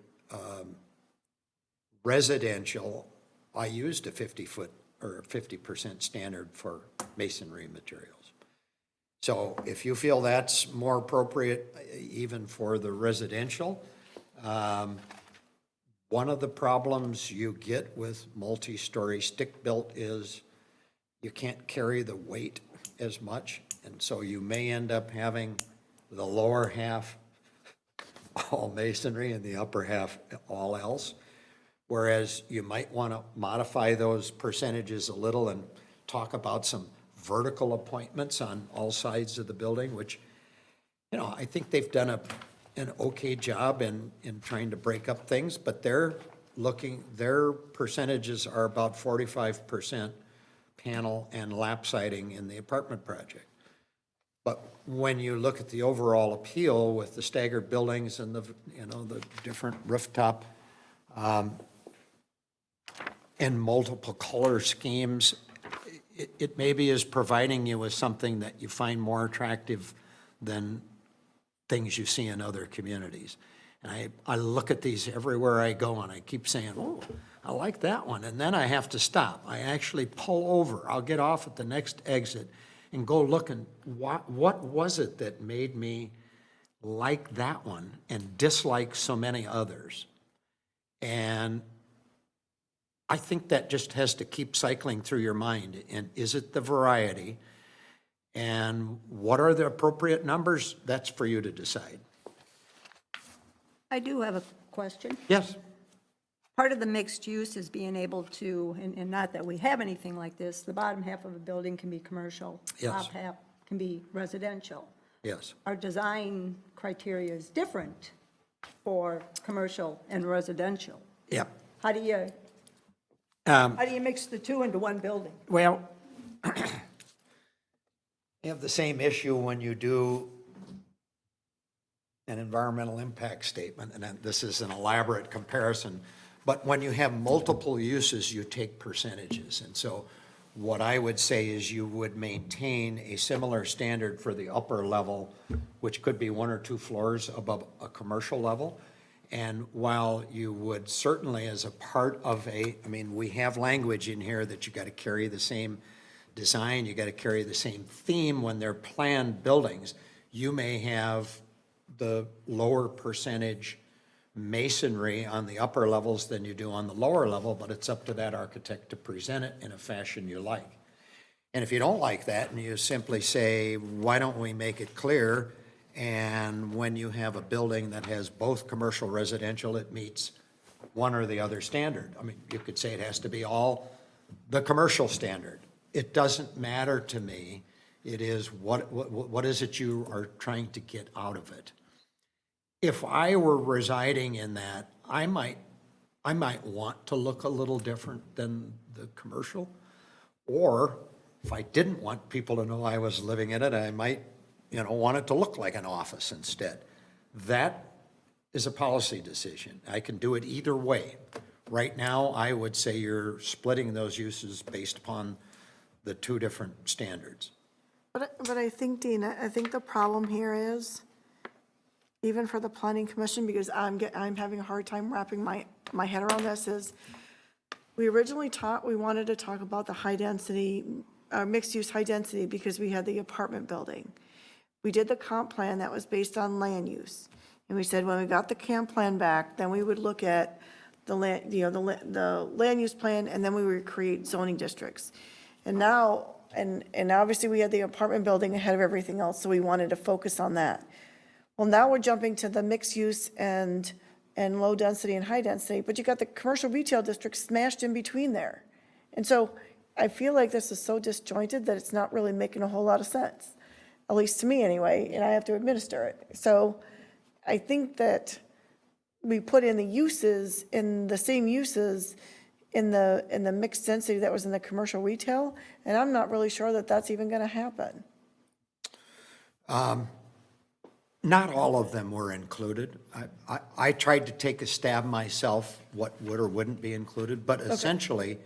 residential, I used a 50-foot or 50% standard for masonry materials. So if you feel that's more appropriate even for the residential, one of the problems you get with multi-story stick-built is you can't carry the weight as much, and so you may end up having the lower half all masonry and the upper half all else, whereas you might want to modify those percentages a little and talk about some vertical appointments on all sides of the building, which, I think they've done an okay job in trying to break up things, but their percentages are about 45% panel and lap siding in the apartment project. But when you look at the overall appeal with the staggered buildings and the different rooftop and multiple color schemes, it maybe is providing you with something that you find more attractive than things you see in other communities. And I look at these everywhere I go, and I keep saying, oh, I like that one. And then I have to stop. I actually pull over. I'll get off at the next exit and go look and what was it that made me like that one and dislike so many others. And I think that just has to keep cycling through your mind. And is it the variety? And what are the appropriate numbers? That's for you to decide. I do have a question. Yes. Part of the mixed use is being able to, and not that we have anything like this, the bottom half of a building can be commercial. Yes. Top half can be residential. Yes. Our design criteria is different for commercial and residential. Yep. How do you mix the two into one building? Well, you have the same issue when you do an environmental impact statement, and this is an elaborate comparison, but when you have multiple uses, you take percentages. And so what I would say is you would maintain a similar standard for the upper level, which could be 1 or 2 floors above a commercial level. And while you would certainly, as a part of we have language in here that you got to carry the same design, you got to carry the same theme when they're planned buildings. You may have the lower percentage masonry on the upper levels than you do on the lower level, but it's up to that architect to present it in a fashion you like. And if you don't like that, and you simply say, why don't we make it clear, and when you have a building that has both commercial residential, it meets one or the other standard. I mean, you could say it has to be all the commercial standard. It doesn't matter to me. It is what is it you are trying to get out of it? If I were residing in that, I might want to look a little different than the commercial. Or if I didn't want people to know I was living in it, I might, want it to look like an office instead. That is a policy decision. I can do it either way. Right now, I would say you're splitting those uses based upon the two different standards. But I think, Dean, I think the problem here is, even for the planning commission, because I'm having a hard time wrapping my head around this, is we originally we wanted to talk about the high density, mixed-use high density, because we had the apartment building. We did the comp plan that was based on land use. And we said, when we got the camp plan back, then we would look at the land, the land use plan, and then we would create zoning districts. And now, and obviously we had the apartment building ahead of everything else, so we wanted to focus on that. Well, now we're jumping to the mixed use and low density and high density, but you got the commercial retail district smashed in between there. And so I feel like this is so disjointed that it's not really making a whole lot of sense, at least to me anyway, and I have to administer it. So I think that we put in the uses, in the same uses in the mixed density that was in the commercial retail, and I'm not really sure that that's even going to happen. Not all of them were included. I tried to take a stab myself, what would or wouldn't be included, but essentially,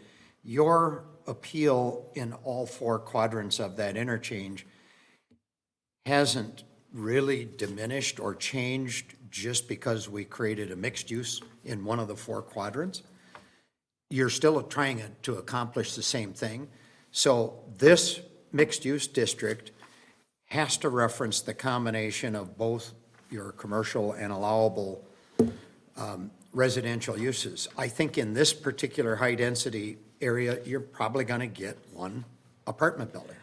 your appeal in all four quadrants of that interchange hasn't really diminished or changed just because we created a mixed use in one of the four quadrants. You're still trying to accomplish the same thing. So this mixed use district has to reference the combination of both your commercial and allowable residential uses. I think in this particular high-density area, you're probably going to get one apartment building.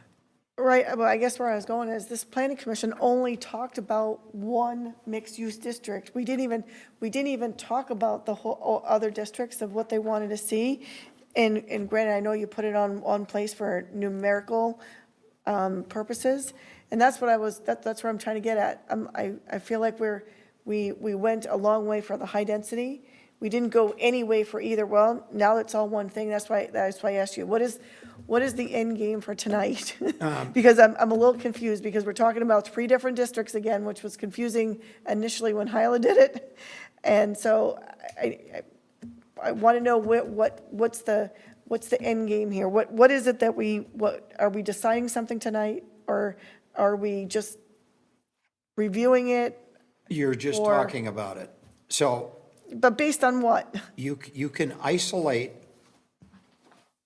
Right, but I guess where I was going is this planning commission only talked about one mixed-use district. We didn't even talk about the whole other districts of what they wanted to see. And granted, I know you put it on place for numerical purposes, and that's what that's where I'm trying to get at. I feel like we went a long way for the high density. We didn't go any way for either. Well, now it's all one thing. That's why I asked you, what is the end game for tonight? Because I'm a little confused, because we're talking about 3 different districts again, which was confusing initially when Hyla did it. And so I want to know what's the end game here? What is it that are we deciding something tonight, or are we just reviewing it? You're just talking about it. So. But based on what? You can isolate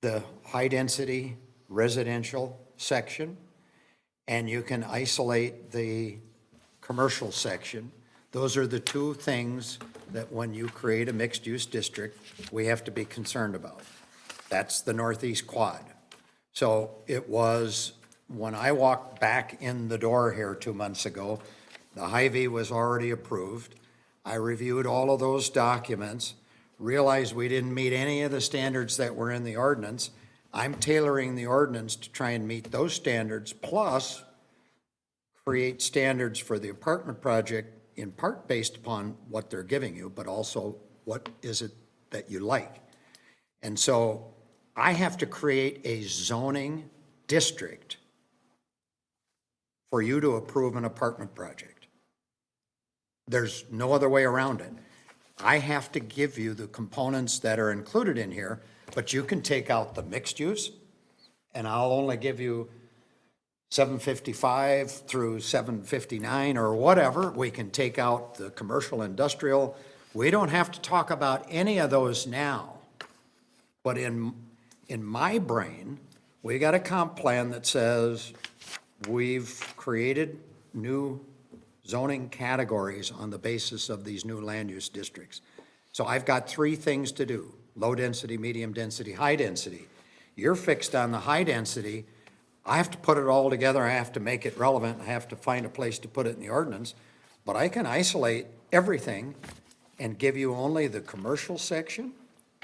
the high-density residential section, and you can isolate the commercial section. Those are the two things that when you create a mixed-use district, we have to be concerned about. That's the Northeast Quad. So it was, when I walked back in the door here 2 months ago, the Hy-Vee was already approved. I reviewed all of those documents, realized we didn't meet any of the standards that were in the ordinance. I'm tailoring the ordinance to try and meet those standards, plus create standards for the apartment project, in part based upon what they're giving you, but also what is it that you like. And so I have to create a zoning district for you to approve an apartment project. There's no other way around it. I have to give you the components that are included in here, but you can take out the mixed use, and I'll only give you 755 through 759 or whatever. We can take out the commercial industrial. We don't have to talk about any of those now. But in my brain, we got a comp plan that says we've created new zoning categories on the basis of these new land use districts. So I've got three things to do: low density, medium density, high density. You're fixed on the high density. I have to put it all together, I have to make it relevant, I have to find a place to put it in the ordinance, but I can isolate everything and give you only the commercial section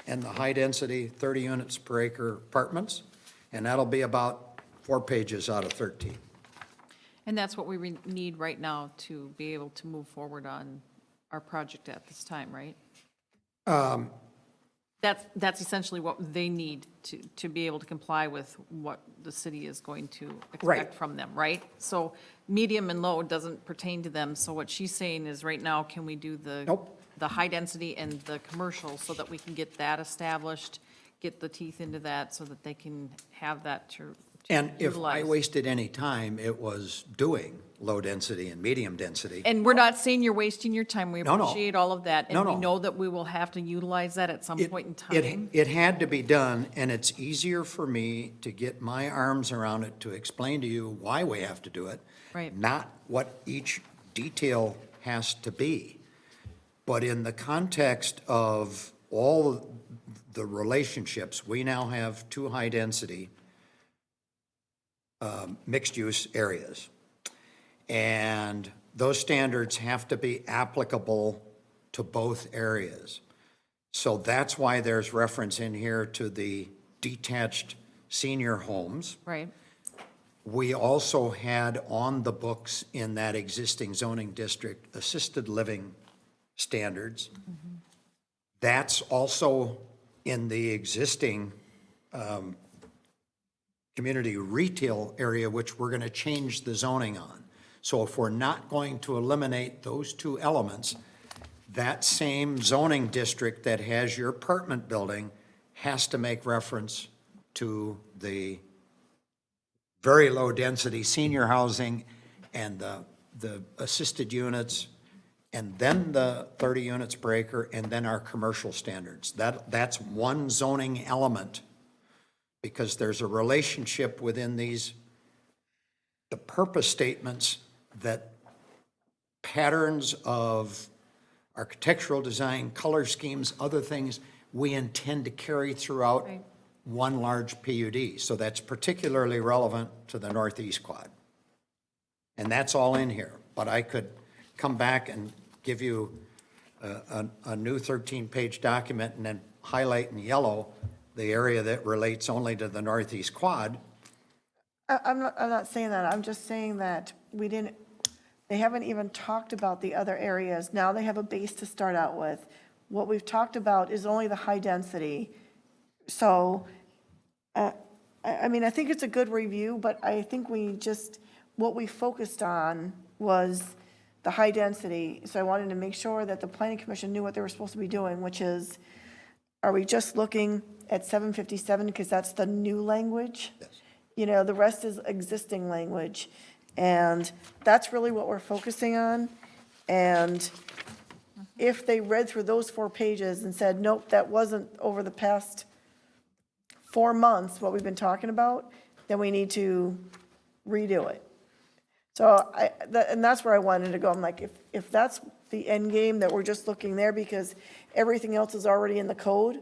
and the high-density 30 units per acre apartments, and that'll be about 4 pages out of 13. And that's what we need right now to be able to move forward on our project at this time, right? That's essentially what they need to be able to comply with what the city is going to Right. expect from them, right? So medium and low doesn't pertain to them, so what she's saying is, right now, can we do the Nope. the high density and the commercial so that we can get that established, get the teeth into that so that they can have that to And if I utilize. wasted any time, it was doing low density and medium density. And we're not saying you're wasting your time. We No, no. appreciate all of that. No, And we no. know that we will have to utilize that at some point in It- time. It had to be done, and it's easier for me to get my arms around it to explain to you why we have to do it. Right. Not what each detail has to be. But in the context of all the relationships, we now have 2 high-density mixed-use areas. And those standards have to be applicable to both areas. So that's why there's reference in here to the detached senior homes. Right, We also had on the books in that existing zoning district assisted living standards. That's also in the existing community retail area, which we're going to change the zoning on. So if we're not going to eliminate those 2 elements, that same zoning district that has your apartment building has to make reference to the very low-density senior housing and the assisted units, and then the 30 units per acre, and then our commercial standards. That's one zoning element, because there's a relationship within these, the purpose statements, that patterns of architectural design, color schemes, other things, we intend to carry throughout Right. one large PUD. So that's particularly relevant to the Northeast Quad. And that's all in here. But I could come back and give you a new 13-page document and then highlight in yellow the area that relates only to the Northeast Quad. I'm not saying that, I'm just saying that they haven't even talked about the other areas. Now they have a base to start out with. What we've talked about is only the high density. So, I mean, I think it's a good review, but I think what we focused on was the high density. So I wanted to make sure that the planning commission knew what they were supposed to be doing, which is, are we just looking at 757 because that's the new language? Yes. You know, the rest is existing language. And that's really what we're focusing on. And if they read through those 4 pages and said, nope, that wasn't over the past 4 months what we've been talking about, then we need to redo it. So and that's where I wanted to go. I'm like, if that's the end game, that we're just looking there because everything else is already in the code,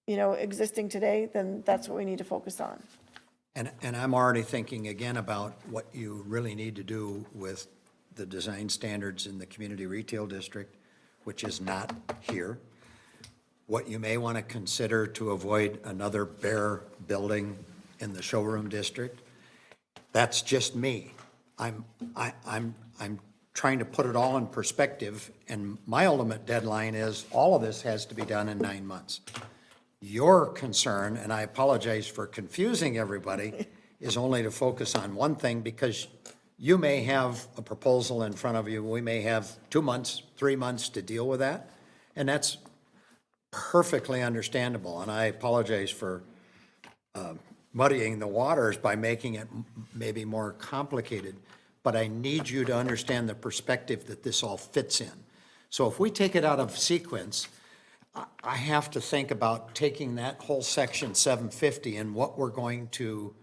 you know, existing today, then that's what we need to focus on. And I'm already thinking again about what you really need to do with the design standards in the community retail district, which is not here. What you may want to consider to avoid another bare building in the showroom district. That's just me. I'm trying to put it all in perspective, and my ultimate deadline is all of this has to be done in 9 months. Your concern, and I apologize for confusing everybody, is only to focus on one thing, because you may have a proposal in front of you, we may have 2 months, 3 months to deal with that, and that's perfectly understandable, and I apologize for muddying the waters by making it maybe more complicated, but I need you to understand the perspective that this all fits in. So if we take it out of sequence, I have to think about taking that whole section 750 and what we're going to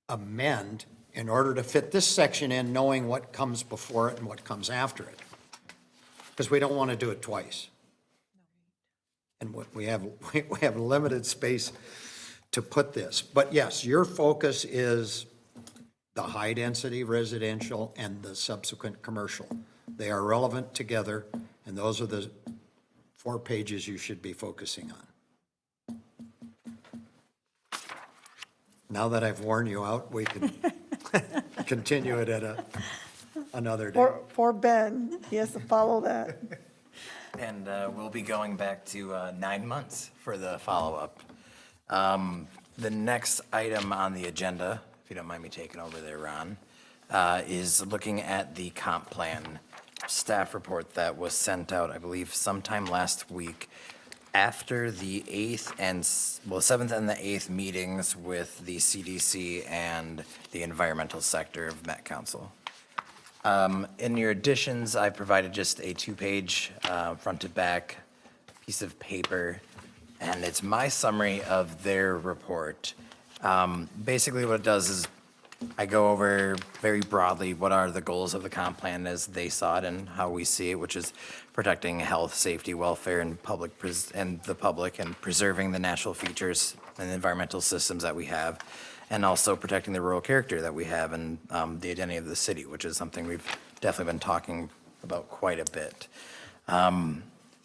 amend in order to fit this section in, knowing what comes before it and what comes after it. Because we don't want to do it twice. And we have limited space to put this. But yes, your focus is the high-density residential and the subsequent commercial. They are relevant together, and those are the 4 pages you should be focusing on. Now that I've worn you out, we can continue it at another day. For Ben, he has to follow that. And we'll be going back to 9 months for the follow-up. The next item on the agenda, if you don't mind me taking over there, Ron, is looking at the comp plan staff report that was sent out, I believe, sometime last week after the 7th and the 8th meetings with the CDC and the environmental sector of Met Council. In your additions, I provided just a 2-page front to back piece of paper, and it's my summary of their report. Basically what it does is I go over very broadly what are the goals of the comp plan as they saw it and how we see it, which is protecting health, safety, welfare, and the public, and preserving the natural features and environmental systems that we have, and also protecting the rural character that we have and the identity of the city, which is something we've definitely been talking about quite a bit. A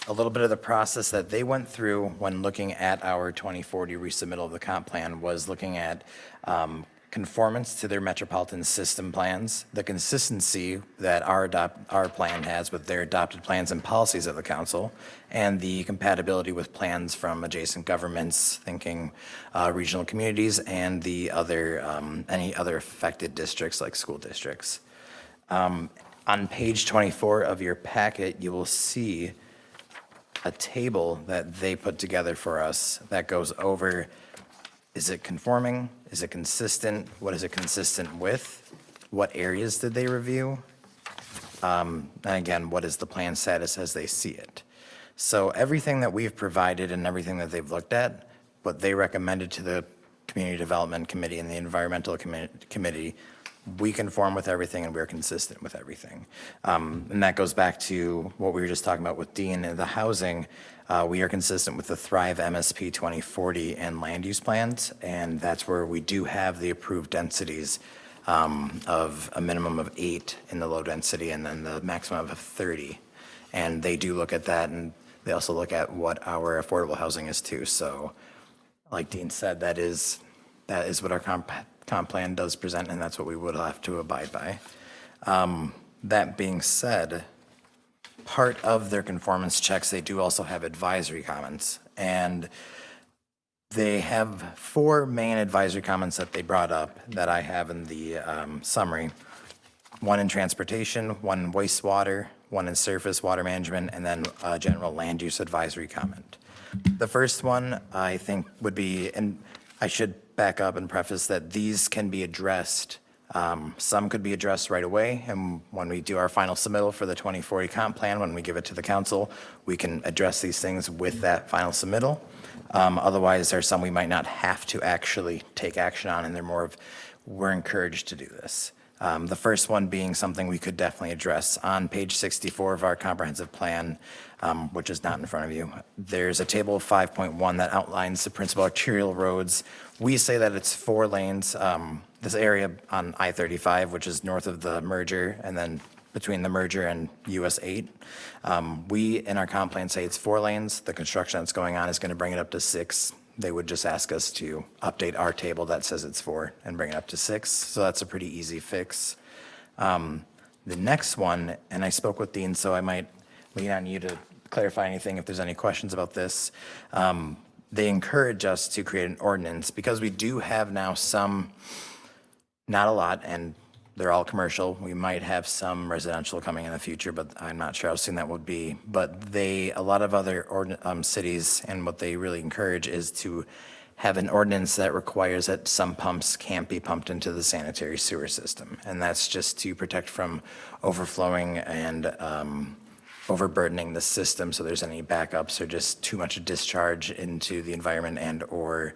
little bit of the process that they went through when looking at our 2040 resubmittal of the comp plan was looking at conformance to their metropolitan system plans, the consistency that our plan has with their adopted plans and policies of the council, and the compatibility with plans from adjacent governments, thinking regional communities and the other, any other affected districts like school districts. On page 24 of your packet, you will see a table that they put together for us that goes over, is it conforming? Is it consistent? What is it consistent with? What areas did they review? And again, what is the plan status as they see it? So everything that we've provided and everything that they've looked at, what they recommended to the Community Development Committee and the Environmental Committee, we conform with everything and we're consistent with everything. And that goes back to what we were just talking about with Dean and the housing. We are consistent with the Thrive MSP 2040 and land use plans, and that's where we do have the approved densities of a minimum of 8 in the low density and then the maximum of 30. And they do look at that, and they also look at what our affordable housing is too. So like Dean said, that is what our comp plan does present, and that's what we would have to abide by. That being said, part of their conformance checks, they do also have advisory comments, and they have 4 main advisory comments that they brought up that I have in the summary. 1 in transportation, 1 in wastewater, 1 in surface water management, and then a general land use advisory comment. The first one I think would be, and I should back up and preface that these can be addressed. Some could be addressed right away, and when we do our final submittal for the 2040 comp plan, when we give it to the council, we can address these things with that final submittal. Otherwise, there's some we might not have to actually take action on, and they're more of, we're encouraged to do this. The first one being something we could definitely address. On page 64 of our comprehensive plan, which is not in front of you, there's a table of 5.1 that outlines the principal arterial roads. We say that it's 4 lanes. This area on I-35, which is north of the merger, and then between the merger and US 8. We, in our comp plan, say it's 4 lanes. The construction that's going on is going to bring it up to 6. They would just ask us to update our table that says it's 4 and bring it up to 6. So that's a pretty easy fix. The next one, and I spoke with Dean, so I might lean on you to clarify anything if there's any questions about this. They encourage us to create an ordinance because we do have now some, not a lot, and they're all commercial. We might have some residential coming in the future, but I'm not sure how soon that would be. But a lot of other cities, and what they really encourage is to have an ordinance that requires that some pumps can't be pumped into the sanitary sewer system. And that's just to protect from overflowing and overburdening the system, so there's any backups or just too much discharge into the environment and or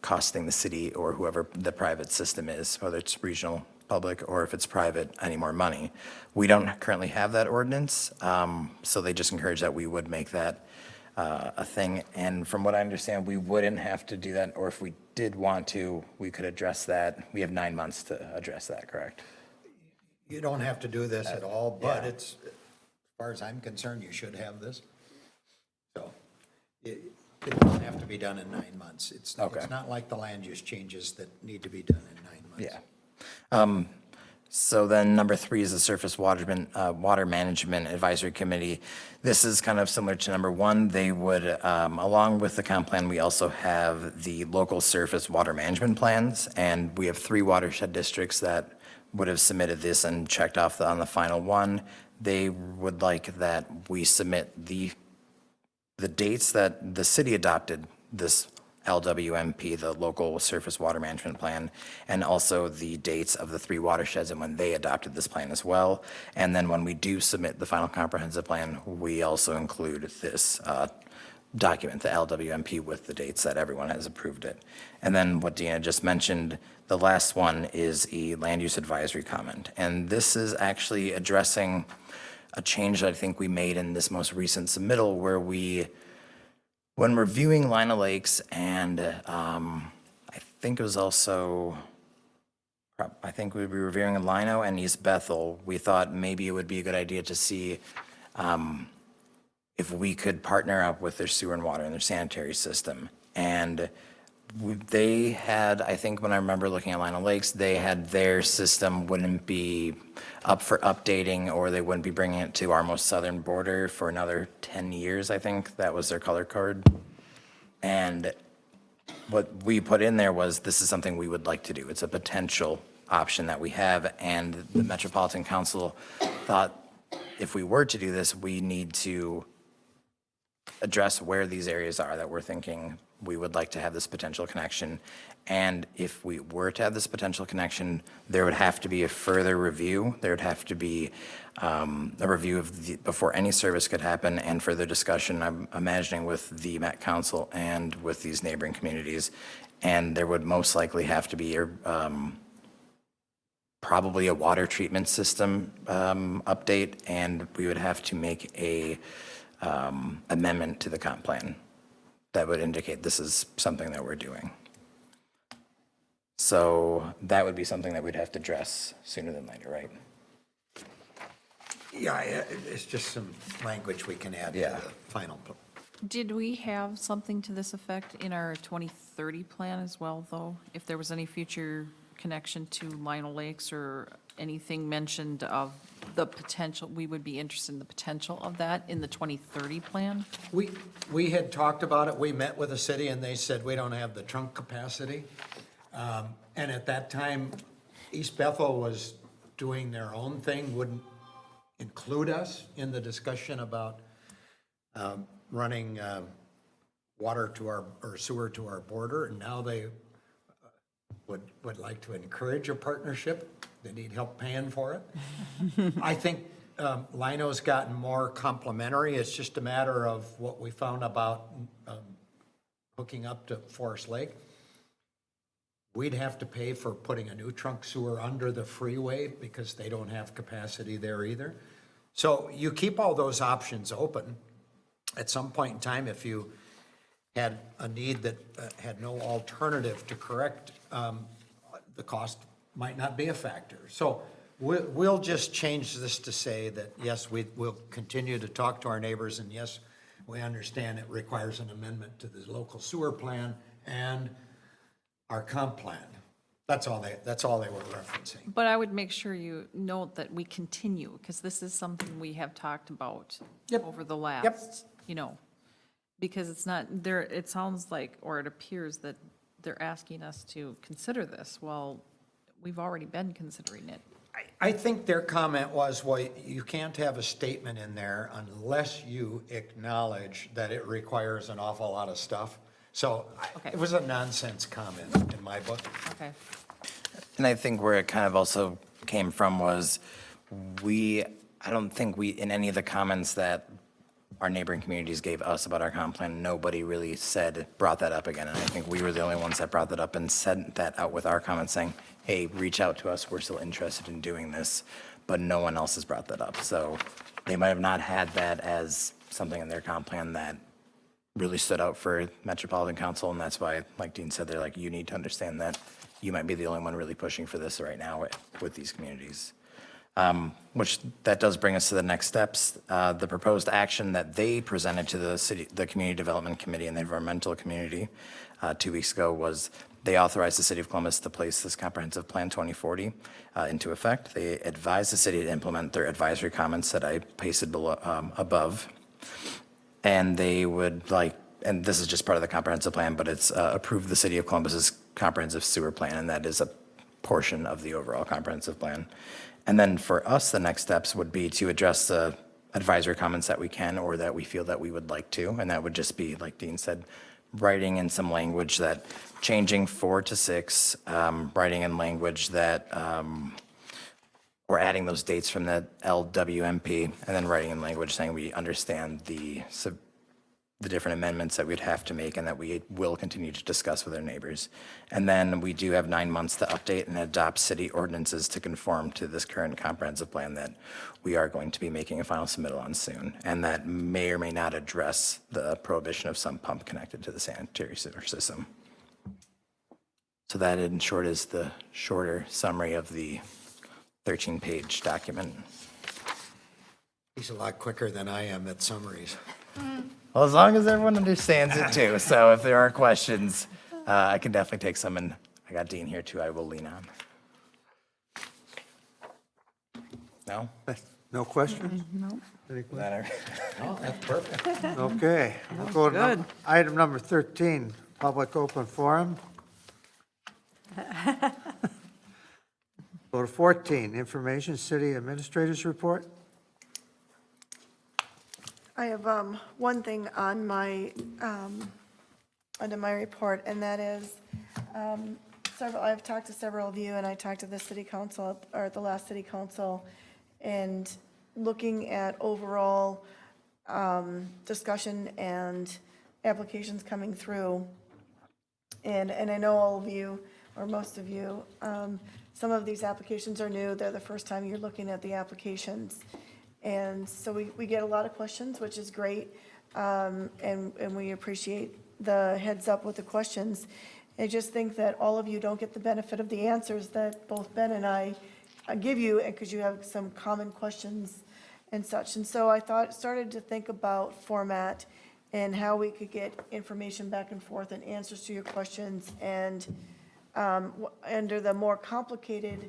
costing the city or whoever the private system is, whether it's regional, public, or if it's private, any more money. We don't currently have that ordinance, so they just encourage that we would make that a thing. And from what I understand, we wouldn't have to do that, or if we did want to, we could address that. We have 9 months to address that, correct? You don't have to do this at all, but Yeah. it's, as far as I'm concerned, you should have this. So it doesn't have to be done in 9 months. It's Okay. not like the land use changes that need to be done in 9 months. Yeah. So then number 3 is the Surface Water Management Advisory Committee. This is kind of similar to number 1. They would, along with the comp plan, we also have the local surface water management plans, and we have 3 watershed districts that would have submitted this and checked off on the final one. They would like that we submit the dates that the city adopted this LWMP, the Local Surface Water Management Plan, and also the dates of the 3 watersheds and when they adopted this plan as well. And then when we do submit the final comprehensive plan, we also include this document, the LWMP, with the dates that everyone has approved it. And then what Deanna just mentioned, the last one is a land use advisory comment. And this is actually addressing a change that I think we made in this most recent submittal where when reviewing Lino Lakes and I think it was also, I think we'd be reviewing Lino and East Bethel, we thought maybe it would be a good idea to see if we could partner up with their sewer and water and their sanitary system. And they had, I think when I remember looking at Lino Lakes, they had their system wouldn't be up for updating, or they wouldn't be bringing it to our most southern border for another 10 years, I think. That was their color code. And what we put in there was, this is something we would like to do. It's a potential option that we have, and the Metropolitan Council thought if we were to do this, we need to address where these areas are that we're thinking we would like to have this potential connection. And if we were to have this potential connection, there would have to be a further review. There would have to be a review of before any service could happen, and further discussion, I'm imagining, with the Met Council and with these neighboring communities. And there would most likely have to be probably a water treatment system update, and we would have to make a amendment to the comp plan that would indicate this is something that we're doing. So that would be something that we'd have to address sooner than later, right? Yeah, it's just some language we can add to Yeah. the final. Did we have something to this effect in our 2030 plan as well, though? If there was any future connection to Lino Lakes or anything mentioned of the potential, we would be interested in the potential of that in the 2030 plan? We had talked about it, we met with the city, and they said we don't have the trunk capacity. And at that time, East Bethel was doing their own thing, wouldn't include us in the discussion about running water to our, or sewer to our border, and now they would like to encourage a partnership. They need help paying for it. I think Lino's gotten more complimentary. It's just a matter of what we found about hooking up to Forest Lake. We'd have to pay for putting a new trunk sewer under the freeway because they don't have capacity there either. So you keep all those options open. At some point in time, if you had a need that had no alternative to correct, the cost might not be a factor. So we'll just change this to say that, yes, we'll continue to talk to our neighbors, and yes, we understand it requires an amendment to the local sewer plan and our comp plan. That's all they were referencing. But I would make sure you note that we continue, because this is something we have talked about Yep. over the last, because it's not, there, it sounds like, or it appears that they're asking us to consider this. Well, we've already been considering it. I think their comment was, well, you can't have a statement in there unless you acknowledge that it requires an awful lot of stuff. So Okay. it was a nonsense comment in my book. Okay. And I think where it kind of also came from was I don't think we, in any of the comments that our neighboring communities gave us about our comp plan, nobody really brought that up again. And I think we were the only ones that brought that up and sent that out with our comments saying, hey, reach out to us, we're still interested in doing this, but no one else has brought that up. So they might have not had that as something in their comp plan that really stood out for Metropolitan Council, and that's why, like Dean said, they're like, you need to understand that you might be the only one really pushing for this right now with these communities. Which that does bring us to the next steps. The proposed action that they presented to the Community Development Committee and the Environmental Community 2 weeks ago was they authorized the City of Columbus to place this Comprehensive Plan 2040 into effect. They advised the city to implement their advisory comments that I pasted below, above. And they would like, and this is just part of the comprehensive plan, but it's approved the City of Columbus's comprehensive sewer plan, and that is a portion of the overall comprehensive plan. And then for us, the next steps would be to address the advisory comments that we can or that we feel that we would like to. And that would just be, like Dean said, writing in some language that changing 4 to 6, writing in language that, or adding those dates from the LWMP, and then writing in language saying we understand the different amendments that we'd have to make and that we will continue to discuss with our neighbors. And then we do have 9 months to update and adopt city ordinances to conform to this current comprehensive plan that we are going to be making a final submittal on soon. And that may or may not address the prohibition of some pump connected to the sanitary sewer system. So that in short is the shorter summary of the 13-page document. He's a lot quicker than I am at summaries. Well, as long as everyone understands it too. So if there are questions, I can definitely take some, and I got Dean here too, I will lean on. No? No questions? No. Any Is that all right? Oh, that's perfect. Okay, we'll go to item number 13, public open forum. Go to 14, information, city administrators report. I have one thing on my, under my report, and that is, I've talked to several of you, and I talked to the city council, or at the last city council, and looking at overall discussion and applications coming through. And I know all of you, or most of you, some of these applications are new. They're the first time you're looking at the applications. And so we get a lot of questions, which is great, and we appreciate the heads up with the questions. I just think that all of you don't get the benefit of the answers that both Ben and I give you, because you have some common questions and such. And so I started to think about format and how we could get information back and forth and answers to your questions. And under the more complicated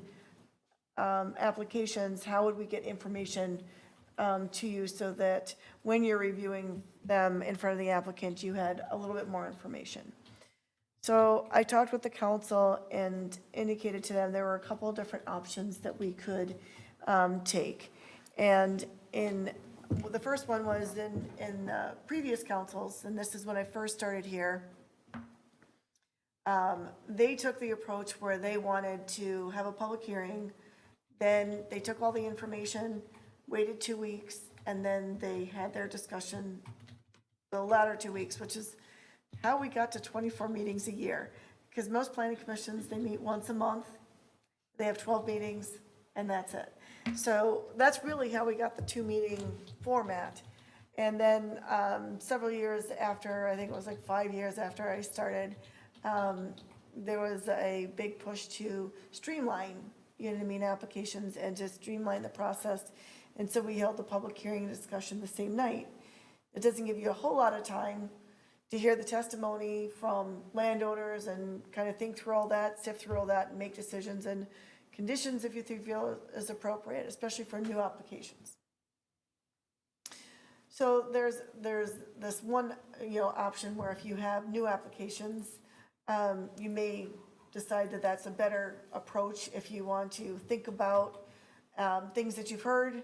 applications, how would we get information to you so that when you're reviewing them in front of the applicant, you had a little bit more information. So I talked with the council and indicated to them there were a couple of different options that we could take. And the first one was in previous councils, and this is when I first started here. They took the approach where they wanted to have a public hearing. Then they took all the information, waited 2 weeks, and then they had their discussion the latter 2 weeks, which is how we got to 24 meetings a year. Because most planning commissions, they meet once a month, they have 12 meetings, and that's it. So that's really how we got the 2-meeting format. And then several years after, I think it was like 5 years after I started, there was a big push to streamline, applications and to streamline the process. And so we held the public hearing and discussion the same night. It doesn't give you a whole lot of time to hear the testimony from landowners and kind of think through all that, sift through all that, and make decisions and conditions if you feel is appropriate, especially for new applications. So there's this one option where if you have new applications, you may decide that that's a better approach if you want to think about things that you've heard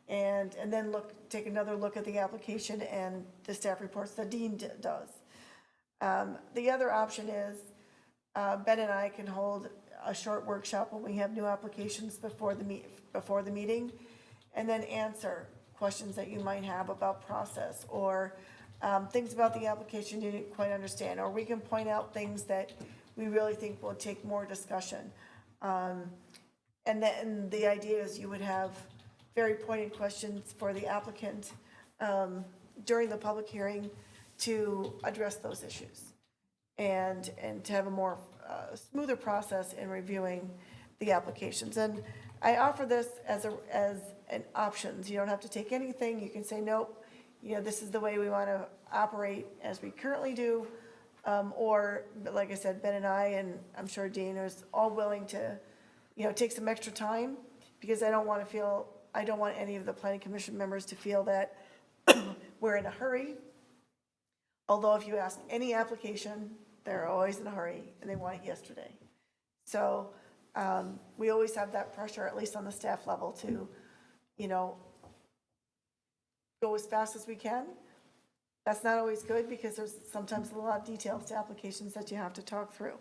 and then take another look at the application and the staff reports that Dean does. The other option is Ben and I can hold a short workshop when we have new applications before the meeting, and then answer questions that you might have about process, or things about the application you didn't quite understand, or we can point out things that we really think will take more discussion. And then the idea is you would have very pointed questions for the applicant during the public hearing to address those issues, and to have a more smoother process in reviewing the applications. And I offer this as an options. You don't have to take anything. You can say, nope, this is the way we want to operate as we currently do. Or, like I said, Ben and I, and I'm sure Dean is all willing to, take some extra time, because I don't want any of the planning commission members to feel that we're in a hurry. Although if you ask any application, they're always in a hurry and they want it yesterday. So we always have that pressure, at least on the staff level, to, go as fast as we can. That's not always good, because there's sometimes a lot of details to applications that you have to talk through.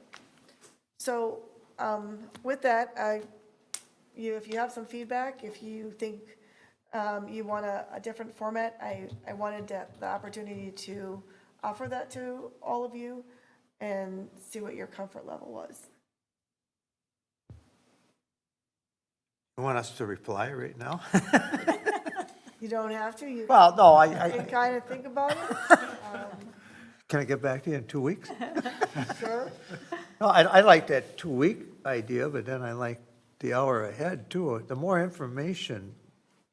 So with that, if you have some feedback, if you think you want a different format, I wanted the opportunity to offer that to all of you and see what your comfort level was. You want us to reply right now? You don't have to, you Well, no, can kind of think about it. can I get back to you in 2 weeks? Sure. No, I like that 2-week idea, but then I like the hour ahead too. The more information,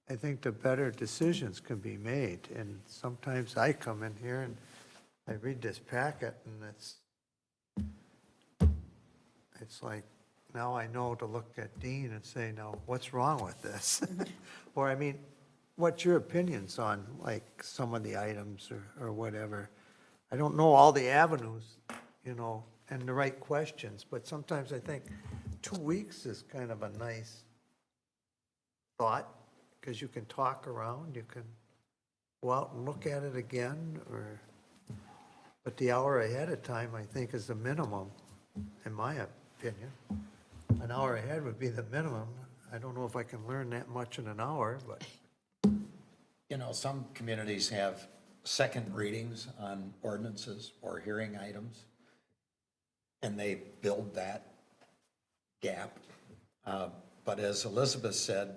I think the better decisions can be made. And sometimes I come in here and I read this packet and it's like, now I know to look at Dean and say, now, what's wrong with this? Or, I mean, what's your opinions on, like, some of the items or whatever? I don't know all the avenues, and the right questions, but sometimes I think 2 weeks is kind of a nice thought, because you can talk around, you can go out and look at it again, but the hour ahead of time, I think, is the minimum, in my opinion. An hour ahead would be the minimum. I don't know if I can learn that much in an hour, but. Some communities have second readings on ordinances or hearing items, and they build that gap. But as Elizabeth said,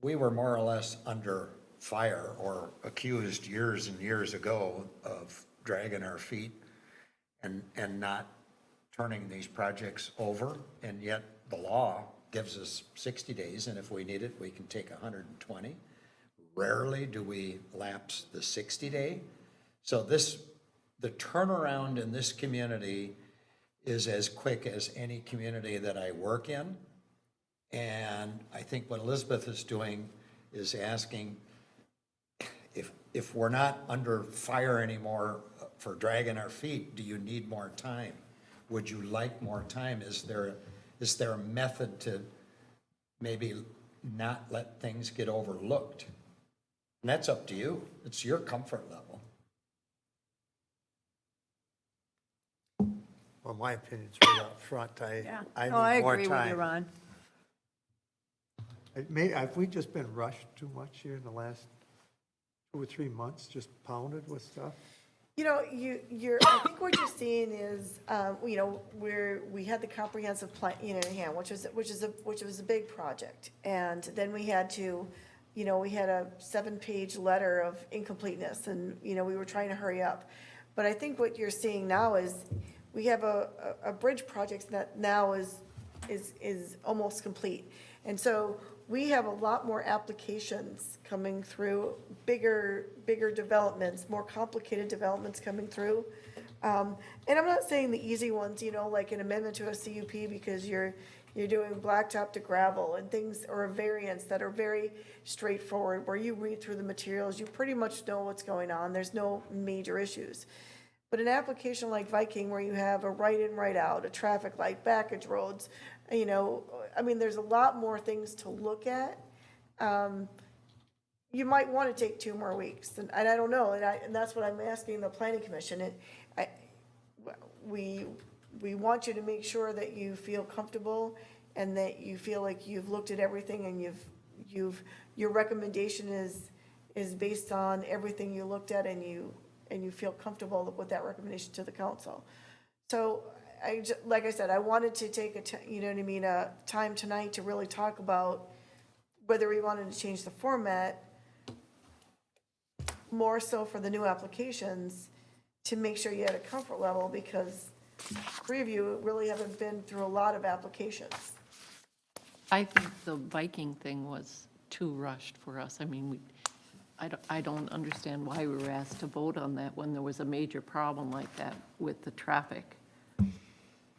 we were more or less under fire or accused years and years ago of dragging our feet and not turning these projects over, and yet the law gives us 60 days, and if we need it, we can take 120. Rarely do we lapse the 60-day. So the turnaround in this community is as quick as any community that I work in. And I think what Elizabeth is doing is asking, if we're not under fire anymore for dragging our feet, do you need more time? Would you like more time? Is there a method to maybe not let things get overlooked? And that's up to you. It's your comfort level. Well, my opinion's right up front. I No, I need more agree with you, time. Ron. Have we just been rushed too much here in the last 2 or 3 months, just pounded with stuff? I think what you're seeing is, we had the comprehensive plan, in hand, which was a big project. And then we had to, we had a 7-page letter of incompleteness, and, we were trying to hurry up. But I think what you're seeing now is, we have a bridge project that now is almost complete. And so we have a lot more applications coming through, bigger developments, more complicated developments coming through. And I'm not saying the easy ones, like an amendment to a CUP because you're doing blacktop to gravel and things, or a variance that are very straightforward, where you read through the materials, you pretty much know what's going on, there's no major issues. But an application like Viking, where you have a right in, right out, a traffic light, backage roads, there's a lot more things to look at. You might want to take 2 more weeks, and I don't know, and that's what I'm asking the planning commission. We want you to make sure that you feel comfortable and that you feel like you've looked at everything and your recommendation is based on everything you looked at and you feel comfortable with that recommendation to the council. So like I said, I wanted to take you know what I mean, a time tonight to really talk about whether we wanted to change the format more so for the new applications to make sure you had a comfort level, because three of you really haven't been through a lot of applications. I think the Viking thing was too rushed for us. I mean, I don't understand why we were asked to vote on that when there was a major problem like that with the traffic.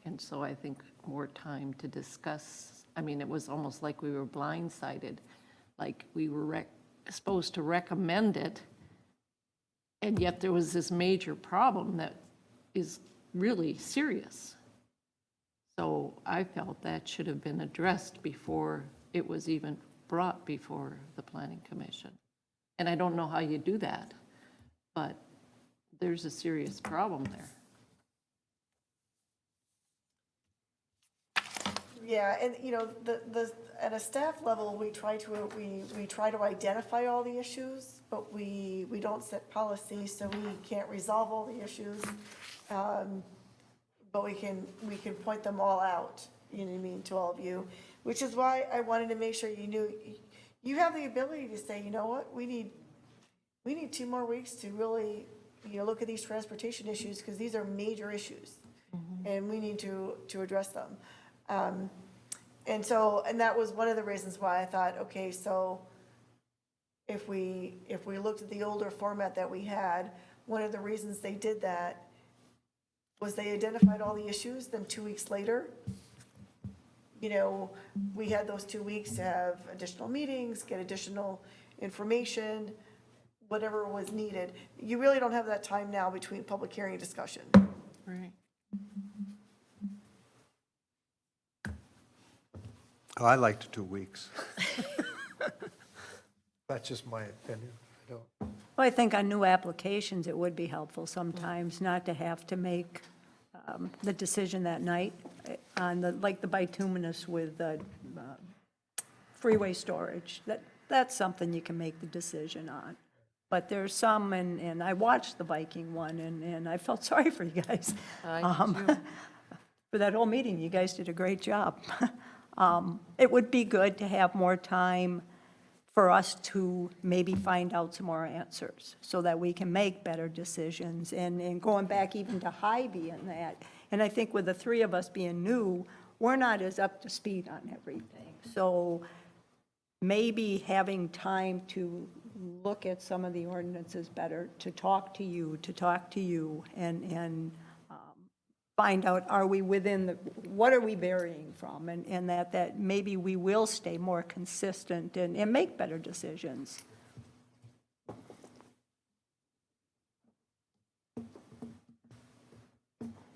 And so I think more time to discuss, I mean, it was almost like we were blindsided, like we were supposed to recommend it, and yet there was this major problem that is really serious. So I felt that should have been addressed before it was even brought before the Planning Commission. And I don't know how you do that, but there's a serious problem there. Yeah, and you know, at a staff level, we try to identify all the issues, but we don't set policy, so we can't resolve all the issues. But we can point them all out, you know what I mean, to all of you, which is why I wanted to make sure you knew, you have the ability to say, you know what, we need 2 more weeks to really, you know, look at these transportation issues, because these are major issues, and we need to address them. And that was one of the reasons why I thought, okay, so if we looked at the older format that we had, one of the reasons they did that was they identified all the issues, then 2 weeks later, you know, we had those 2 weeks to have additional meetings, get additional information, whatever was needed. You really don't have that time now between public hearing and discussion. Right. Oh, I liked 2 weeks. That's just my opinion. I don't. Well, I think on new applications, it would be helpful sometimes not to have to make the decision that night on like the bituminous with the freeway storage. That's something you can make the decision on. But there's some, and I watched the Viking one, and I felt sorry for you guys. For that whole meeting, you guys did a great job. It would be good to have more time for us to maybe find out some more answers so that we can make better decisions, and going back even to Hy-Vee and that. And I think with the three of us being new, we're not as up to speed on everything. So maybe having time to look at some of the ordinances better, to talk to you, and find out, are we within what are we varying from? And that maybe we will stay more consistent and make better decisions.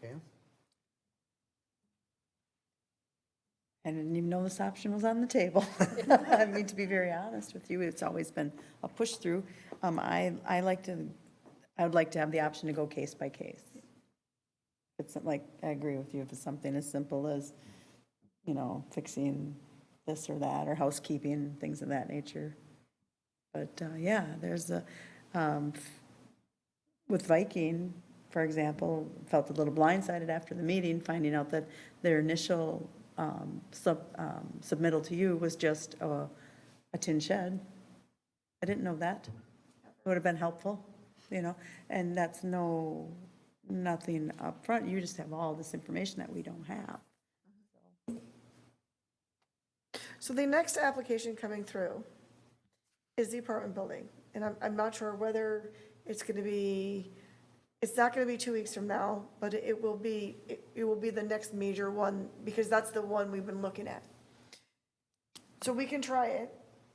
Okay. I didn't even know this option was on the table. I mean, to be very honest with you, it's always been a push through. I would like to have the option to go case by case. It's like, I agree with you, if it's something as simple as, you know, fixing this or that, or housekeeping, things of that nature. But, yeah, there's with Viking, for example, felt a little blindsided after the meeting, finding out that their initial submittal to you was just a tin shed. I didn't know that. It would have been helpful, you know, and that's nothing up front. You just have all this information that we don't have. So the next application coming through is the apartment building. And I'm not sure whether it's not going to be 2 weeks from now, but it will be the next major one, because that's the one we've been looking at. So we can try it.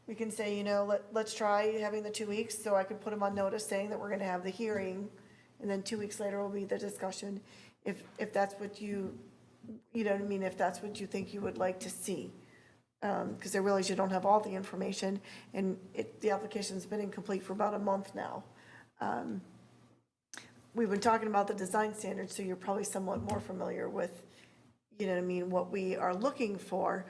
We can say, you know, let's try having the 2 weeks, so I can put them on notice saying that we're going to have the hearing, and then 2 weeks later will be the discussion. If that's what you know what I mean, if that's what you think you would like to see. Because I realize you don't have all the information, and the application's been incomplete for about a month now. We've been talking about the design standards, so you're probably somewhat more familiar with, you know what I mean, what we are looking for.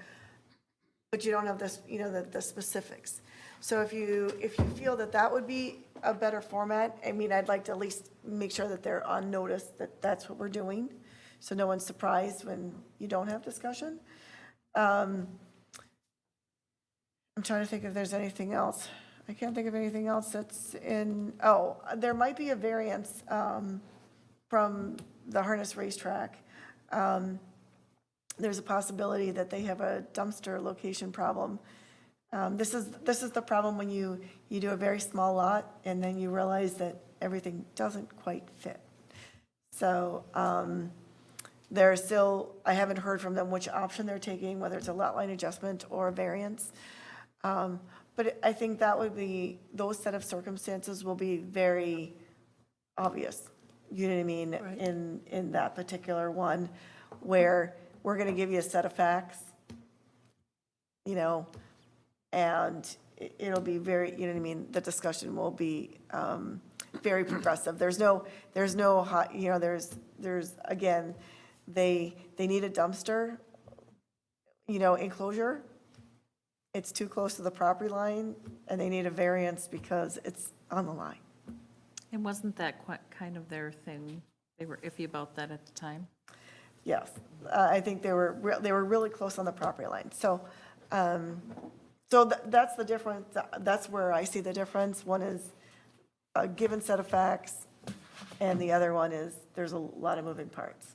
but you don't have this, the specifics. So if you feel that that would be a better format, I mean, I'd like to at least make sure that they're on notice that that's what we're doing, so no one's surprised when you don't have discussion. I'm trying to think if there's anything else. I can't think of anything else that's in, there might be a variance from the harness racetrack. There's a possibility that they have a dumpster location problem. This is the problem when you do a very small lot and then you realize that everything doesn't quite fit. So they're still, I haven't heard from them which option they're taking, whether it's a lot line adjustment or a variance. But I think that would be, those set of circumstances will be very obvious. You know what I mean? In that particular one, where we're going to give you a set of facts, and it'll be very, you know what I mean? The discussion will be very progressive. There's no hot, there's, again, they need a dumpster, enclosure. It's too close to the property line, and they need a variance because it's on the line. And wasn't that kind of their thing? They were iffy about that at the time? Yes, I think they were really close on the property line. So, that's the difference. That's where I see the difference. One is a given set of facts, and the other one is there's a lot of moving parts.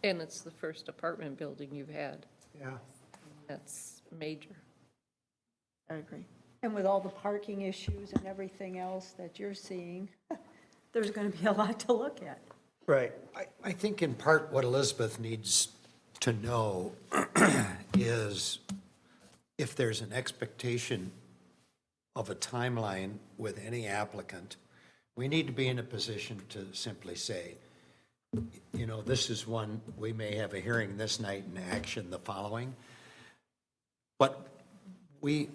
And it's the first apartment building you've had. Yeah. That's major. I agree. And with all the parking issues and everything else that you're seeing, there's going to be a lot to look at. Right. I think in part what Elizabeth needs to know is if there's an expectation of a timeline with any applicant, we need to be in a position to simply say, this is one, we may have a hearing this night and action the following. But we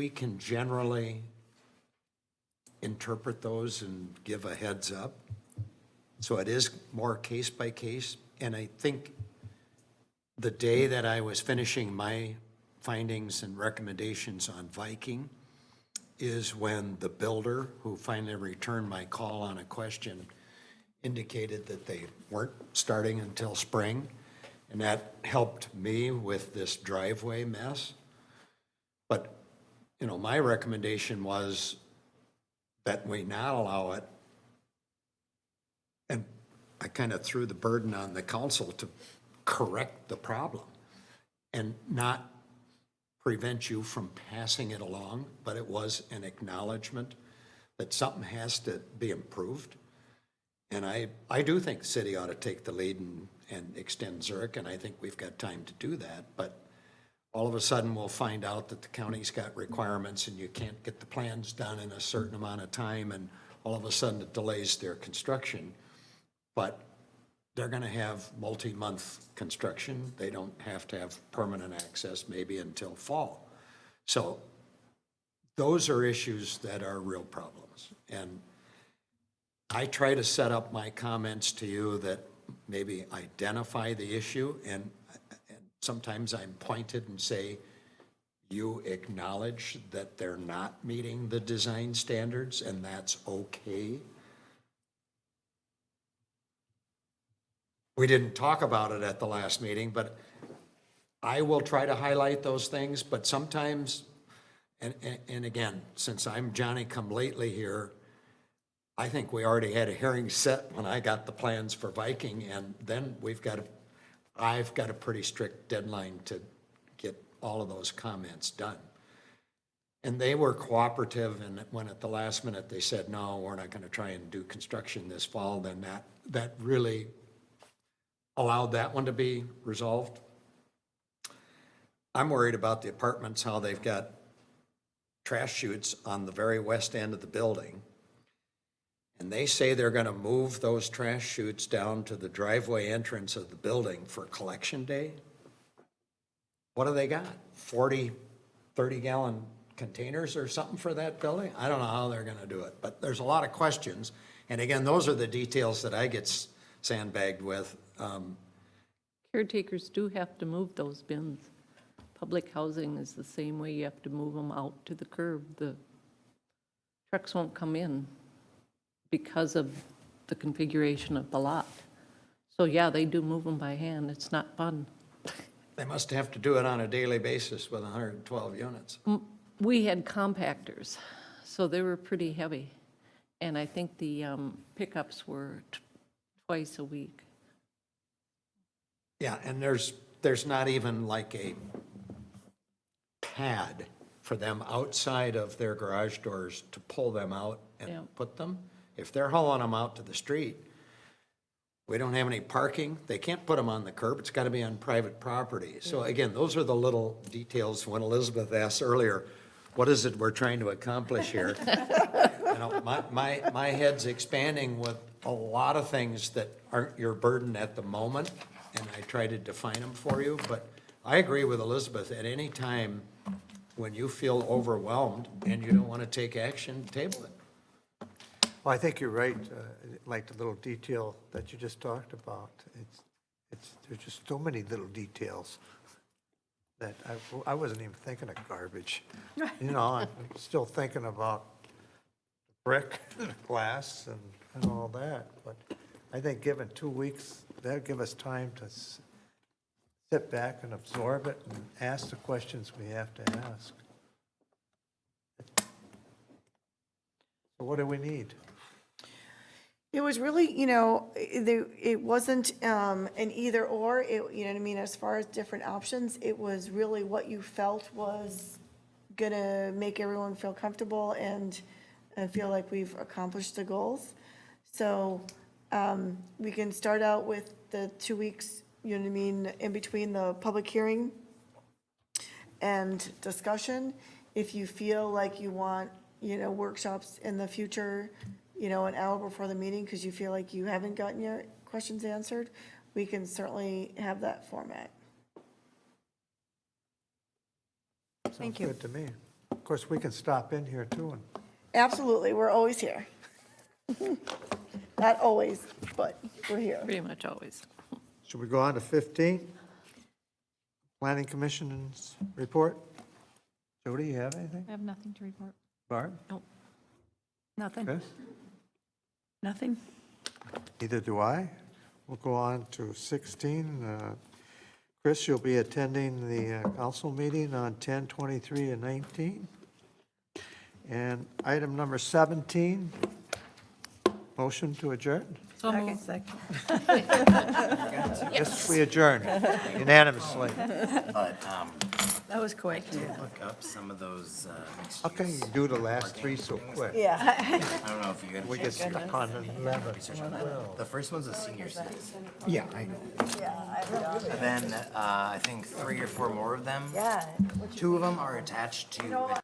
can generally interpret those and give a heads up. So it is more case by case. And I think the day that I was finishing my findings and recommendations on Viking is when the builder, who finally returned my call on a question, indicated that they weren't starting until spring. And that helped me with this driveway mess. But, my recommendation was that we not allow it. And I kind of threw the burden on the council to correct the problem and not prevent you from passing it along, but it was an acknowledgement that something has to be improved. And I do think the city ought to take the lead and extend Zurich, and I think we've got time to do that. But all of a sudden, we'll find out that the county's got requirements and you can't get the plans done in a certain amount of time, and all of a sudden it delays their construction. But they're going to have multi-month construction. They don't have to have permanent access maybe until fall. So those are issues that are real problems. And I try to set up my comments to you that maybe identify the issue, and sometimes I'm pointed and say, you acknowledge that they're not meeting the design standards, and that's okay. We didn't talk about it at the last meeting, but I will try to highlight those things, but sometimes, and again, since I'm Johnny-come-lately here, I think we already had a hearing set when I got the plans for Viking, and then I've got a pretty strict deadline to get all of those comments done. And they were cooperative, and when at the last minute they said, no, we're not going to try and do construction this fall, then that really allowed that one to be resolved. I'm worried about the apartments, how they've got trash chutes on the very west end of the building. And they say they're going to move those trash chutes down to the driveway entrance of the building for collection day. What do they got? 40, 30-gallon containers or something for that building? I don't know how they're going to do it, but there's a lot of questions. And again, those are the details that I get sandbagged with. Caretakers do have to move those bins, Public housing is the same way. You have to move them out to the curb. The trucks won't come in because of the configuration of the lot. So yeah, they do move them by hand. It's not fun. They must have to do it on a daily basis with 112 units. We had compactors, so they were pretty heavy. And I think the pickups were twice a week. Yeah, and there's not even like a pad for them outside of their garage doors to pull them out Yeah. and put them. If they're hauling them out to the street, we don't have any parking, they can't put them on the curb, it's gotta be on private property. So again, those are the little details when Elizabeth asked earlier, what is it we're trying to accomplish here? You know, my head's expanding with a lot of things that aren't your burden at the moment, and I try to define them for you, but I agree with Elizabeth, at any time when you feel overwhelmed and you don't want to take action, table it. Well, I think you're right, like the little detail that you just talked about. There's just so many little details that I wasn't even thinking of garbage. You know, I'm still thinking about brick, glass, and all that. But I think given 2 weeks, that'll give us time to sit back and absorb it and ask the questions we have to ask. So what do we need? It was really, you know, it wasn't an either or, you know what I mean, as far as different options, it was really what you felt was gonna make everyone feel comfortable and feel like we've accomplished the goals. So we can start out with the 2 weeks, you know what I mean, in between the public hearing and discussion. If you feel like you want, you know, workshops in the future, you know, an hour before the meeting, because you feel like you haven't gotten your questions answered, we can certainly have that format. Sounds good to me. Of course, we can stop in here too and Absolutely, we're always here. Not always, but we're here. Pretty much always. should we go on to 15? Planning Commission's report? Jody, you have anything? I have nothing to report. Barb? Nothing. Chris? Nothing? Neither do I. We'll go on to 16. Chris, you'll be attending the council meeting on 10, 23, and 19. And item number 17, motion to adjourn. So moved. Yes, we adjourn unanimously. But That was quick. look up some of those mixed How can you do the last three so quick? Yeah. I don't know if you guys. We get stuck on 11. The first one's a senior citizen. Yeah, I know. And then I think 3 or 4 more of them. Yeah. 2 of them are attached to